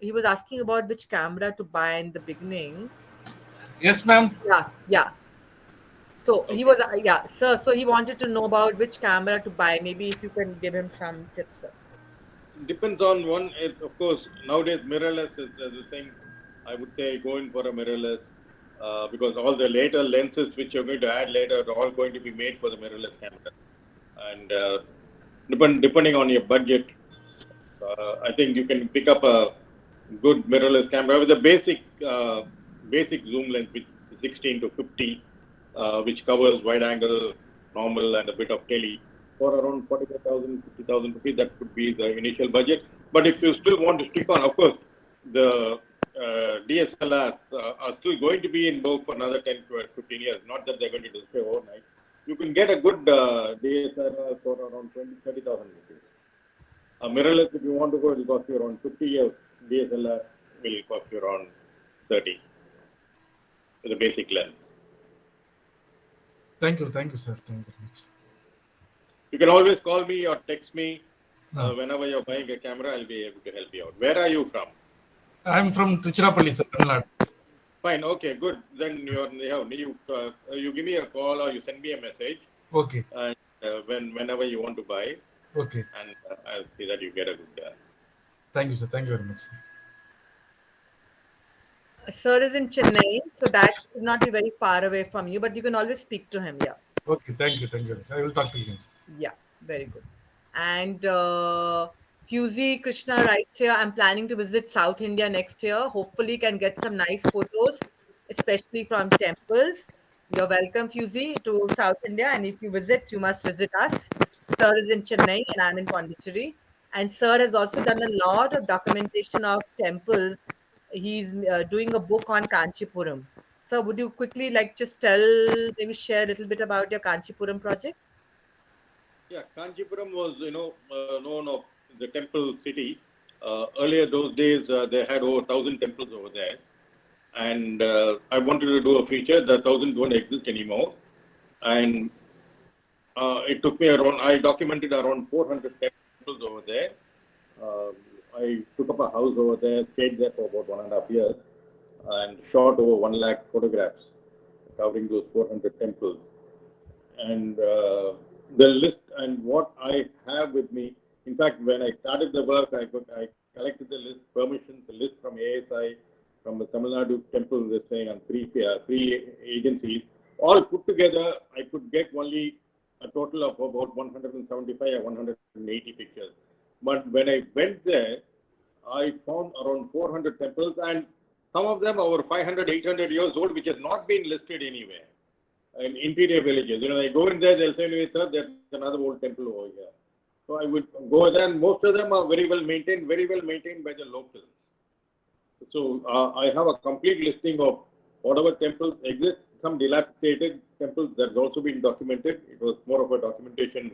He was asking about which camera to buy in the beginning. Yes, ma'am. Yeah. So he was, yeah, sir. So he wanted to know about which camera to buy. Maybe if you can give him some tips, sir. Depends on one. Of course, nowadays mirrorless is the thing. I would say go in for a mirrorless because all the later lenses which you're going to add later are all going to be made for the mirrorless camera. And depending on your budget, I think you can pick up a good mirrorless camera with a basic zoom lens, which is 16 to 50, which covers wide angle, normal, and a bit of tele. For around 45,000, 50,000 rupees, that could be the initial budget. But if you still want to stick on, of course, the DSLRs are still going to be in vogue for another 10 to 15 years. Not that they're going to disappear overnight. You can get a good DSLR for around 30,000 rupees. A mirrorless, if you want to go, it will cost you around 50 years. DSLR will cost you around 30 with a basic lens. Thank you, sir. Thank you very much. You can always call me or text me whenever you're buying a camera. I'll be able to help you out. Where are you from? I'm from Tiruchirappalli, sir, Tamil Nadu. Fine. Okay. Good. Then you give me a call or you send me a message. Okay. And whenever you want to buy. Okay. And I'll see that you get a good. Thank you, sir. Thank you very much, sir. Sir is in Chennai, so that should not be very far away from you, but you can always speak to him. Yeah. Okay. Thank you. I will talk to him, sir. Yeah. Very good. And Fusey Krishna writes here, I'm planning to visit South India next year. Hopefully can get some nice photos, especially from temples. You're welcome, Fusey, to South India. And if you visit, you must visit us. Sir is in Chennai and I'm in Pondicherry. And Sir has also done a lot of documentation of temples. He's doing a book on Kanchipuram. Sir, would you quickly just maybe share a little bit about your Kanchipuram project? Yeah, Kanchipuram was, known of the temple city. Earlier those days, they had over 1,000 temples over there. And I wanted to do a feature. The 1,000 don't exist anymore. And it took me I documented around 400 temples over there. I took up a house over there, stayed there for about 1.5 years, and shot over 1 lakh photographs covering those 400 temples. And the list and what I have with me, in fact, when I started the work, I collected the list, permissions, the list from ASI, from the Tamil Nadu temple, they're saying, and three agencies, all put together, I could get only a total of about 175 or 180 pictures. But when I went there, I found around 400 temples, and some of them are over 500, 800 years old, which has not been listed anywhere in interior villages. I go in there, they'll say to me, sir, there's another old temple over here. So I would go there, and most of them are very well maintained by the locals. So I have a complete listing of whatever temples exist, some dilapidated temples that's also been documented. It was more of a documentation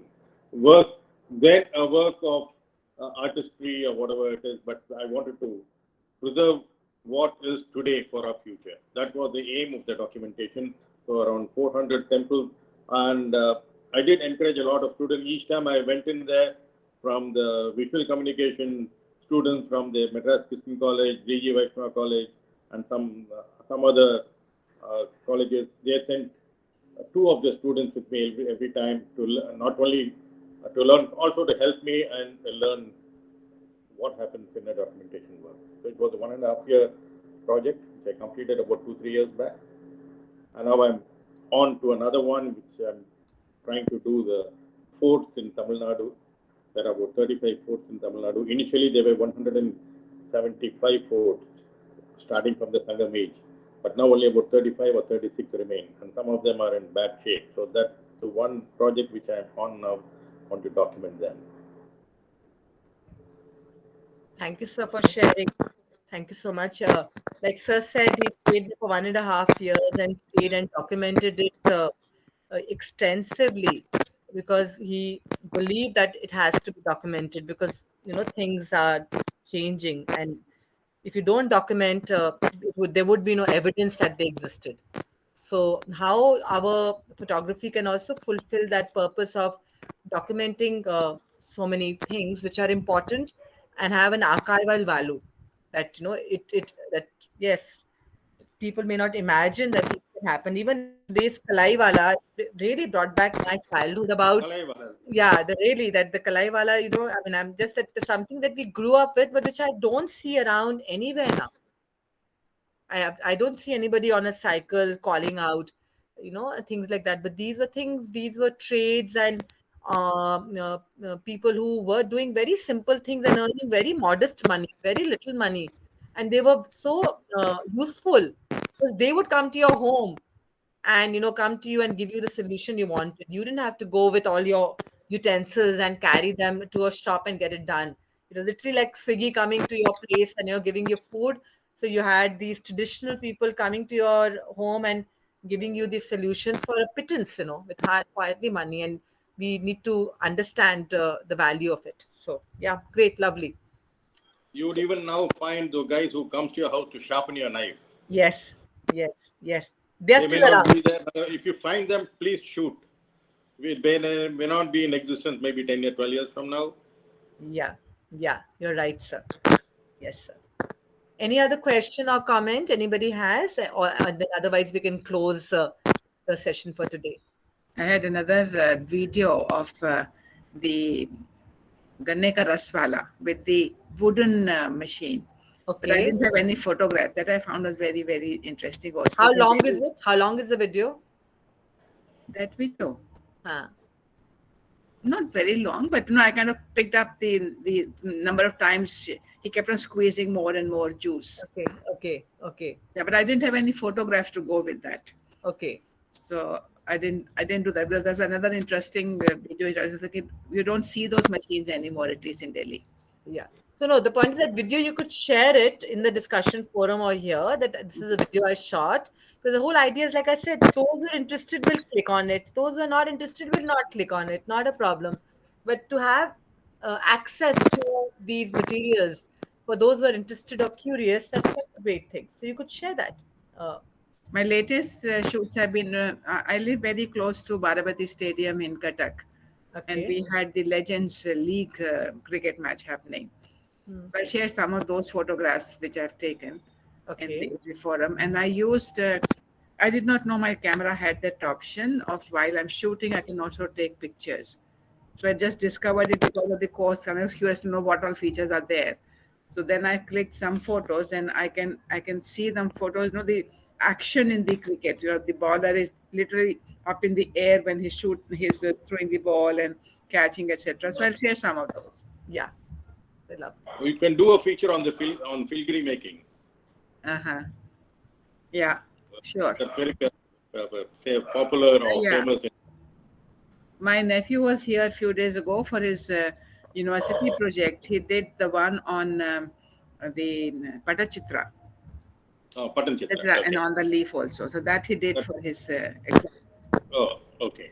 work than a work of artistry or whatever it is. But I wanted to preserve what is today for our future. That was the aim of the documentation. So around 400 temples, and I did encourage a lot of students. Each time I went in there, from the visual communication students from the Madras Christian College, G.G. Vaishnava College, and some other colleges, they sent two of the students with me every time to not only to learn, also to help me and learn what happens in a documentation work. So it was a 1.5-year project which I completed about 2-3 years back, and now I'm on to another one which I'm trying to do the forts in Tamil Nadu. There are about 35 forts in Tamil Nadu. Initially, there were 175 forts starting from the Sangam age, but now only about 35 or 36 remain, and some of them are in bad shape. So that's the one project which I'm on now. I want to document them. Thank you, sir, for sharing. Thank you so much. Like Sir said, he stayed there for 1.5 years and stayed and documented it extensively because he believed that it has to be documented because things are changing, and if you don't document, there would be no evidence that they existed. So how our photography can also fulfill that purpose of documenting so many things which are important and have an archival value, that that yes, people may not imagine that it can happen. Even today's Kalai Wala really brought back my childhood about, yeah, the Kalai Wala, I mean, I'm just that something that we grew up with, but which I don't see around anywhere now. I don't see anybody on a cycle calling out, things like that. But these were things, these were trades and people who were doing very simple things and earning very modest money, very little money. And they were so useful because they would come to your home and come to you and give you the solution you wanted. You didn't have to go with all your utensils and carry them to a shop and get it done. It was literally like Swiggy coming to your place and giving you food. So you had these traditional people coming to your home and giving you these solutions for a pittance, with hard quietly money. And we need to understand the value of it. So yeah, great, lovely. You would even now find the guys who come to your house to sharpen your knife. Yes, yes, yes. They're They still may around. not be there. If you find them, please shoot. It may not be in existence maybe 10 or 12 years from now. Yeah, you're right, sir. Yes, sir. Any other question or comment anybody has? Or then otherwise we can close the session for today. I had another video of the Ganne ka Raswala with the wooden machine. But I Okay. didn't have any photograph. That I found was very, very interesting also. How long is it? How long is the video? That video? Huh. Not very long, but I kind of picked up the number of times he kept on squeezing more and more juice. Okay. Yeah, but I didn't have any photographs to go with that. Okay. So I didn't do that. There's another interesting video. You don't see those machines anymore, at least in Delhi. Yeah. So no, the point is that video, you could share it in the discussion forum or here, that this is a video I shot. Because the whole idea is, like I said, those who are interested will click on it. Those who are not interested will not click on it. Not a problem. But to have access to these materials for those who are interested or curious, that's a great thing. So you could share that. My latest shoots have been, I live very close to Baravati Stadium in Cuttack. And we had the Legends League cricket match happening. So I shared some of those photographs which I've taken in the forum. And I used, I did not know my camera had that option of while I'm shooting, I can also take pictures. So I just discovered it because of the course, and I was curious to know what all features are there. So then I clicked some photos, and I can see them photos, the action in the cricket. The bowler is literally up in the air when he's throwing the ball and catching, etc. So I'll share some of those. Yeah. You can do a feature on the filigree making. Yeah, sure. That's very popular or famous. My nephew was here a few days ago for his university project. He did the one on the Patachitra. Patan Chitra. That's right, Okay. and on the leaf also. So that he did That- for his exam. Oh, okay.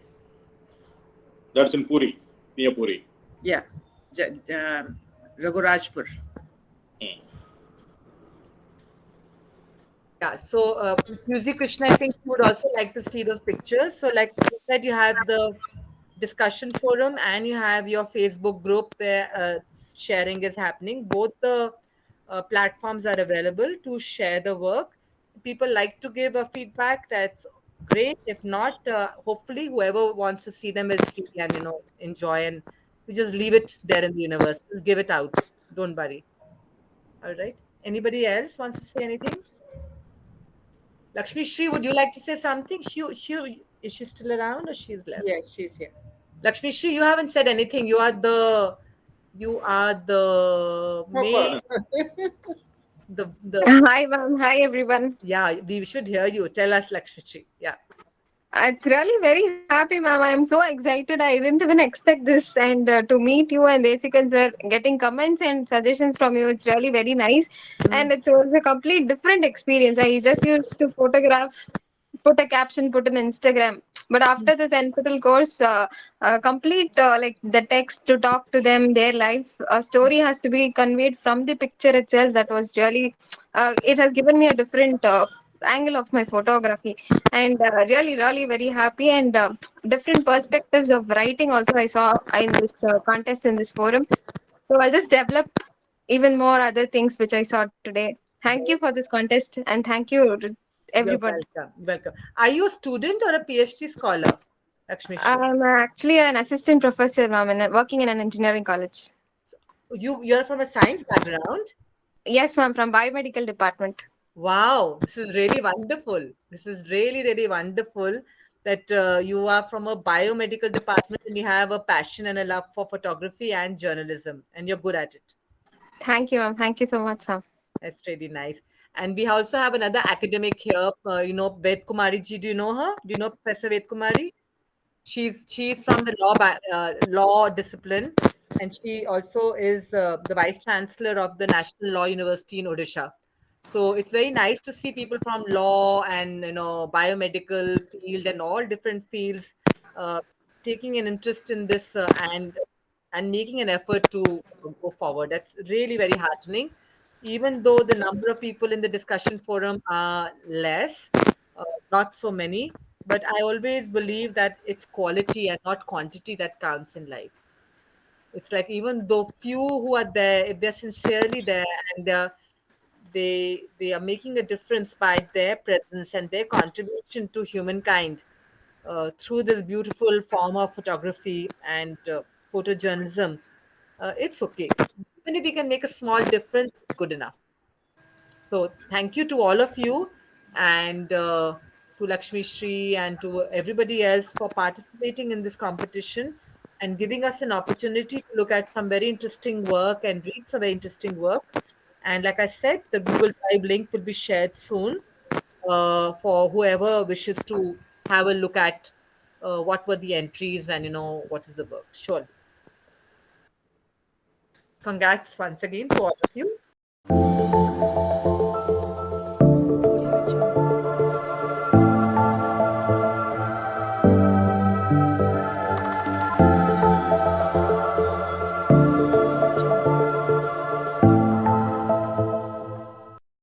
That's in Puri, near Puri. Yeah, Raghurajpur. Hmm. Yeah, so Music Krishna, I think you would also like to see those pictures. So, like you said, you have the discussion forum and you have your Facebook group where sharing is happening. Both the platforms are available to share the work. People like to give a feedback. That's great. If not, hopefully, whoever wants to see them will see and enjoy, and we just leave it there in the universe. Just give it out. Don't worry. All right. Anybody else wants to say anything? Lakshmi Shri, would you like to say something? She is she still around or she's left? Yes, she's here. Lakshmi Shri, you haven't said anything. You are the main the Hi, ma'am. Hi, everyone. yeah, we should hear you. Tell us, Lakshmi Shri. Yeah. It's really very happy, ma'am. I am so excited. I didn't even expect this. And to meet you and Desikan sir, getting comments and suggestions from you, it's really very nice. And it was a complete different experience. I just used to photograph, put a caption, put an Instagram. But after this NPTEL course, complete like the text to talk to them, their life, a story has to be conveyed from the picture itself. That was really, it has given me a different angle of my photography, and really, really very happy. And different perspectives of writing also I saw in this contest in this forum. So I'll just develop even more other things which I saw today. Thank you for this contest and thank you to You're everybody. welcome. Welcome. Are you a student or a PhD scholar, Lakshmi Shri? I'm actually an assistant professor, ma'am, and working in an engineering college. You're from a science background? Yes, ma'am, from biomedical department. Wow, this is really wonderful. This is really, really wonderful that you are from a biomedical department and you have a passion and a love for photography and journalism, and you're good at it. Thank you, ma'am. Thank you so much, ma'am. That's really nice. And we also have another academic here, Ved Kumari ji. Do you know her? Do you know Professor Ved Kumari? She's from the law discipline, and she also is the vice chancellor of the National Law University in Odisha. So it's very nice to see people from law and biomedical field and all different fields taking an interest in this and making an effort to go forward. That's really very heartening. Even though the number of people in the discussion forum are less, not so many, but I always believe that it's quality and not quantity that counts in life. It's like even though few who are there, if they're sincerely there and they are making a difference by their presence and their contribution to humankind through this beautiful form of photography and photojournalism, it's okay. Even if we can make a small difference, it's good enough. So thank you to all of you and to Lakshmi Shri and to everybody else for participating in this competition and giving us an opportunity to look at some very interesting work and read some very interesting work. And like I said, the Google Drive link will be shared soon for whoever wishes to have a look at what were the entries and what is the work. Sure. Congrats once again to all of you.